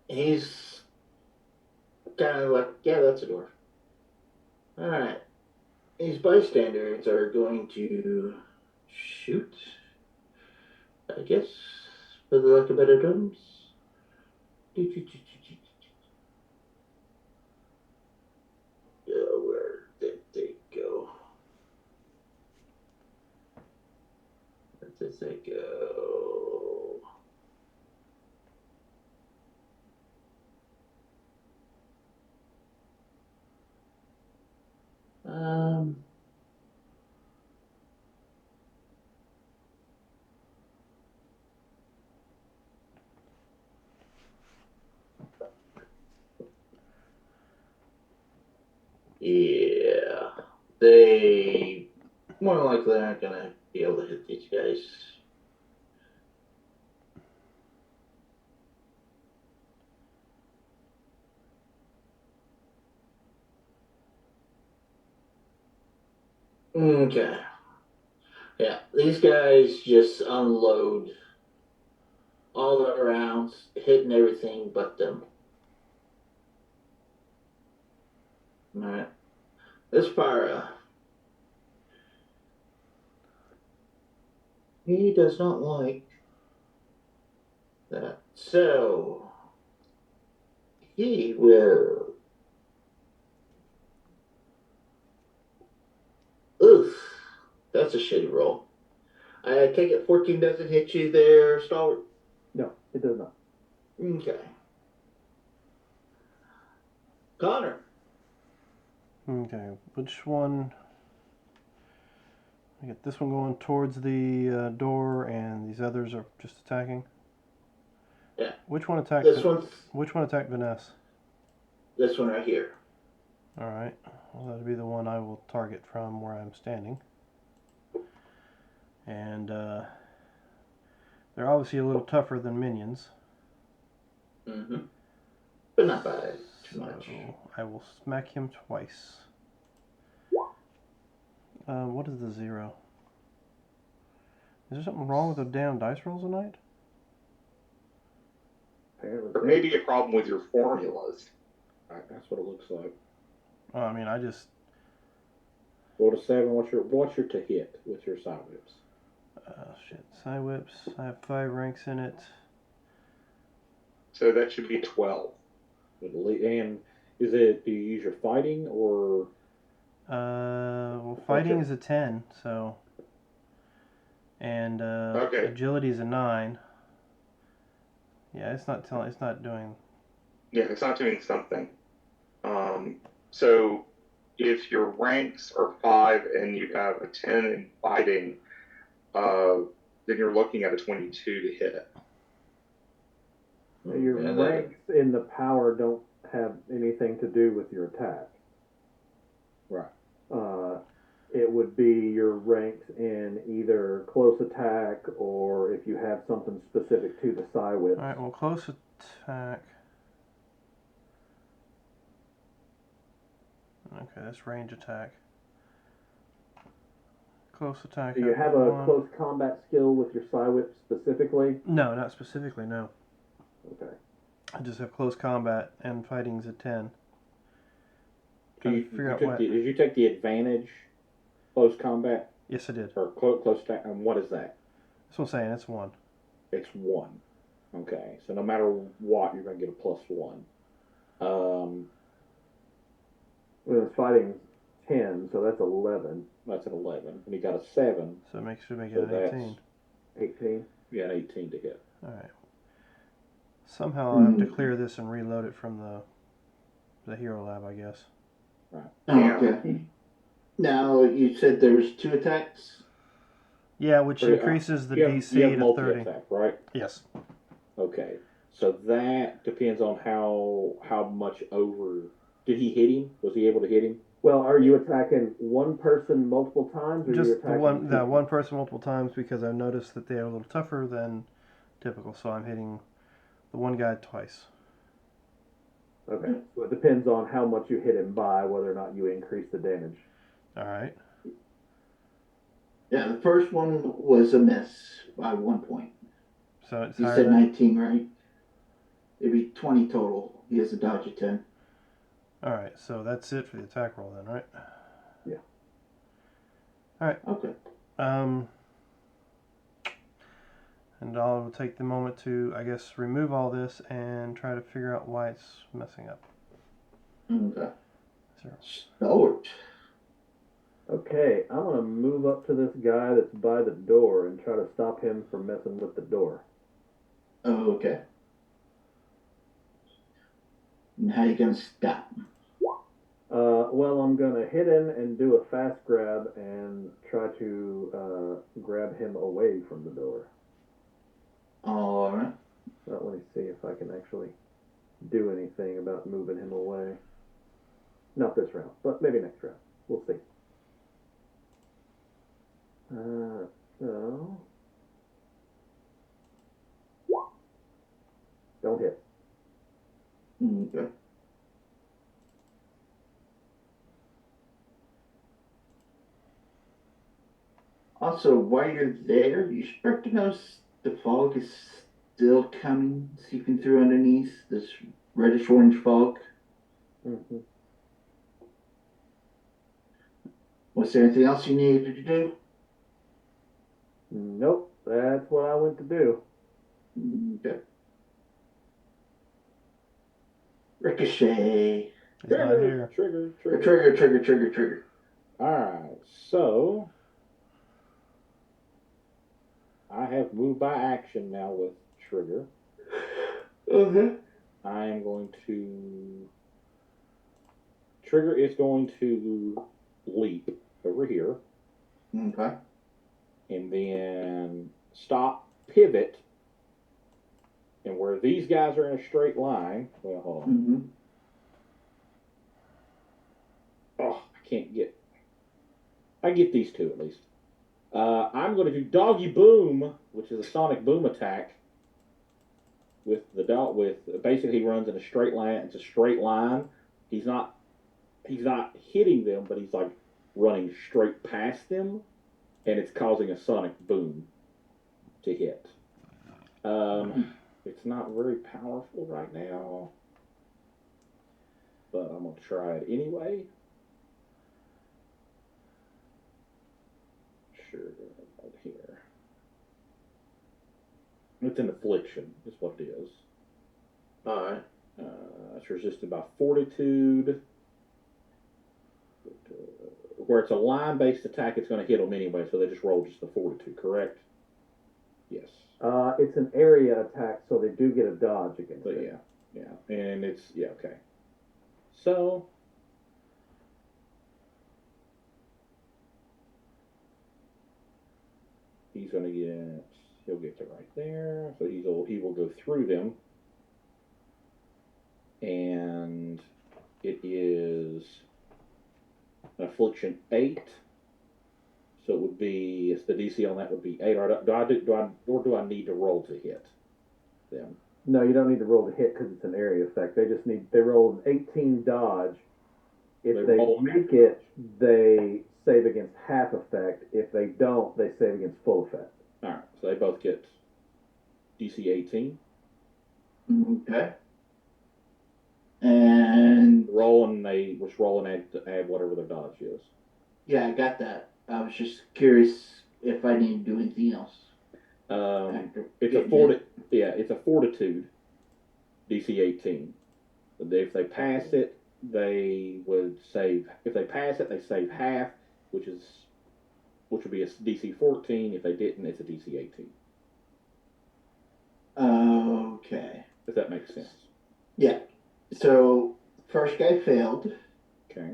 He's kind of like, yeah, that's a door. All right. These bystanders are going to shoot, I guess, for the lack of better terms. Where did they go? Where did they go? Yeah. They more than likely aren't gonna be able to hit these guys. Okay. Yeah, these guys just unload all their rounds, hitting everything but them. Alright. This Pyra. He does not like that. So he will. Oof. That's a shitty roll. I take it 14 doesn't hit you there, Stalwart? No, it does not. Okay. Connor. Okay, which one? I get this one going towards the door, and these others are just attacking. Yeah. Which one attacked? Which one attacked Vanessa? This one right here. All right. Well, that'll be the one I will target from where I'm standing. And they're obviously a little tougher than minions. Mm-hmm. But not by too So much. I will smack him twice. What is the 0? Is there something wrong with the damn dice rolls tonight? Apparently, There may be a problem with your formulas. That's what it looks like. Oh, I mean, I just... Roll to 7. What's your to hit with your side whips? shit. Side whips. I have 5 ranks in it. So that should be 12. And is it, do you use your fighting or? Well, fighting is a 10, so... And Okay. agility is a 9. Yeah, it's not doing... Yeah, it's not doing something. So if your ranks are 5 and you have a 10 in fighting, then you're looking at a 22 to hit it. Your ranks in the power don't have anything to do with your attack. Right. It would be your ranks in either close attack or if you have something specific to the side whip. Alright, well, close attack. Okay, that's range attack. Close attack. Do you have a close combat skill with your side whip specifically? No, not specifically, no. Okay. I just have close combat, and fighting's a 10. Did you take the advantage close combat? Yes, I did. Or close attack? And what is that? That's what I'm saying, it's 1. It's 1. Okay, so no matter what, you're going to get a +1. Well, it's fighting 10, so that's 11. That's an 11. And you got a 7. So it should make it So an 18. 18? Yeah, an 18 to hit. Alright. Somehow I have to clear this and reload it from the hero lab, I guess. Right. Okay. Now, you said there was 2 attacks? Yeah, which increases the DC you have to 30. multi-attack, right? Yes. Okay. So that depends on how much over... Did he hit him? Was he able to hit him? Well, are you attacking one person multiple times, or are you Just attacking the one person multiple times, because I've noticed that they are a little tougher than typical, so I'm hitting the one guy twice. Okay, so it depends on how much you hit him by, whether or not you increase the damage. Alright. Yeah, the first one was a miss by 1 point. So it's You higher said than... 19, right? It'd be 20 total. He has a dodge of 10. Alright, so that's it for the attack roll then, right? Yeah. Alright. Okay. And I'll take the moment to, I guess, remove all this and try to figure out why it's messing up. Okay. 0. Stalwart. Okay, I'm going to move up to this guy that's by the door and try to stop him from messing with the door. Okay. And how you gonna stop him? Well, I'm going to hit him and do a fast grab and try to grab him away from the door. Alright. Well, let me see if I can actually do anything about moving him away. Not this round, but maybe next round. We'll see. So don't hit. Okay. Also, while you're there, you start to notice the fog is still coming, seeping through underneath this reddish orange fog. Mm-hmm. Was there anything else you needed to do? Nope, that's what I went to do. Okay. Ricochet. He's not here. Trigger. Alright, so I have moved by action now with Trigger. Okay. I am going to. Trigger is going to leap over here Okay. and then stop, pivot, and where these guys are in a straight line. Well, hold on. Mm-hmm. Oh, I can't get. I get these two at least. I'm going to do Doggy Boom, which is a sonic boom attack. With the dog, basically he runs in a straight line. It's a straight line. He's not hitting them, but he's like running straight past them, and it's causing a sonic boom to hit. It's not very powerful right now, but I'm gonna try it anyway. Sure, right here. It's an affliction, is what it is. Alright. It's resisted by fortitude. Where it's a line-based attack, it's going to hit them anyway, so they just roll just the fortitude, correct? Yes. It's an area attack, so they do get a dodge against But it. yeah. And it's, yeah, okay. So, he's going to he'll get to right there, so he will go through them. And it is an affliction 8. So it would be, the DC on that would be 8. Or do I need to roll to hit them? No, you don't need to roll the hit because it's an area effect. They roll an 18 dodge. If they make it, they save against half effect. If they don't, they save against full effect. Alright, so they both get DC 18. Okay. And They was rolling to add whatever their dodge is. yeah, I got that. I was just curious if I need to do anything else. It's a fortitude DC 18. If they pass it, they would save. If they pass it, they save half, which would be a DC 14. If they didn't, it's a DC 18. Okay. If that makes sense. Yeah. So first guy failed. Okay.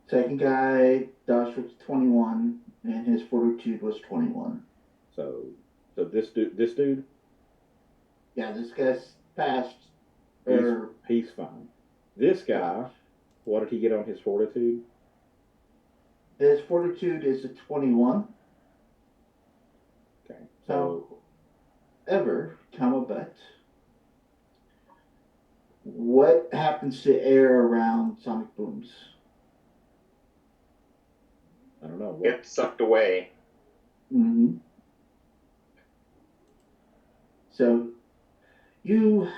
Second guy dodged with 21, and his fortitude was 21. So this dude. Yeah, this guy's passed. He's fine. This guy, what did he get on his fortitude? His fortitude is a 21. Okay. So but what happens to air around sonic booms? I don't know. Get sucked away. Mm-hmm. So you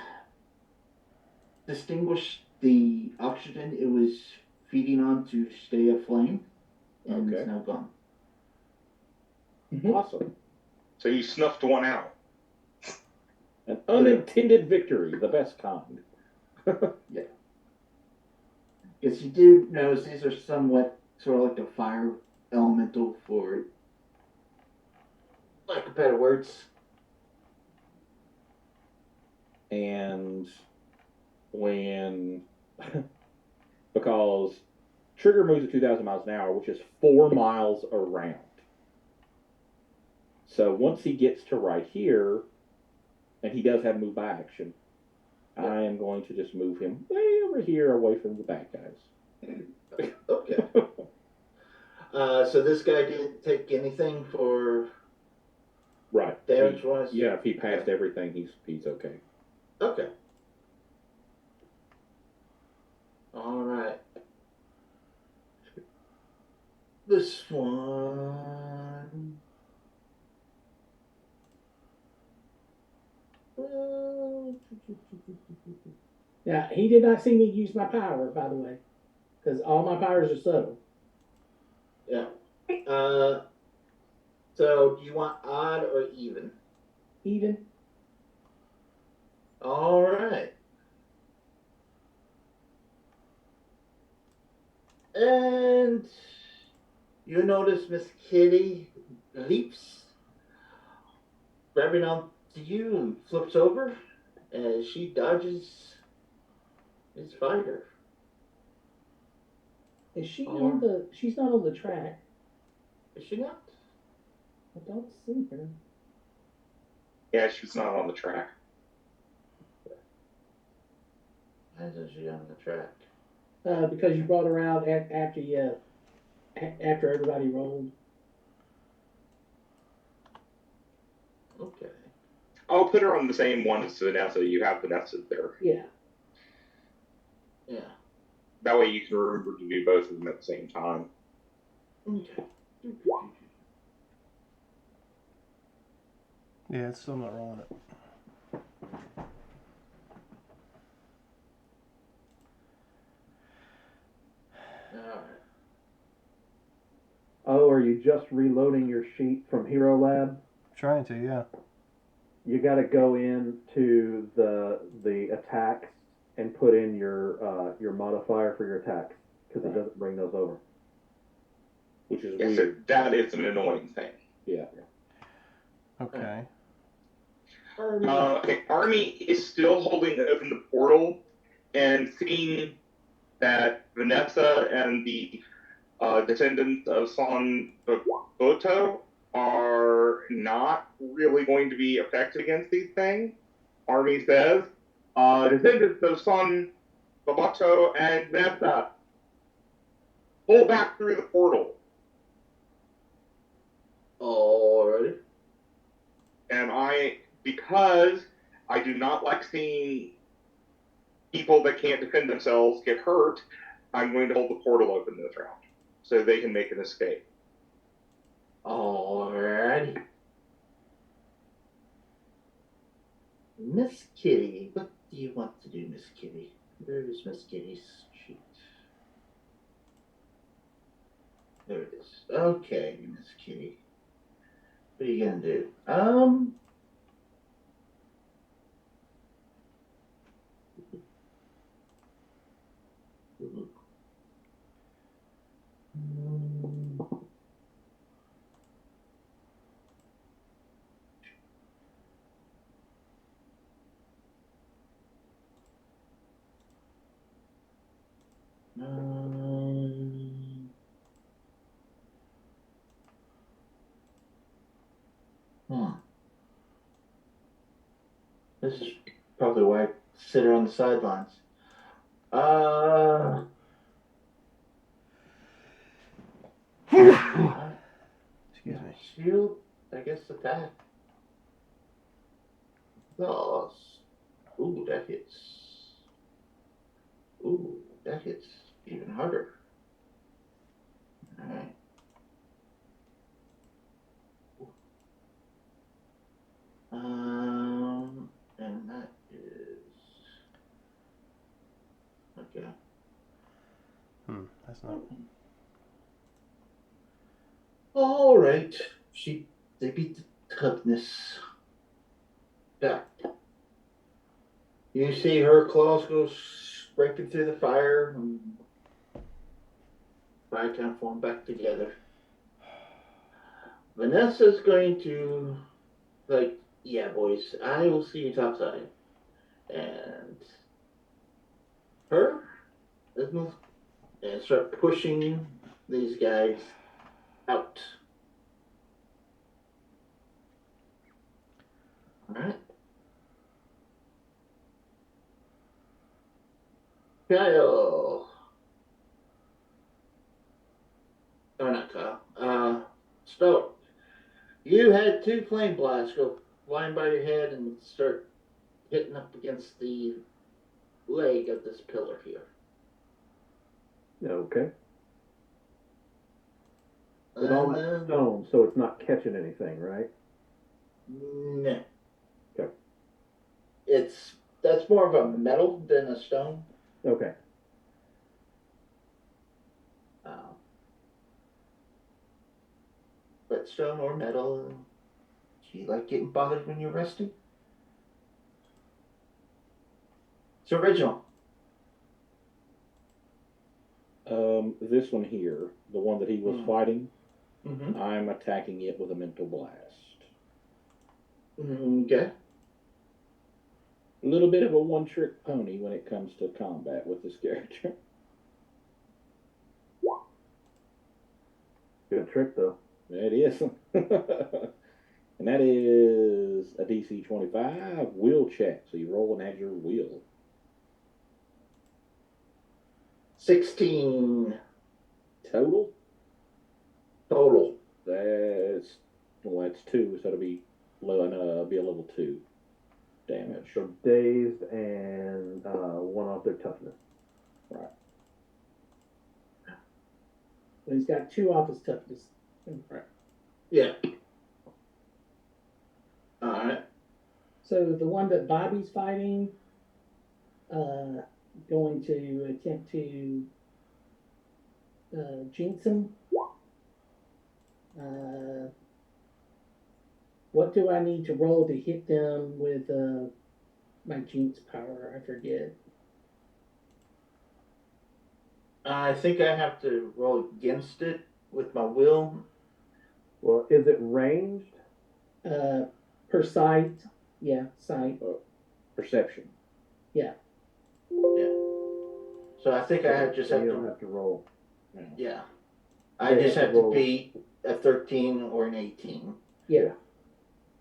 distinguish the oxygen it was feeding on to stay aflame, and it's now gone. Awesome. So you snuffed one out. An unintended victory, the best kind. Yeah. Because you do notice these are somewhat sort of like a fire elemental, for lack of better words. And because Trigger moves at 2,000 miles an hour, which is 4 miles around. So once he gets to right here, and he does have move by action, I am going to just move him way over here away from the bad guys. Okay. So this guy didn't take anything for Right. damage wise? Yeah, if he passed everything, he's okay. Okay. Alright. This one. Now, he did not see me use my power, by the way, because all my powers are subtle. Yeah. So do you want odd or even? Even. Alright. And you notice Miss Kitty leaps, grabbing onto you and flips over as she dodges his fighter. Is she on the? She's not on the track. Is she not? I don't see her. Yeah, she's not on the track. Why isn't she on the track? Because you brought her out after everybody rolled. Okay. I'll put her on the same one as Vanessa. You have Vanessa there. Yeah. Yeah. That way you can remember to do both of them at the same time. Okay. Yeah, it's still not rolling it. Alright. Oh, are you just reloading your sheet from Hero Lab? Trying to, yeah. You got to go into the attacks and put in your modifier for your attacks because it doesn't bring those over. Which is Yes, weird. that is an annoying thing. Yeah. Okay. Army is still holding open the portal and seeing that Vanessa and the descendants of San Boto are not really going to be affected against these things. Army says, descendants of San Boto and Vanessa, pull back through the portal. Alrighty. And because I do not like seeing people that can't defend themselves get hurt, I'm going to hold the portal open this round so they can make an escape. Alrighty. Miss Kitty, what do you want to do, Miss Kitty? Where is Miss Kitty's sheet? There it is. Okay, Miss Kitty. What are you gonna do? This is probably why I sit her on the sidelines. Excuse me. Shield, I guess, attack. Loss. Ooh, that hits. Ooh, that hits even harder. Alright. And that is. Okay. That's not. Alright. They beat the toughness. Yeah. You see her claws go scraping through the fire and fire kind of form back together. Vanessa's going to, like, yeah, boys, I will see you topside. And her, let's move and start pushing these guys out. Alright. Kyle. You had 2 flame blasts go flying by your head and start hitting up against the leg of this pillar here. Okay. With all And that stone, so it's not catching anything, right? no. Okay. That's more of a metal than a stone. Okay. But stone or metal, do you like getting bothered when you're resting? It's original. This one here, the one that he was fighting, Mm-hmm. I'm attacking it with a mental blast. Okay. A little bit of a one-trick pony when it comes to combat with this character. Good trick, though. It is. And that is a DC 25 will check. So you roll and add your will. 16 Total? total. That's 2, so it'll be be a level 2 damage. So dazed and 1 off their toughness. Right. Well, he's got 2 off his toughness. Yeah. Alright. So the one that Bobby's fighting, going to attempt to jinx him. What do I need to roll to hit them with my jinx power? I forget. I think I have to roll against it with my will. Well, is it ranged? Per sight. Yeah, sight. Perception. Yeah. So I think I just have You don't to. have to roll. Yeah. I just have to beat a 13 or an 18. Yeah.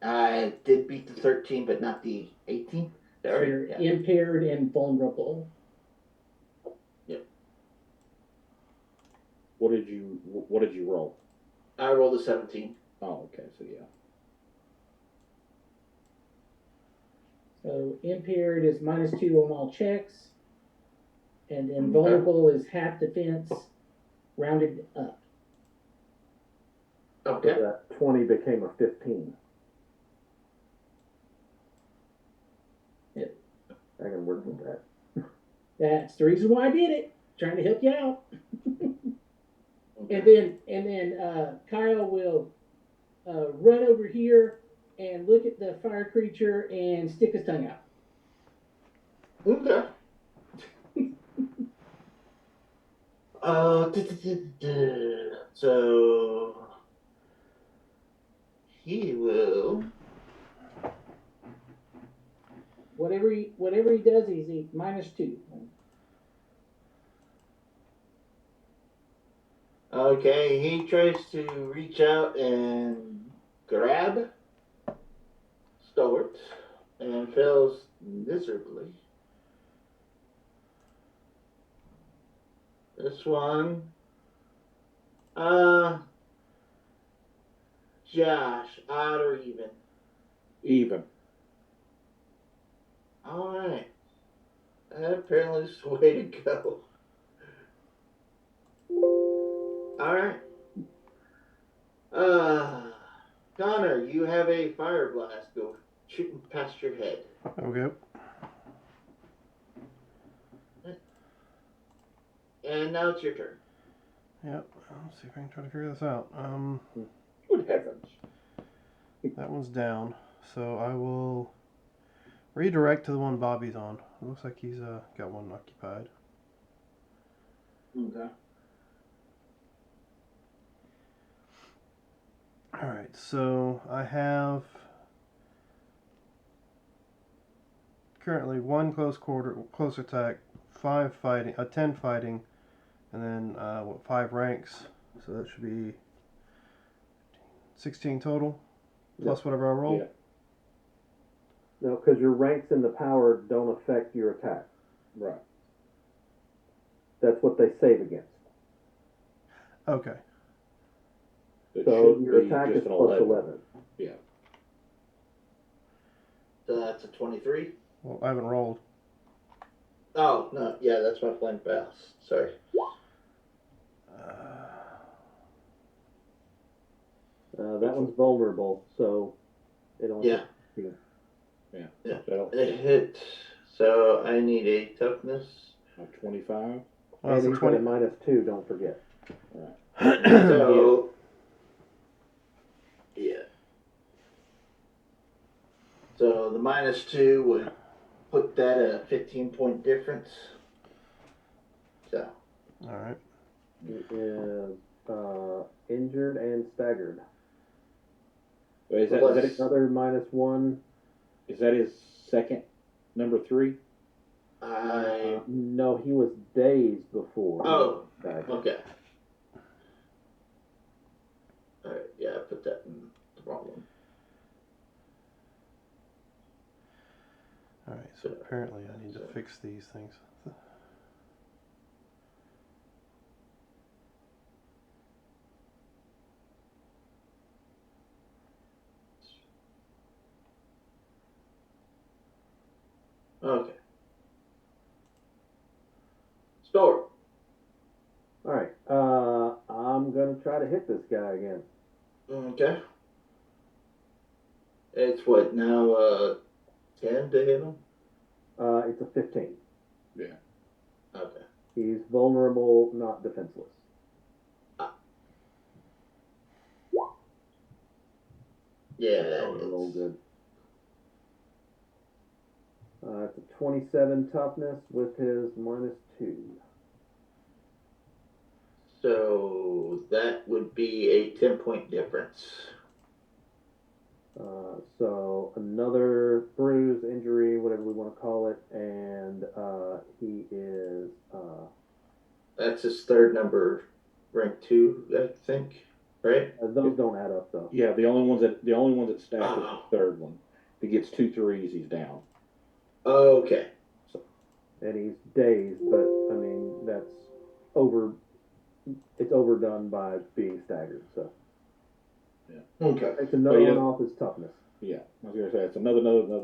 I did beat the 13, but not the 18. So you're impaired and vulnerable. What did you roll? I rolled a 17. Oh, okay, so yeah. So impaired is -2 on all checks. And then vulnerable is half defense, rounded up. Okay. So that 20 became a 15. Yep. I can work with that. That's the reason why I did it. Trying to help you out. And then Kyle will run over here and look at the fire creature and stick his tongue out. Okay. So he will. Whatever he does, he's -2. Okay, he tries to reach out and grab Stewart and fails miserably. This one, Josh, odd or even? Even. Alright. That apparently is the way to go. Alright. Connor, you have a fire blast go shooting past your head. Okay. And now it's your turn. Yep. Let's see if I can try to figure this out. Good heavens. That one's down, so I will redirect to the one Bobby's on. It looks like he's got one occupied. Okay. Alright, so I have currently 1 close attack, 5 fighting, 10 fighting, and then 5 ranks. So that should be 16 total, plus whatever I roll. Yeah. No, because your ranks in the power don't affect your attack. Right. That's what they save against. Okay. It So should your be attack just is an plus 11. Yeah. So that's a 23. Well, I haven't rolled. Oh, no. Yeah, that's my blank pass. Sorry. That one's vulnerable, so it only. Yeah. Yeah. Yeah. So, It hit. So I need a toughness. 25. Well, And it's a he's got a 20. -2, don't forget. So. Yeah. So the -2 would put that at a 15-point difference. So. All right. He is injured and staggered. Is that Another -1. is that his second number 3? No, he was dazed before. Oh, Staggered. okay. All right. Yeah, I put that in the wrong one. All right. So apparently I need to fix these things. Okay. Store. All right. I'm gonna try to hit this guy again. Okay. It's what now? 10 to hit him. It's a 15. Yeah. Okay. He's vulnerable, not defenseless. Yeah, that Oh, is. roll good. It's a 27 toughness with his -2. So that would be a 10-point difference. So another bruise, injury, whatever we want to call it, and he is. That's his third number, rank 2, I think. Right? Those don't add up though. Yeah, the only ones that stack is Oh. the third one. If he gets 2 threes, he's down. Okay. And he's dazed, but I mean that's over. It's overdone by being staggered. So Okay. it's another But he one doesn't- off his toughness. Yeah, I was gonna say it's another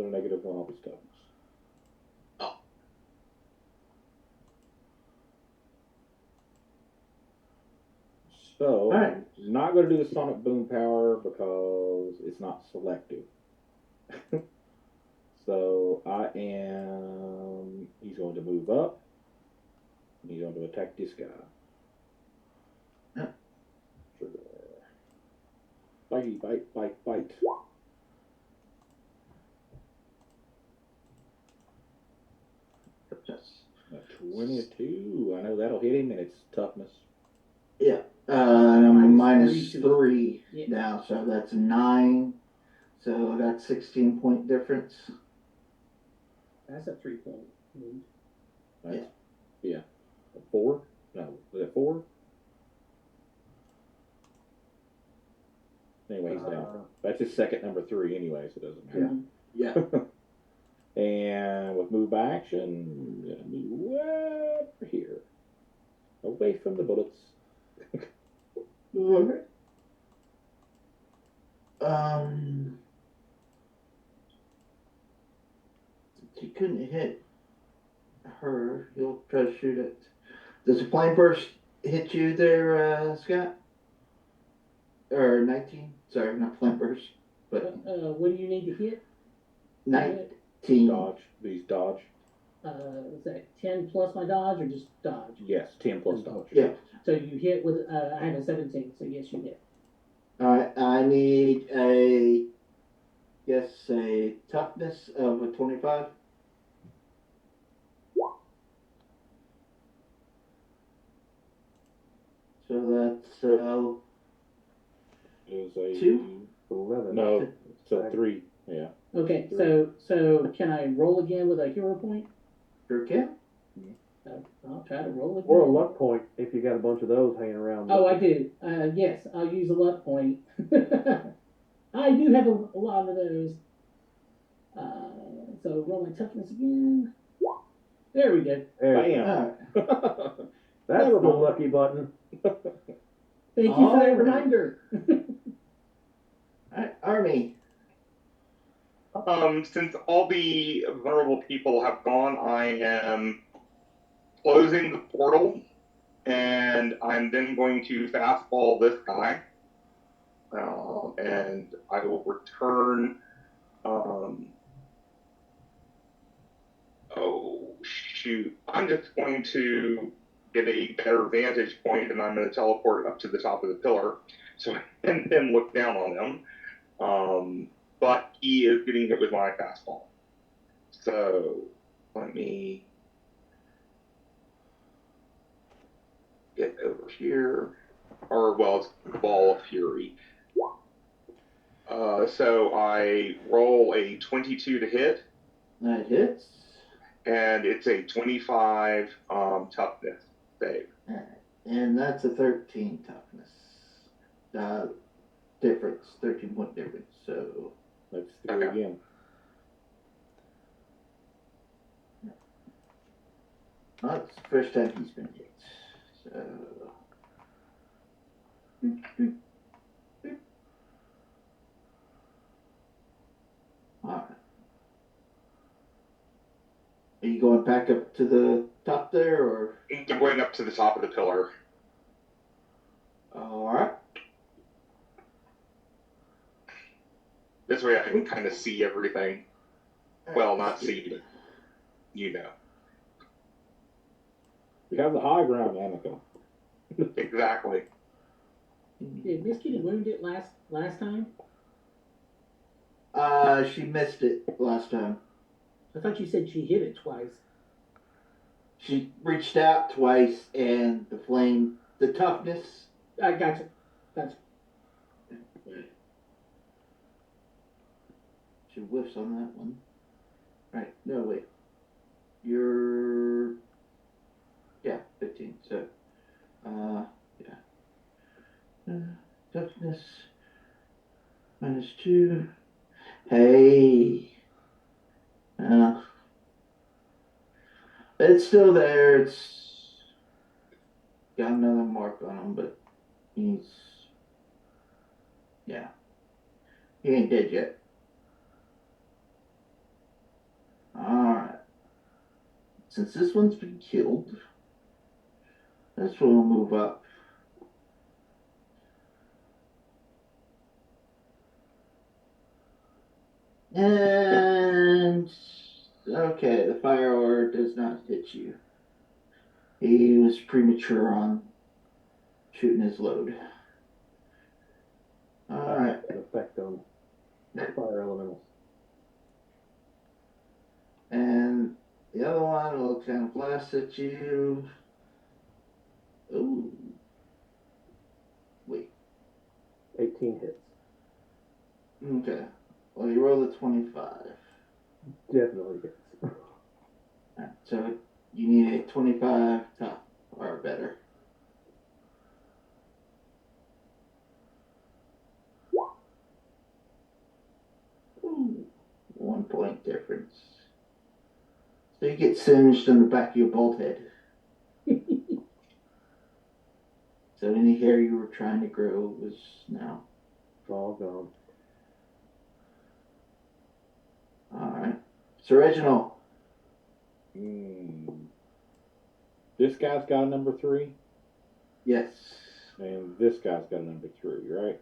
negative one off his toughness. So, Alright. not going to do the sonic boom power because it's not selective. So he's going to move up. And he's going to attack this guy. Yeah. Bitey, bite. A 22. I know that'll hit him, and it's toughness. Yeah. I'm Minus minus 3 Yeah. now, so that's 9. So that's 16-point difference. That's a 3-point lead. Right? Yeah. 4? No, was it 4? Anyway, he's down. That's his second number 3 anyway, so it doesn't matter. Yeah. And with move by action, I'm gonna move over here. Away from the bullets. Alright. He couldn't hit her. He'll try to shoot it. Does the flame burst hit you there, Scott? Or 19? Sorry, not flame burst, but What do you need to hit? 19. Dodge. These dodge. Is that 10 plus my dodge or just dodge? Yes, 10 plus dodge. Yeah. So you hit with, I have a 17, so yes, you hit. Alright, I need a toughness of a 25. So that's It was a 2? 11. No, it's a 3. Yeah. Okay, so can I roll again with a hero point? Sure can. I'll try to roll again. Or a luck point if you got a bunch of those hanging around. Oh, I do. Yes, I'll use a luck point. I do have a lot of those. So roll my toughness again. There we go. Bam. That's Never the mind. lucky button. Thank you for that Alright. reminder. Alright, Army. Since all the vulnerable people have gone, I am closing the portal, and I'm then going to fastball this guy, and I will return. Oh shoot! I'm just going to get a better vantage point, and I'm going to teleport up to the top of the pillar, so I can then look down on him. But he is getting hit with my fastball. So let me get over here. Or, well, it's the Ball of Fury. So I roll a 22 to hit, That hits. and it's a 25 toughness save. And that's a 13 toughness. Difference. 13-point difference. So Let's do Okay. it again. that's the first time he's been hit. So. Alright. Are you going back up to the top there, or? I'm going up to the top of the pillar. Alright. This way I can kind of see everything. Well, not see, but you know. You have the high ground, Annika. Exactly. Did Miss Kitty wound it last time? She missed it last time. I thought you said she hit it twice. She reached out twice, and the toughness. I gotcha. She whiffs on that one. Right, no, wait. You're. Yeah, 15, so. Yeah. Toughness. -2. Hey. It's still there. It's got another mark on him, but he's. Yeah. He ain't dead yet. Alright. Since this one's been killed, this one will move up. And okay, the fire order does not hit you. He was premature on shooting his load. Alright. An effect on fire elementals. And the other one will kind of blast at you. Ooh. Wait. 18 hits. Okay. Well, you roll a 25. Definitely hits. Alright, so you need a 25 top or better. Ooh, 1 point difference. So you get singed in the back of your bald head. So any hair you were trying to grow was now. It's all gone. Alright. So Reginald. This guy's got a number 3, Yes. and this guy's got a number 3, right?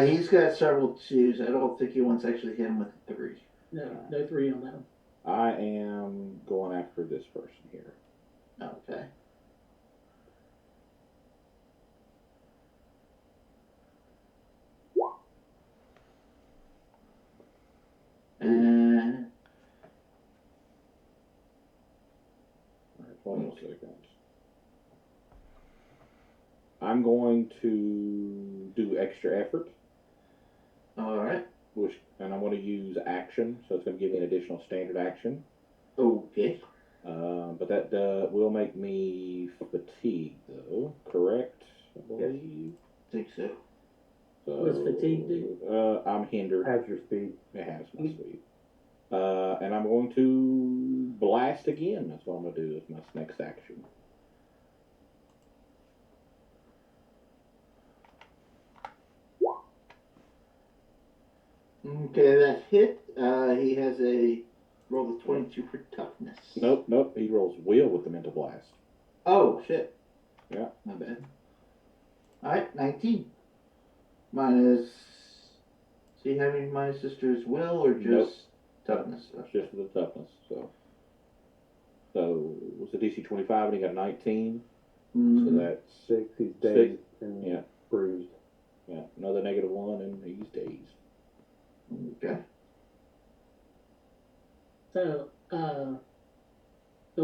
He's got several 2s. I don't think he wants to actually hit him with a 3. No 3 on that one. I am going after this person here. Okay. And Hold on a second. I'm going to do extra effort, alright. and I'm going to use action, so it's going to give me an additional standard action. Okay. But that will make me fatigued, though. Correct? I believe. Think so. So, What's fatigue do? I'm hindered. Has your speed. It has my speed. And I'm going to blast again. That's what I'm going to do as my next action. Okay, that hit. He has a roll of 22 for toughness. Nope. He rolls will with the mental blast. Oh, shit. Yeah. My bad. Alright, 19. Minus. Is he having my sister's will or just Nope. toughness? It's just for the toughness. So was the DC 25 and he got 19. So that's 6. He's dazed and bruised. Yeah, another -1 and he's dazed. Okay. So, the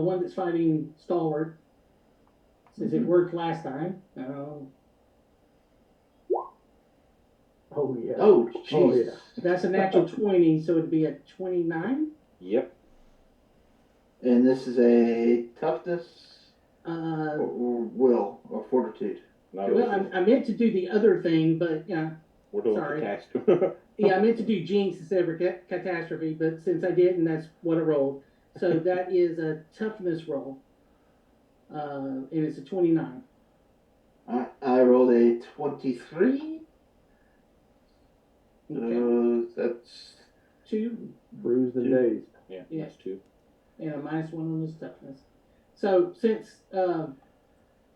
one that's fighting Stalwart, since it worked last time, Oh yeah. Oh, Oh, jeez. yeah. that's a natural 20, so it'd be a 29. Yep. And this is a toughness Uh, or will or fortitude. No, well, I meant to do the other thing, but yeah, we're doing sorry. catastrophe. I meant to do Jinx instead of catastrophe, but since I didn't, that's what I rolled. So that is a toughness roll, and it's a 29. I rolled a 23. Okay. That's 2 Bruised and 2. dazed. Yeah, Yeah. that's 2. and a -1 on his toughness. So since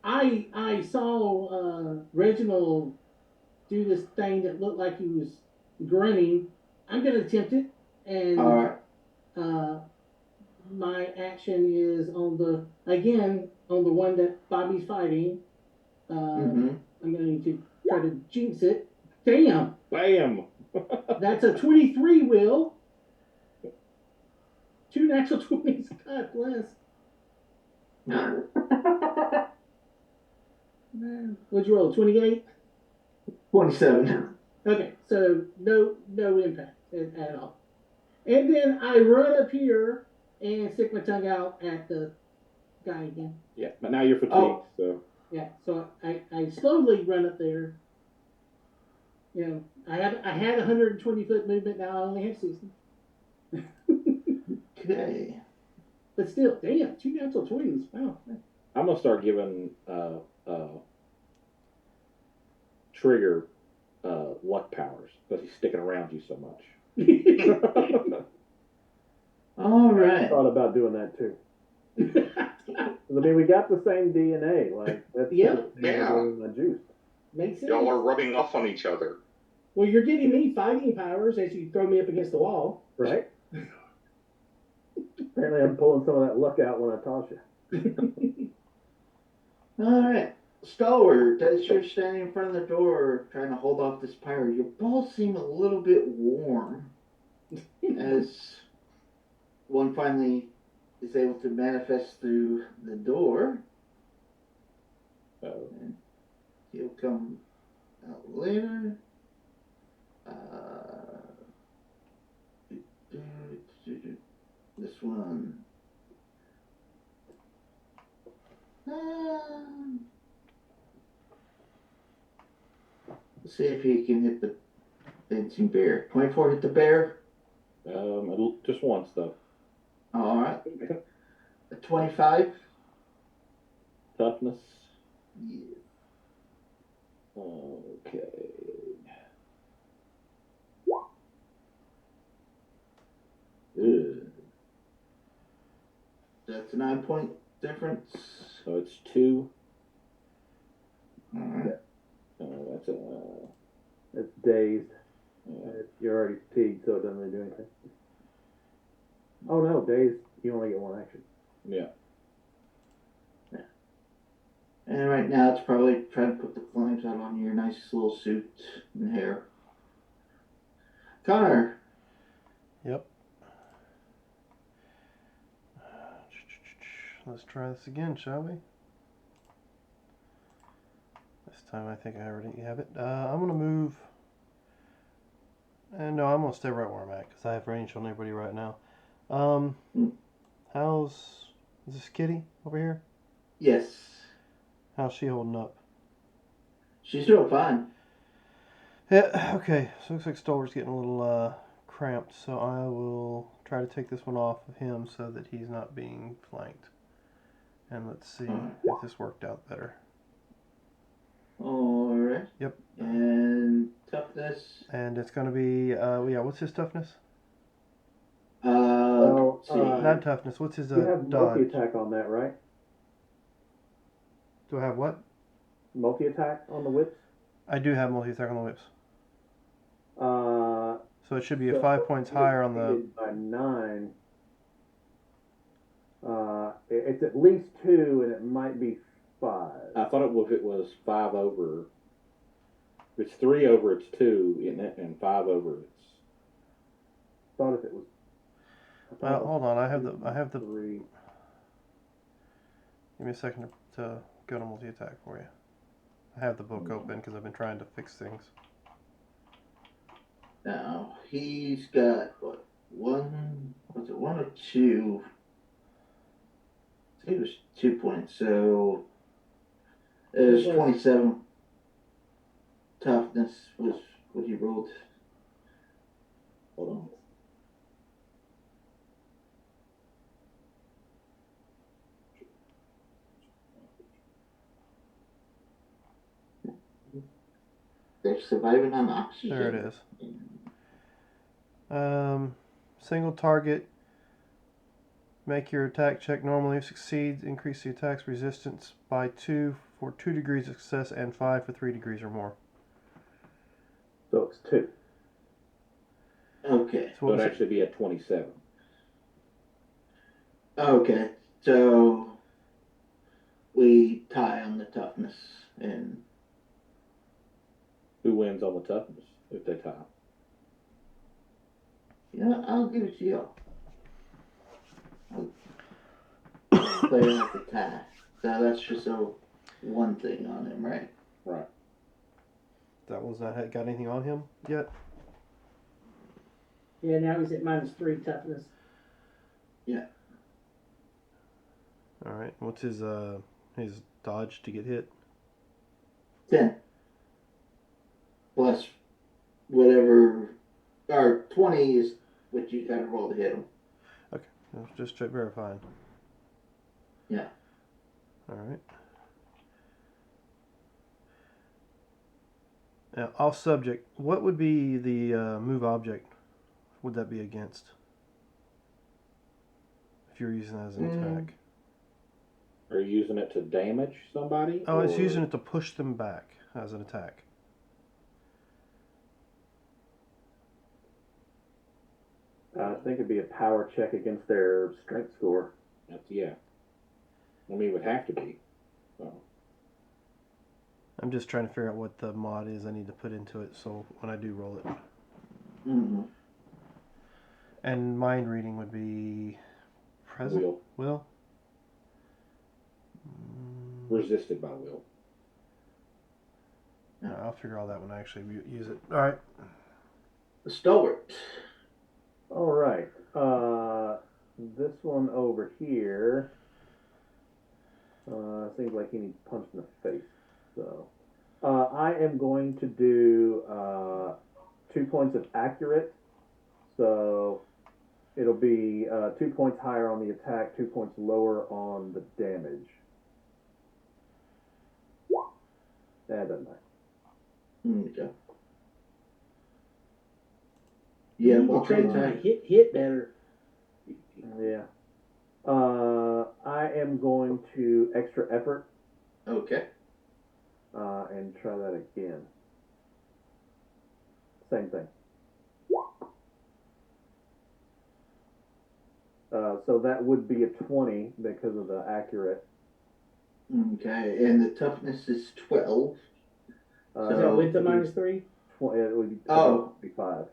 I saw Reginald do this thing that looked like he was grunting, I'm gonna attempt it, and Alright. my action is on the one that Bobby's fighting. I'm going to try to jinx it. Damn, Bam! that's a 23. Will 2 natural 20s. God bless. What'd you roll? 28. 27. Okay, so no impact at all. And then I run up here and stick my tongue out at the guy again. Yeah, but now you're fatigued, so. Yeah, so I slowly run up there. I had 120-foot movement. Now I only have 60. Okay. But still, damn, 2 natural 20s. Wow. I'm gonna start giving Trigger luck powers because he's sticking around you so much. I Alright. thought about doing that too. I mean, we got the same DNA. Like that's Yeah. my juice. Makes sense. Y'all are rubbing off on each other. Well, you're getting me fighting powers as you throw me up against the wall. Right? Apparently, I'm pulling some of that luck out when I toss you. Alright. Stalwart, as you're standing in front of the door trying to hold off this pirate, your balls seem a little bit warm as one finally is able to manifest through the door. And he'll come out later. This one. Let's see if he can hit the dancing bear. 24 hit the bear. Just once though. Alright. A 25. Toughness. Yeah. Okay. Ugh. That's a 9-point difference. So it's 2. Alright. That's It's dazed. yeah. You're already fatigued, so it doesn't really do anything. Oh no, dazed. You only get 1 action. Yeah. And right now it's probably trying to put the flames out on your nice little suit and hair. Connor. Yep. Let's try this again, shall we? This time I think I already have it. I'm going to move. And no, I'm going to stay right where I'm at because I have range on everybody right now. Is this Kitty over here? Yes. How's she holding up? She's doing fine. Yeah, okay. So looks like Stalwart's getting a little cramped, so I will try to take this one off of him so that he's not being flanked. And let's see if this worked out better. Alright. Yep. And toughness. And it's going to be, yeah, what's his toughness? Well, Let's see. Not toughness. What's his you have dodge? multi-attack on that, right? Do I have what? Multi-attack on the whips? I do have multi-attack on the whips. Uh, So it should be so 5 points higher on the... divided by 9. It's at least 2, and it might be 5. I thought it was 5 over. If it's 3 over, it's 2, isn't it? And 5 over, it's. Thought if it was. Well, hold on. I have the... 3. Give me a second to go to multi-attack for you. I have the book open because I've been trying to fix things. Now, he's got, what, 1 or 2? I think it was 2 points, so it was 27 toughness was what he rolled. Hold on. They're surviving on oxygen. There it is. Single target. Make your attack check normally. If succeeds, increase the attack's resistance by 2 for 2 degrees of success and 5 for 3 degrees or more. So it's 2. Okay. So So what it'd was it? actually be a 27. Okay. So we tie on the toughness and Who wins on the toughness if they tie? yeah, I'll give it to you. Player at the tie. So that's just one thing on him, right? Right. That was not got anything on him yet? Yeah, now he's at -3 toughness. Alright. What's his dodge to get hit? 10. Plus whatever, or 20 is what you gotta roll to hit him. Just verifying. Yeah. Alright. Now, off subject, what would be the move object? Would that be against? If you're using that as an attack. Are you using it to damage somebody? Oh, it's or- using it to push them back as an attack. I think it'd be a power check against their strength score. Yeah. I mean, it would have to be. So. I'm just trying to figure out what the mod is I need to put into it so when I do roll it. Mm-hmm. And mind reading would be present? Will. Will? Resisted by will. No, I'll figure all that when I actually use it. Alright. The stalwart. All right. This one over here seems like he needs punched in the face. So I am going to do 2 points of accurate. So it'll be 2 points higher on the attack, 2 points lower on the damage. That doesn't matter. Okay. Yeah, We'll try to multi-attack. hit better. Yeah. I am going to extra effort Okay. and try that again. Same thing. So that would be a 20 because of the accurate. Okay, and the toughness is 12. Is So- that with the it'd be -3? It would be, Oh. be 5.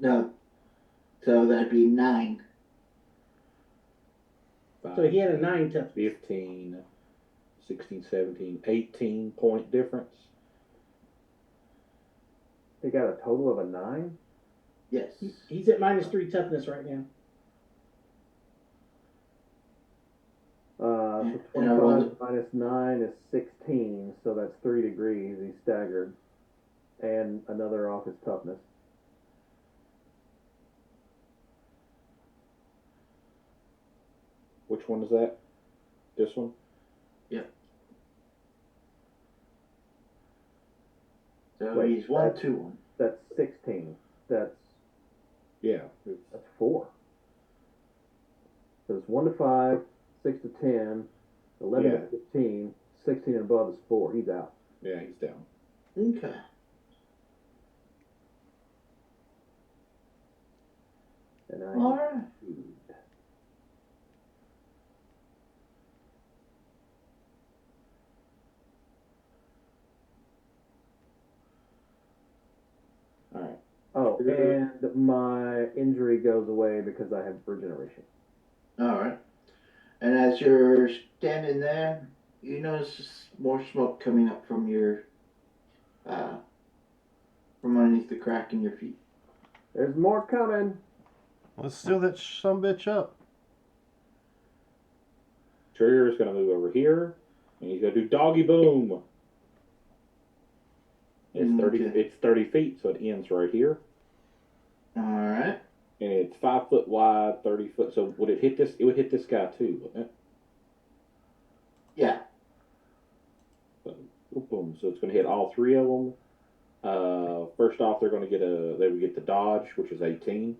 No. So that'd be 9. So he had a 9 toughness. 15, 16, 17, 18 point difference. He got a total of a 9? Yes. He's at -3 toughness right now. So And I rolled 25 minus 9 is 16, so that's 3 degrees. He's staggered. And another off his toughness. Which one is that? This one? So Wait, he's 1-2-1. That's 16. That's Yeah. 4. So it's 1 to 5, 6 to 10, 11 Yeah. to 15, 16 and above is 4. He's out. Yeah, he's down. Okay. And I All right. All right. Oh, and my injury goes away because I have regeneration. All right. And as you're standing there, you notice more smoke coming up from your, from underneath the crack in your feet. There's more coming. Let's seal that sumbitch up. Trigger's gonna move over here, and he's gonna do doggy boom. It's 30. Okay. It's 30 feet, so it ends right here, All right. and it's 5 foot wide, 30 foot. So would it hit this? It would hit this guy too, wouldn't it? Yeah. So, boom. So it's gonna hit all 3 of them. First off, they're gonna get they would get the dodge, which is 18.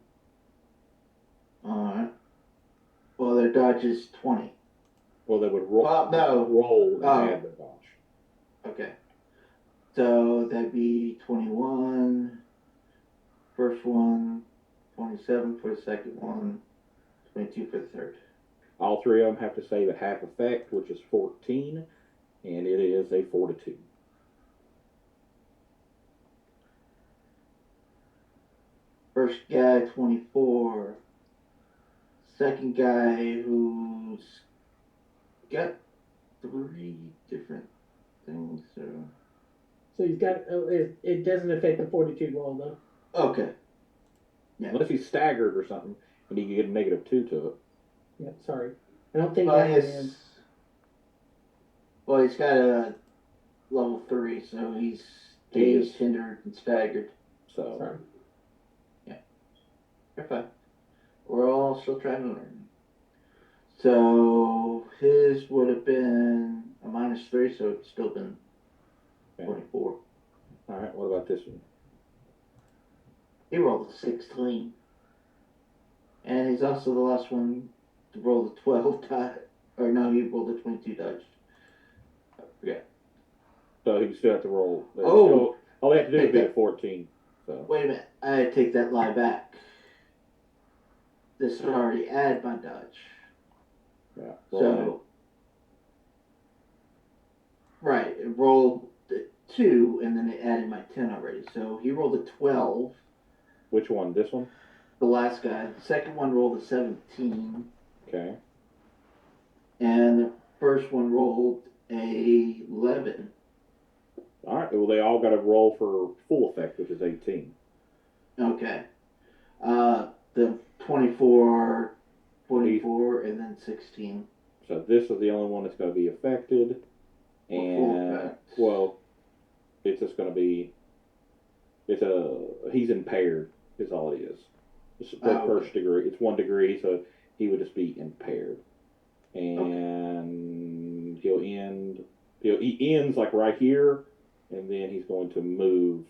All right. Well, their dodge is 20. Well, they would roll. Well, no. Roll and Oh. add the dodge. Okay. So that'd be 21. First one, 27 for the second one, 22 for the third. All 3 of them have to save at half effect, which is 14, and it is a fortitude. First guy, 24. Second guy who's got 3 different things. So he's got. It doesn't affect the fortitude roll though. Okay. Yeah. Unless he's staggered or something, and he can get a -2 to it. Yeah, sorry. I don't think Well, that one is. he's got a level 3, so he's dazed, hindered, and staggered. So Sorry. You're fine. We're all still trying to learn. So his would have been a -3, so it's still been Okay. 24. all right, what about this one? He rolled a 16. And he's also the last one to roll the 12 die. Or no, he rolled the 22 dodge. I forget. So he still have to roll. Oh. Still, all they have to do is Take beat a that. 14. So Wait a minute. I take that lie back. This would already add my dodge. yeah. So, right, it rolled the 2, and then it added my 10 already. So he rolled a 12, Which one? This one? the last guy. The second one rolled a 17, Okay. and the first one rolled a 11. All right. Well, they all got to roll for full effect, which is 18. Okay. The 24, and then 16. So this is the only one that's going to be affected, Full and effect. well, it's just going to be. He's impaired. Is all it is. It's the first degree. It's 1 degree, so he would just be impaired, and he'll end. He ends like right here, and then he's going to move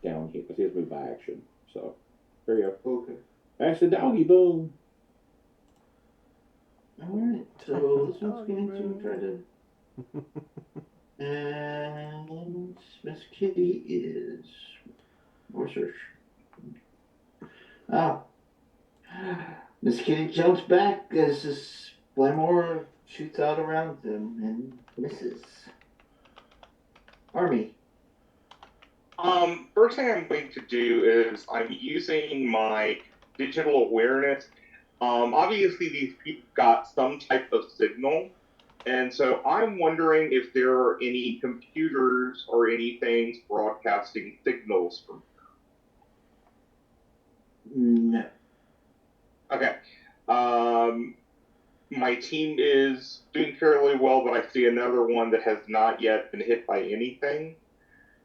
down here because he has to move by action. So there you go. Okay. That's the doggy boom. Alright, so this one's going to try to. And Miss Kitty is. More search. Ah. Miss Kitty jumps back as this Flamor shoots out around them and misses. Army. First thing I'm going to do is I'm using my digital awareness. Obviously, these people got some type of signal, and so I'm wondering if there are any computers or anything broadcasting signals from. No. Okay. My team is doing fairly well, but I see another one that has not yet been hit by anything.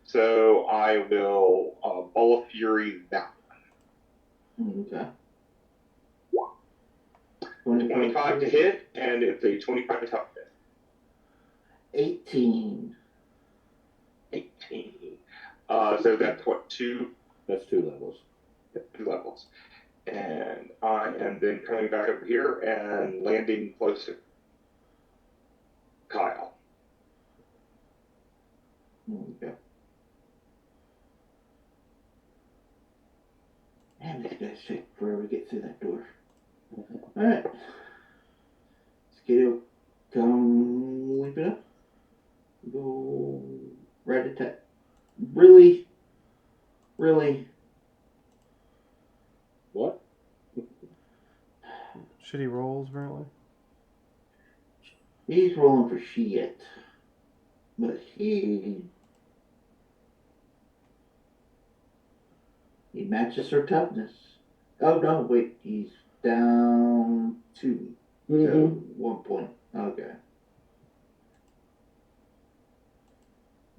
So I will Ball of Fury that one. Okay. 25 to hit, and it's a 25 to tough hit. 18. 18. So that's what, two That's 2 levels. levels. And I am then coming back over here and landing close to Kyle. Okay. Man, this guy's sick before we get through that door. Alright. Skiddo, come leap it up. Go right attack. Really? What? Shitty rolls, apparently. He's rolling for shit. But he matches her toughness. Oh no, wait, he's down 2. Mm-hmm. So 1 point. Okay.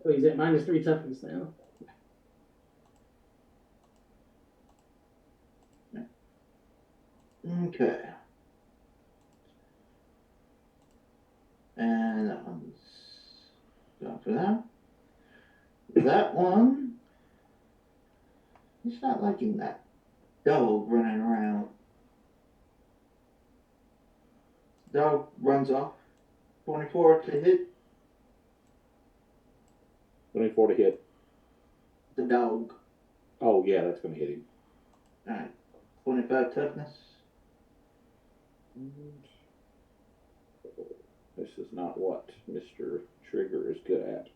Oh, he's at -3 toughness now. Okay. And that one's gone for that. That one, he's not liking that dog running around. Dog runs off. 24 to hit 24 to hit. the dog. Oh, yeah, that's going to hit him. Alright. 25 toughness. This is not what Mr. Trigger is good at.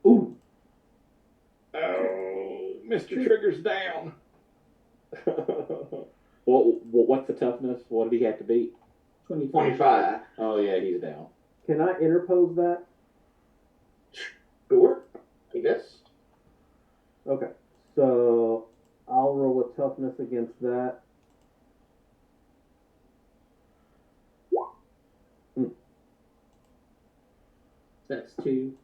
Ooh. Oh, Mr. Trigger's down. Well, what's the toughness? What did he have to beat? 25. Oh, yeah, he's down. Can I interpose that? Sure. I guess. Okay. So I'll roll a toughness against that. That's 2.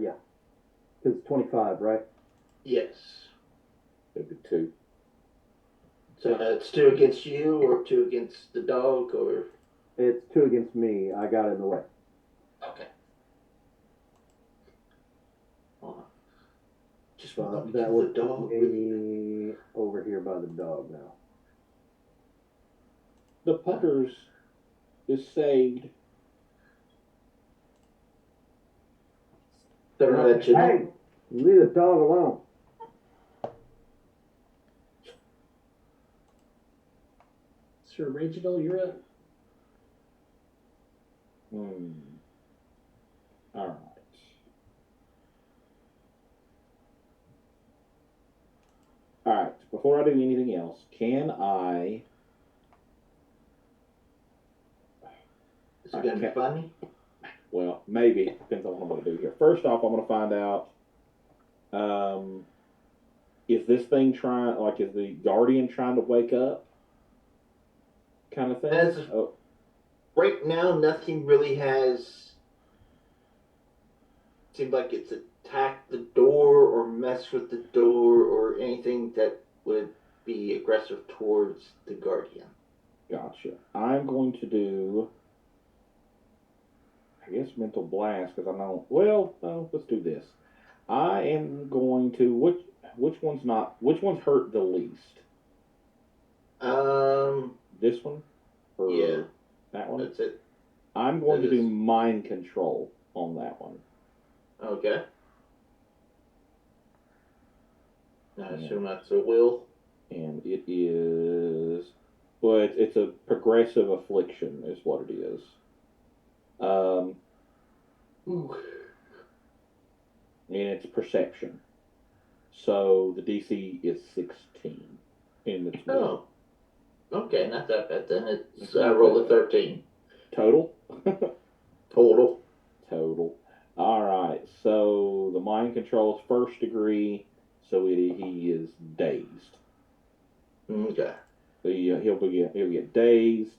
Yeah. Because it's 25, right? Yes. It'd be 2. So it's 2 against you, or 2 against the dog, or. It's 2 against me. I got in the way. Okay. Hold on. Just So want that the would dog. put me over here by the dog now. The putters is saved. Hey, leave the dog alone. Sir Reginald, you're up. All right. All right. Before I do anything else, can I? Is it going to be funny? Well, maybe. Depends on what I'm going to do here. First off, I'm going to find out, is this thing trying, like, is the Guardian trying to wake up? Kind of thing? Right now, nothing really has. Seemed like it's attacked the door or messed with the door or anything that would be aggressive towards the Guardian. Gotcha. I'm going to do, I guess, Mental Blast, because I know, well, no, let's do this. I am going to, which one's hurt the least? This one? Or Yeah. That one? That's it. I'm going That to do is- mind control on that one. Okay. I assume that's a will. And it is, well, it's a progressive affliction is what it is. Ooh. And it's perception. So the DC is 16 in its Oh. Okay, not that bad then. It's I rolled a 13 total. total. Total. All right. So the mind control is 1st degree. So he is dazed. Okay. So he'll get dazed.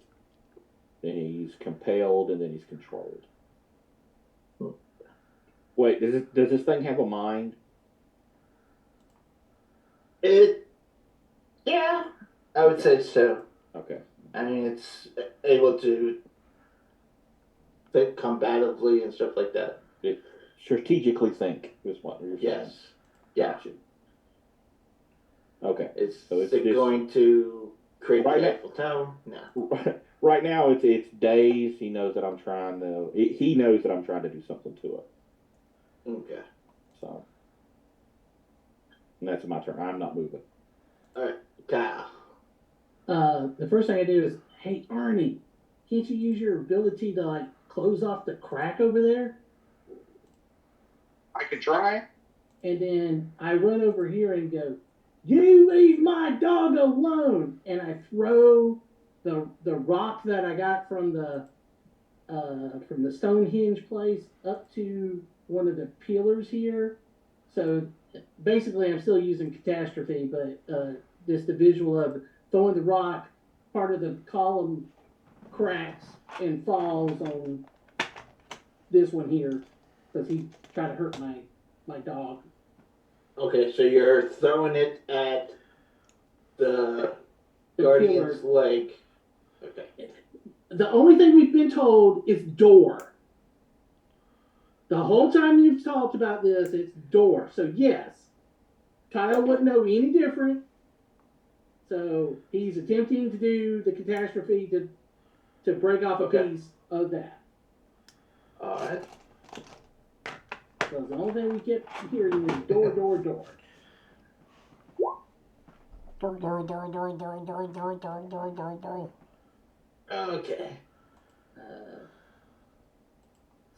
Then he's compelled, and then he's controlled. Wait, does this thing have a mind? Yeah, I would say so. Okay. I mean, it's able to think combatively and stuff like that. Strategically think is what you're saying. Yes. Yeah. Gotcha. Okay. So it's it just- going to create Right the now- Eiffel Tower? No. Right now, it's days. He knows that I'm trying to. He knows that I'm trying to do something to it. Okay. So, and that's my turn. I'm not moving. Kyle. The first thing I do is, hey Arnie, can't you use your ability to like close off the crack over there? I can try. And then I run over here and go, you leave my dog alone! And I throw the rock that I got from the Stonehenge place up to one of the pillars here. So basically, I'm still using catastrophe, but just the visual of throwing the rock, part of the column cracks and falls on this one here because he tried to hurt my dog. Okay, so you're throwing it at the The Guardian's pillar. leg. Okay. The only thing we've been told is door. The whole time you've talked about this, it's door. So yes, Kyle wouldn't know any different. So he's attempting to do the catastrophe to break off a Okay. piece of that. All right. So the only thing we kept hearing is door, door, door. Okay.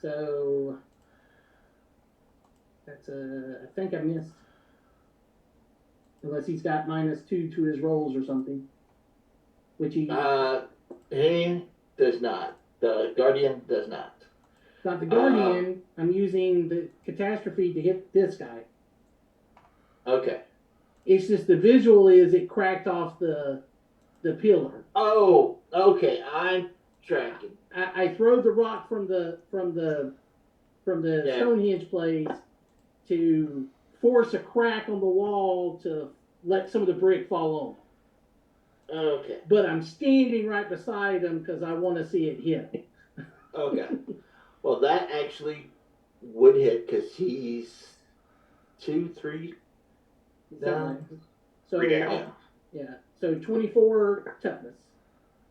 So that's I think I missed. Unless he's got -2 to his rolls or something. Which he He does not. The Guardian does not. got the Guardian. I'm using the catastrophe to hit this guy. Okay. It's just the visual is it cracked off the pillar. Oh, okay. I'm tracking. I throw the rock from the Yeah. Stonehenge place to force a crack on the wall to let some of the brick fall on. Okay. But I'm standing right beside him because I want to see it hit. Okay. Well, that actually would hit because he's 2, 3 down. So Three down. Yeah. yeah. So 24 toughness.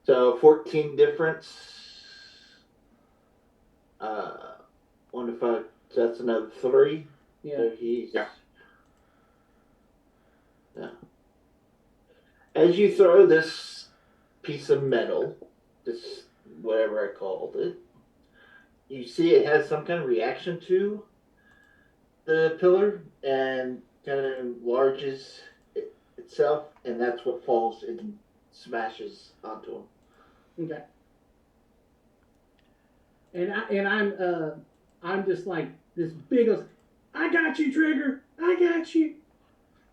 So 14 difference. 1 to 5. So that's another 3. Yeah. So he's. Yeah. Yeah. As you throw this piece of metal, this whatever I called it, you see it has some kind of reaction to the pillar and kind of enlarges itself, and that's what falls and smashes onto him. Okay. And I'm just like this big. I got you, Trigger. I got you.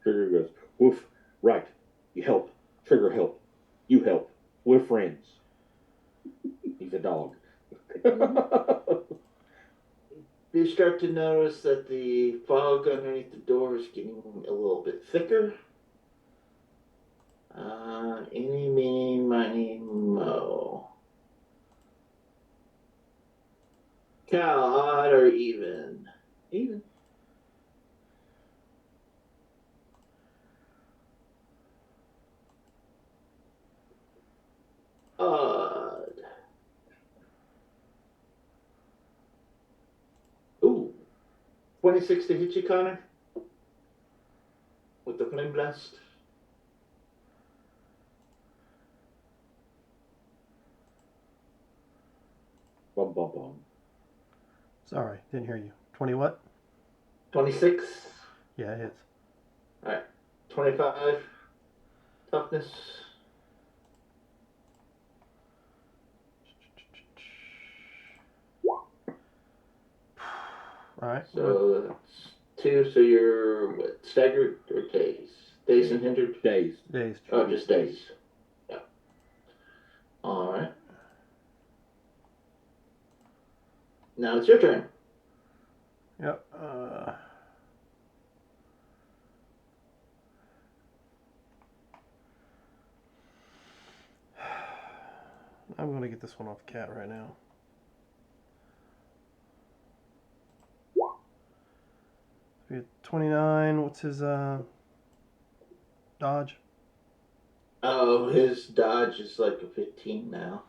Trigger goes, woof, right. You help. Trigger help. You help. We're friends. He's a dog. You start to notice that the fog underneath the door is getting a little bit thicker. Eeny, meeny, miny, mo. Cal, odd or even? Even. Odd. Ooh. 26 to hit you, Connor? With the flame blast. Bum, bum, bum. Sorry, didn't hear you. 20 what? 26. Yeah, it hits. 25. Toughness. Alright. So that's 2. So you're what? Staggered or dazed? Dazed and hindered? Dazed. Dazed. Oh, just dazed. Yeah. Alright. Now it's your turn. Yep. I'm going to get this one off Cat right now. We have 29. What's his dodge? Oh, his dodge is like a 15 now.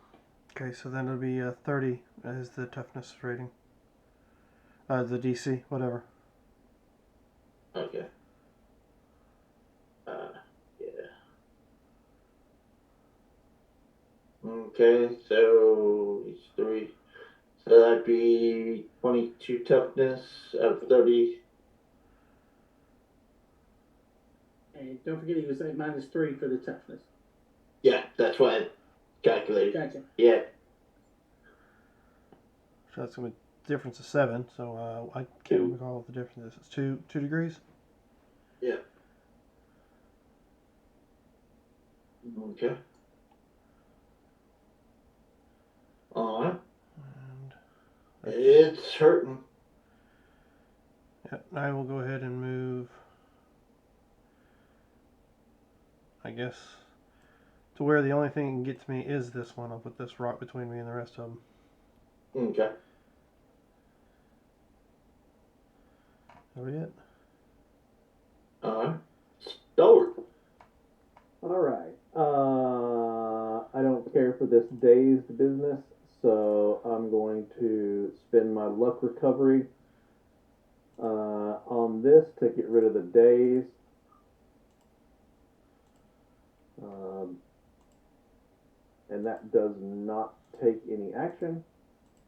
Okay, so then it'll be 30 as the toughness rating. The DC, whatever. Okay. Yeah. Okay, so he's 3. So that'd be 22 toughness out of 30. And don't forget he was at -3 for the toughness. Yeah, that's what I calculated. Gotcha. Yeah. So that's going to be a difference of 7. So I can't recall what the difference is. It's 2 degrees? Yeah. Okay. Alright. And It's hurting. yeah, I will go ahead and move, I guess, to where the only thing that can get to me is this one. I'll put this rock between me and the rest of them. Okay. That be it? Alright. Stalwart. All right. I don't care for this dazed business, so I'm going to spend my luck recovery on this to get rid of the daze. And that does not take any action.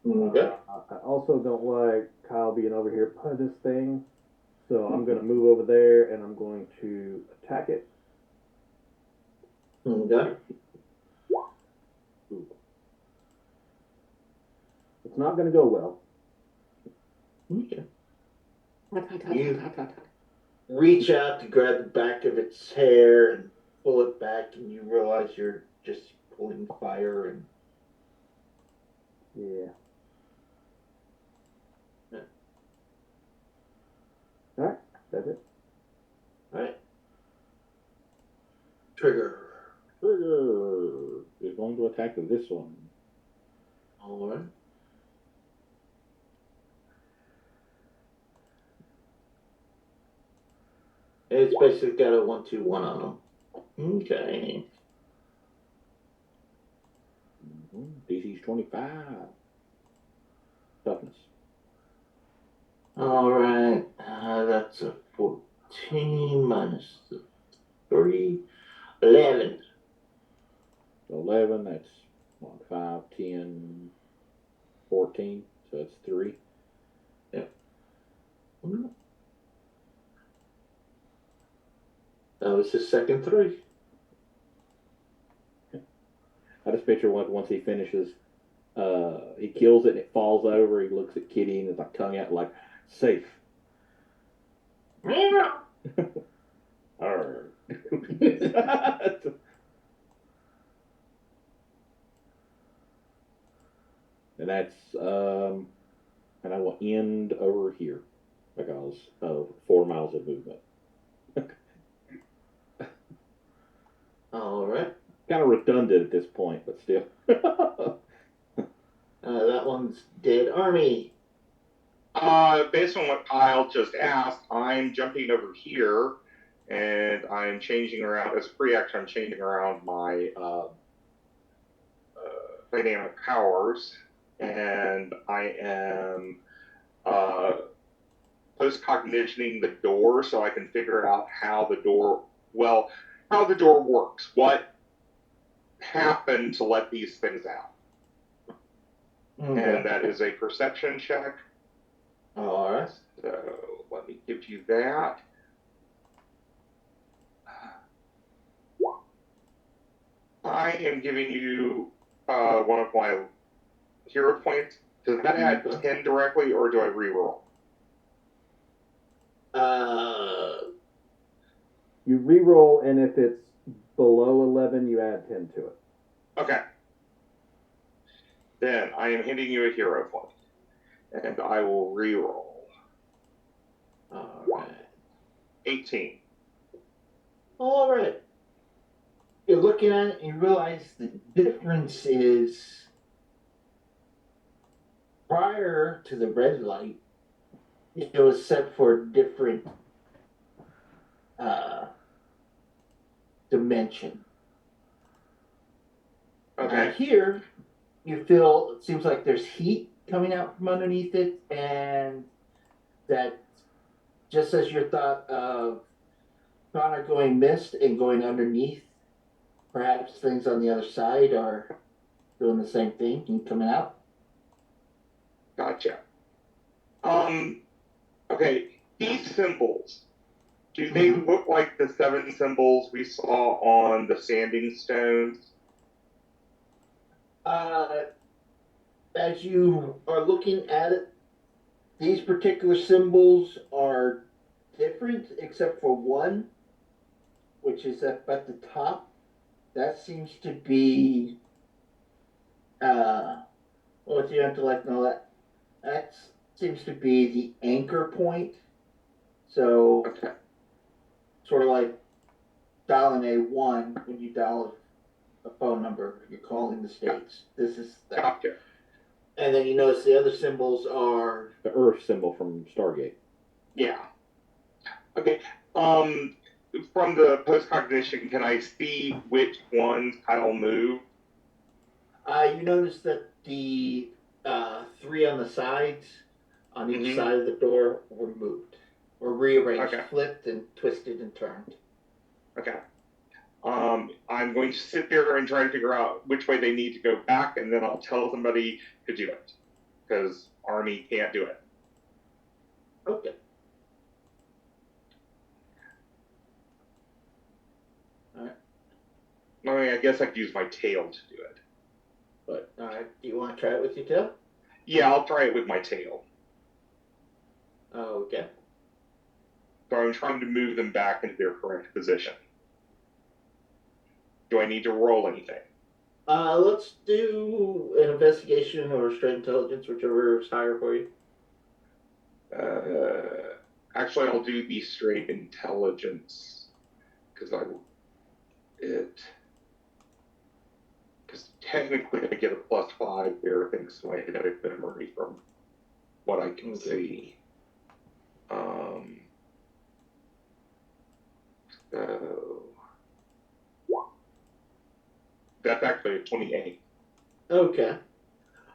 Okay. I also don't like Kyle being over here by this thing, so I'm going to move over there and I'm going to attack it. Okay. It's not going to go well. Okay. You reach out to grab the back of its hair and pull it back, and you realize you're just pulling fire and. Yeah. Yeah. All right, that's it. Alright. Trigger. Trigger is going to attack this one. Alright. It's basically got a 1-2-1 on them. Okay. DC's 25. Toughness. Alright. That's a 14 minus the 3. 11. 11, that's 1, 5, 10, 14. So that's 3. That was his second 3. I just picture once he finishes, he kills it and it falls over. He looks at Kitty and is like tongue out, like, safe. Arr. And that's, and I will end over here because of 4 miles of movement. Alright. Kind of redundant at this point, but still. That one's dead. Army. Based on what Kyle just asked, I'm jumping over here, and I'm changing around, as a free action, I'm changing around my dynamic powers, and I am post-cognitioning the door so I can figure out how the door works. What happened to let these things out? Okay. And that is a perception check. Alright. So let me give you that. I am giving you one of my hero points. Does that add 10 directly, or do I reroll? You re-roll, and if it's below 11, you add 10 to it. Okay. Then I am handing you a hero point, and I will re-roll. Alright. 18. Alright. you're looking at it and you realize the difference is prior to the red light, it was set for a different uh, dimension. Okay. Here, you feel it seems like there's heat coming out from underneath it, and that just as your thought of Connor going mist and going underneath, perhaps things on the other side are doing the same thing and coming out. Gotcha. Okay, these symbols, do they look like the 7 symbols we saw on the sanding stones? As you are looking at it, these particular symbols are different except for one, which is up at the top. That seems to be what's the intellect and all that. That seems to be the anchor point. So Okay. sort of like dialing A1 when you dial a phone number, you're calling the States. This is that. Gotcha. And then you notice the other symbols are The Earth symbol from Stargate. Yeah. Okay. From the post-cognition, can I see which ones I'll move? you notice that the 3 on the sides on each Mhm. side of the door were moved or rearranged, Okay. flipped and twisted and turned. Okay. I'm going to sit there and try to figure out which way they need to go back, and then I'll tell somebody to do it. Because Army can't do it. Okay. I mean, I guess I could use my tail to do it. But all right, do you want to try it with your tail? Yeah, I'll try it with my tail. Okay. So I'm trying to move them back into their correct position. Do I need to roll anything? Let's do an investigation or straight intelligence, whichever is higher for you. Actually, I'll do the straight intelligence because because technically I get a +5 here thanks to my genetic memory from what I can see. So that's actually a 28. Okay.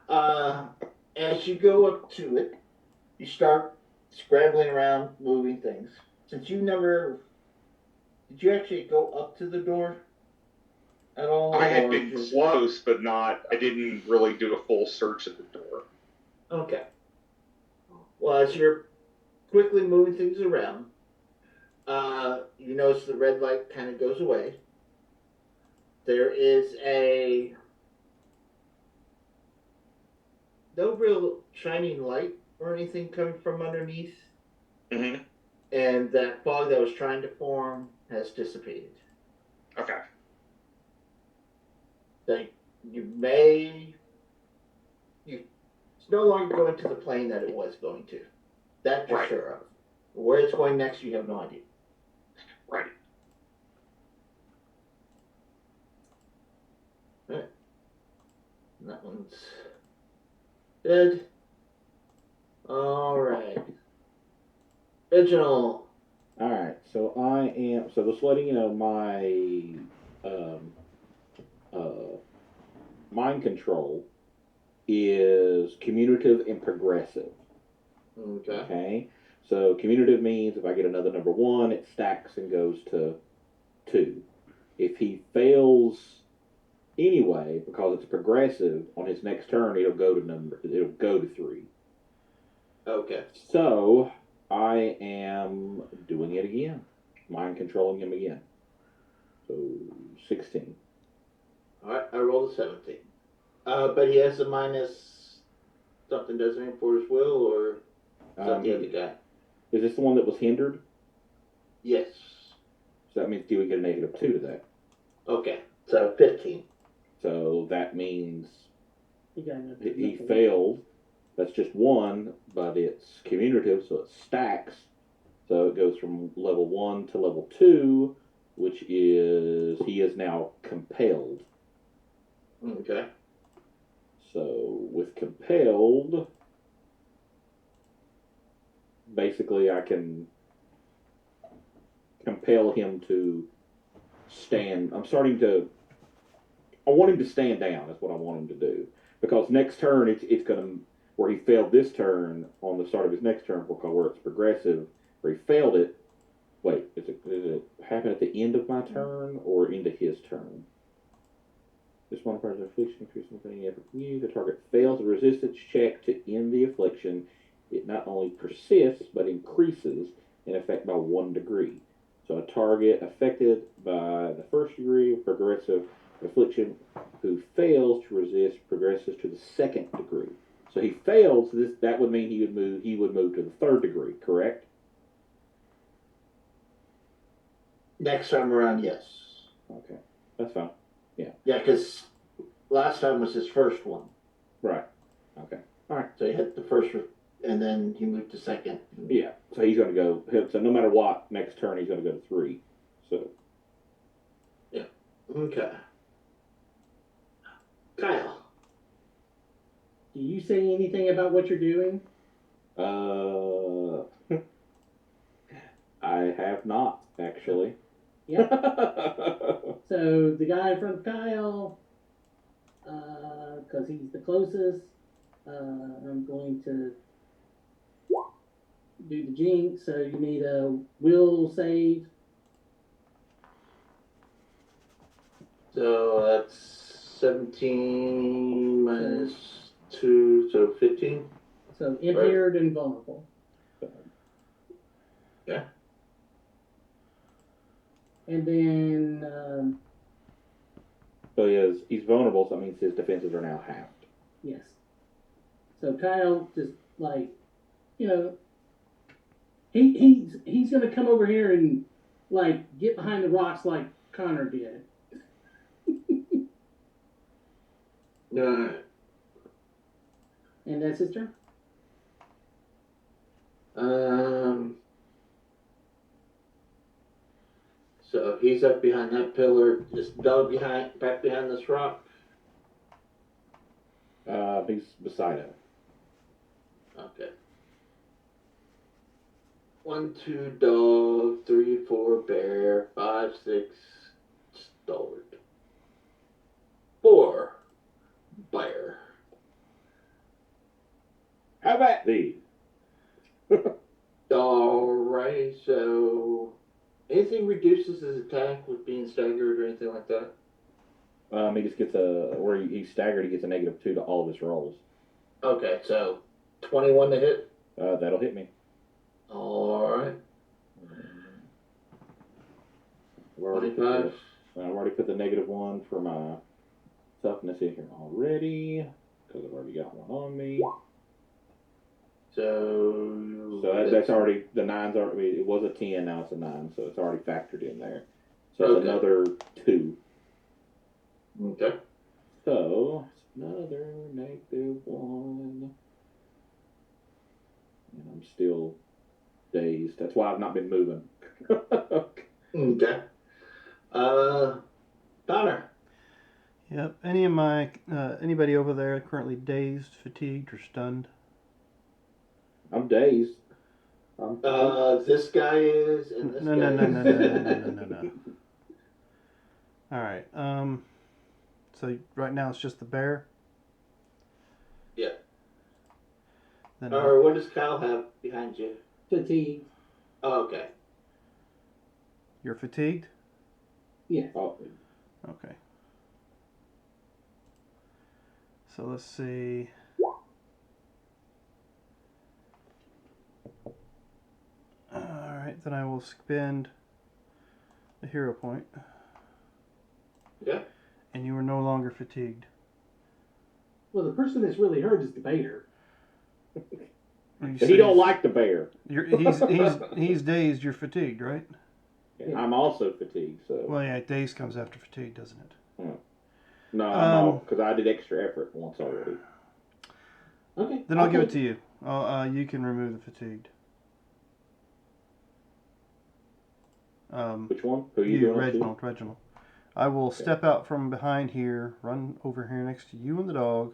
As you go up to it, you start scrambling around, moving things. Since you never, did you actually go up to the door at all? I had or been just- close, but I didn't really do a full search at the door. Okay. Well, as you're quickly moving things around, you notice the red light kind of goes away. There is no real shining light or anything coming from underneath, Mm-hmm. and that fog that was trying to form has dissipated. Okay. That it's no longer going to the plane that it was going to. That you're Right. sure of. Where it's going next, you have no idea. Right. That one's good. All right. Original. All right, so just letting you know, my mind control is commutative and progressive. Okay. Okay, so commutative means if I get another number 1, it stacks and goes to 2. If he fails anyway, because it's progressive, on his next turn it'll go to 3. Okay. So I am doing it again, mind controlling him again. So 16. All right. I rolled a 17. But he has a minus something, doesn't he, for his will, or is that the other guy? Is this the one that was hindered? Yes. So that means he would get a -2 to that. Okay. So 15. So that means He got enough. he failed. That's just 1, but it's commutative, so it stacks. So it goes from level 1 to level 2, which is he is now compelled. Okay. So with compelled, basically I can compel him to stand. I want him to stand down. That's what I want him to do. Because next turn, it's going to, where he failed this turn, on the start of his next turn, where it's progressive, where he failed it. Wait, does it happen at the end of my turn or into his turn? This one person affliction increases with any effort from you. The target fails a resistance check to end the affliction. It not only persists, but increases in effect by 1 degree. So a target affected by the first degree of progressive affliction who fails to resist progresses to the 2nd degree. So he fails. That would mean he would move to the 3rd degree. Correct? Next time around, yes. Okay, that's fine. Yeah, because last time was his first one. Right. Okay. So he hit the first, and then he moved to second. Yeah. So he's going to go. So no matter what, next turn he's going to go to 3. So. Yeah. Okay. Kyle. Do you say anything about what you're doing? I have not actually. Yeah. So the guy in front of Kyle, because he's the closest, I'm going to do the jinx. So you need a will save. So that's 17 minus 2, so 15. So impaired and vulnerable. Yeah. And then So he's vulnerable, so that means his defenses are now halved. yes. So Kyle just like, he's gonna come over here and like get behind the rocks like Connor did. Alright. And that's his turn. So he's up behind that pillar, just dug back behind this rock. He's beside him. Okay. 1, 2 dog, 3, 4 bear, 5, 6 stalwart. 4 bear. How about thee? Alright, so anything reduces his attack with being staggered or anything like that? He just gets where he's staggered, he gets a -2 to all of his rolls. Okay, so 21 to hit. That'll hit me. Alright. I've already 25. I've already put the -1 for my toughness in here already, because I've already got one on me. So That's already, the 9's already, it was a 10, now it's a 9, so it's already factored in there. So it's Okay. another 2. Okay. So it's another -1. And I'm still dazed. That's why I've not been moving. Okay. Connor. Yep. Anybody over there currently dazed, fatigued, or stunned? I'm dazed. This guy is, and this No. guy All right. So right now it's just the bear. Yeah. Then Or what does Kyle have behind you? Fatigue. Oh, okay. you're fatigued. Yes. Oh, Okay. So let's see. Alright, then I will spend a hero point. Yeah. And you are no longer fatigued. Well, the person that's really hurt is the bear. he don't like the bear. He's dazed, you're fatigued, right? Yeah, I'm also fatigued, so. Well, yeah, dazed comes after fatigue, doesn't it? No, because I did extra effort once already. Okay. Then I'll give it to you. You can remove the fatigued. Which one? Who are you You, doing? Reginald. I will step out from behind here, run over here next to you and the dog,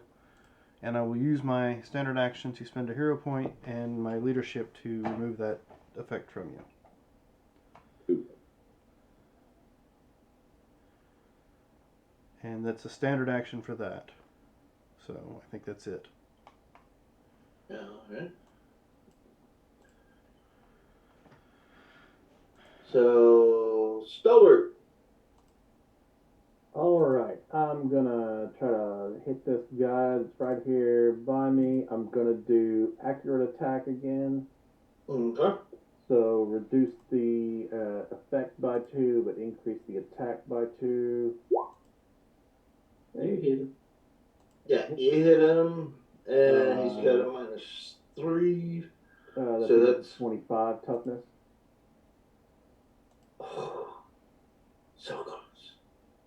and I will use my standard action to spend a hero point and my leadership to remove that effect from you. Ooh. And that's a standard action for that. So I think that's it. Alright. So, Stalwart. Alright, I'm gonna try to hit this guy that's right here by me. I'm gonna do accurate attack again. Okay. So reduce the effect by 2, but increase the attack by 2. You hit him. Yeah, you hit him, and he's got a -3. That's So a that's 25 toughness. oh, so close.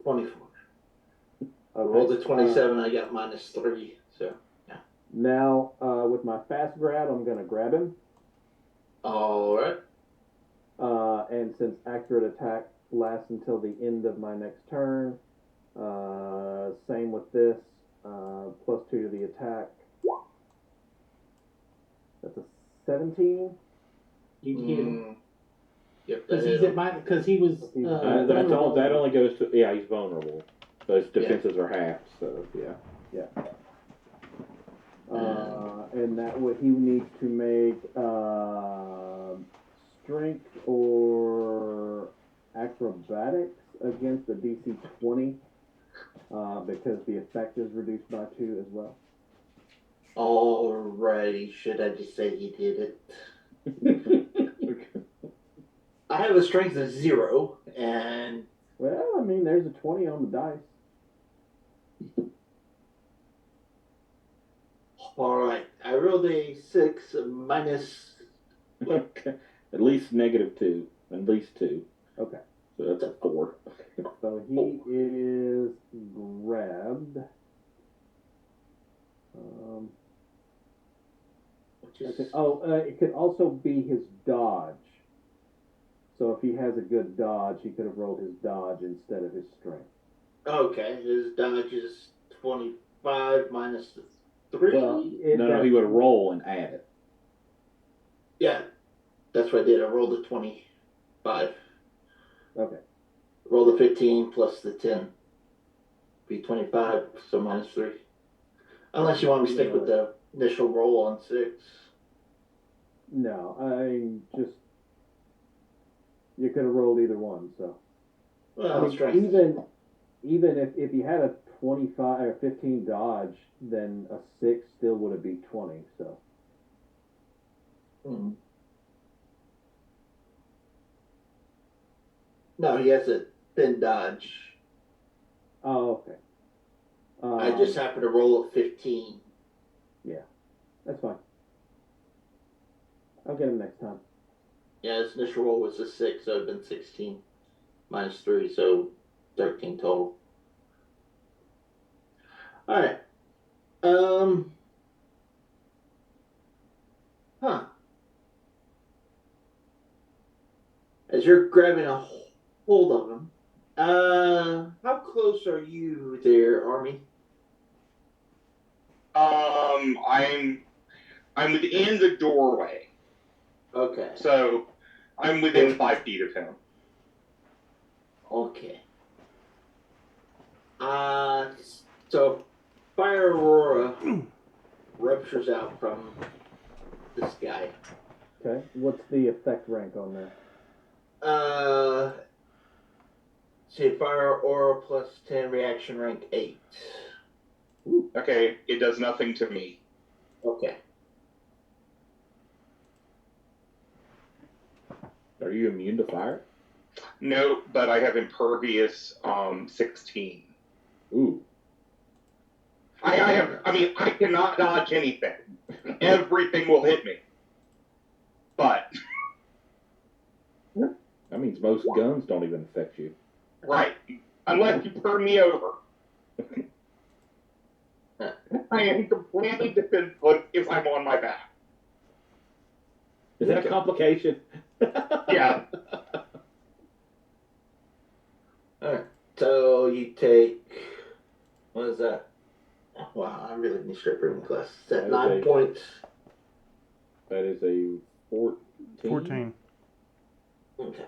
24. I Okay. rolled a 27. I got -3. So Now, with my fast grab, I'm gonna grab him. all right. And since accurate attack lasts until the end of my next turn, same with this, +2 to the attack. That's a 17. You hit him. Yep. Because that he's hit at him. my. Because he was. That's all. That only goes to he's vulnerable. So his Yeah. defenses are half. So yeah. And that would he needs to make strength or acrobatics against a DC 20 because the effect is reduced by 2 as well. Alrighty. Should I just say he did it? I have a strength of 0, and Well, I mean, there's a 20 on the dice. alright. I rolled a 6 minus. Okay. At least -2. At least 2. Okay. So that's a 4. So he is grabbed. Which is, It could also be his dodge. So if he has a good dodge, he could have rolled his dodge instead of his strength. okay, his dodge is 25 minus the 3. Well, No, he would roll and add it. Yeah, that's what I did. I rolled a 25. Okay. Roll the 15 plus the 10. Be 25, so -3. Unless you want me to stick with the initial roll on 6. No, I just you could have rolled either one. So Well, I mean, strength. even if you had a 25 or 15 dodge, then a 6 still would have beat 20. So Hmm. No, he has a thin dodge. oh, okay. I just happened to roll a 15. That's fine. I'll get him next time. Yeah, his initial roll was a 6, so it'd been 16 minus 3, so 13 total. Alright. Huh. As you're grabbing a hold of him, how close are you there, Army? I'm within the doorway, Okay. so I'm within 5 feet of him. Okay. So Fire Aurora ruptures out from this guy. Okay. What's the effect rank on that? Say Fire Aura plus 10, reaction rank 8. Okay, it does nothing to me. Okay. Are you immune to fire? No, but I have impervious 16. Ooh. I cannot dodge anything. Everything will hit me. But That means most guns don't even affect you. right, unless you turn me over. I am completely defenseless if I'm on my back. Is that a complication? Yeah. Alright, so you take, what is that? Wow, I really need to start bringing glasses. Is that That is 9 a- points? That is a 14. 14. Okay.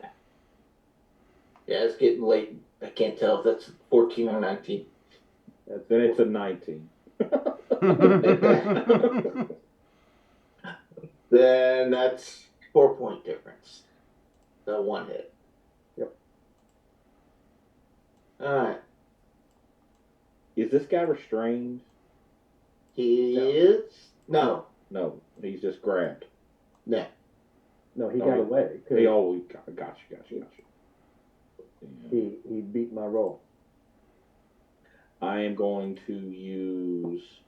Yeah, it's getting late. I can't tell if that's 14 or 19. Then it's a 19. Then that's 4-point difference. So 1 hit. Yep. Alright. Is this guy restrained? He No. is? No. No, he's just grabbed. No. No, he Oh, got he- away. 'Cause He always got you. Yeah. he beat my roll. I am going to use.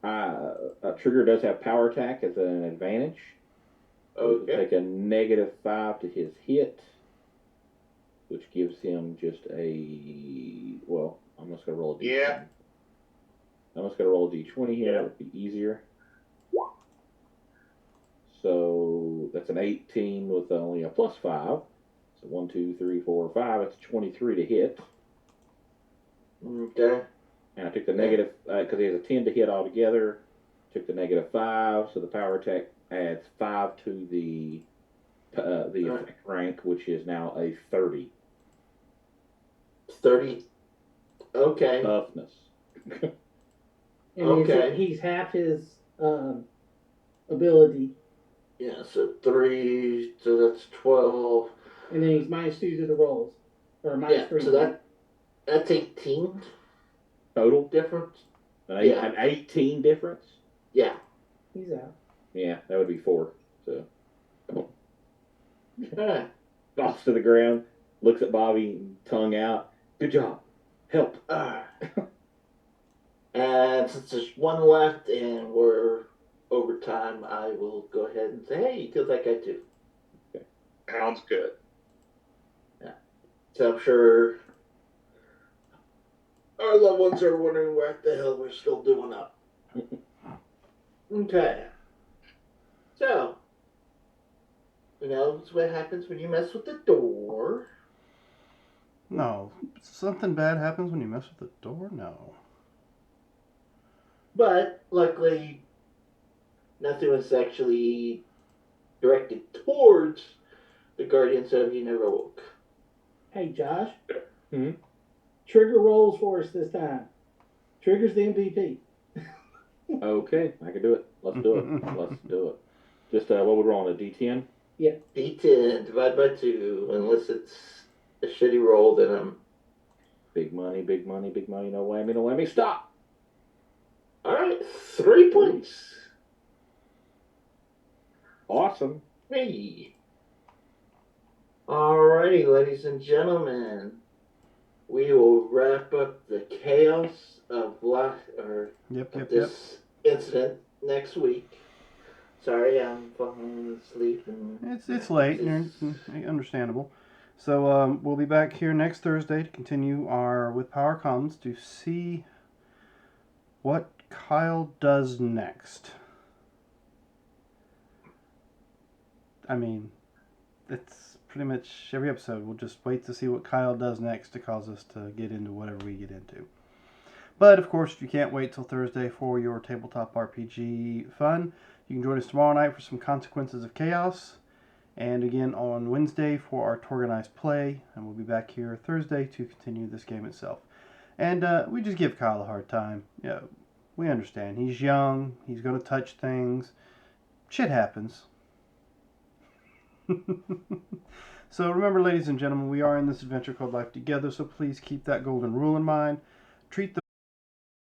Trigger does have power attack as an advantage. Okay. Take a -5 to his hit, which gives him just a. Well, I'm just gonna roll a d20. Yeah. I'm just gonna roll a d20 here. Yeah. It'll be easier. So that's an 18 with only a +5. So 1, 2, 3, 4, 5. It's 23 to hit. Okay. And I took the negative because he has a 10 to hit altogether. Took the -5, so the power attack adds 5 to the effect rank, which is now a 30 30. Okay. toughness. And Okay. he's half his ability, Yeah, so 3, so that's 12. and then he's -2 to the rolls, or Yeah, -3. so that's 18 Total difference. an 18 difference. Yeah. He's out. Yeah, that would be 4. So Alright. falls to the ground, looks at Bobby, tongue out. Good job. Help. Alright. And since there's 1 left and we're over time, I will go ahead and say, hey, you killed that guy too. Sounds good. So I'm sure our loved ones are wondering what the hell we're still doing up. Okay. So, it's what happens when you mess with the door. No. Something bad happens when you mess with the door? No. But, luckily, nothing was actually directed towards the Guardians of You Never Woke. Hey, Josh. Hmm? Trigger rolls for us this time. Trigger's the MVP. Okay, I can do it. Let's do it. Let's do it. Just what would we roll on a D10? D10 divided by 2, unless it's a shitty roll, then I'm... Big money, big money, big money. No whammy, no whammy. Stop. Alright, 3 points. Awesome. Hey. Alrighty, ladies and gentlemen. We will wrap up the chaos of Yep. this incident next week. Sorry, I'm falling asleep. And It's late, and understandable. So we'll be back here next Thursday to continue our With Power Comes to see what Kyle does next. I mean, it's pretty much every episode. We'll just wait to see what Kyle does next to cause us to get into whatever we get into. But, of course, if you can't wait till Thursday for your tabletop RPG fun, you can join us tomorrow night for some Consequences of Chaos. And again on Wednesday for our Torganized play. And we'll be back here Thursday to continue this game itself. And we just give Kyle a hard time. Yeah, we understand. He's young. He's going to touch things. Shit happens. So remember, ladies and gentlemen, we are in this adventure called Life Together. So please keep that golden rule in mind. Treat the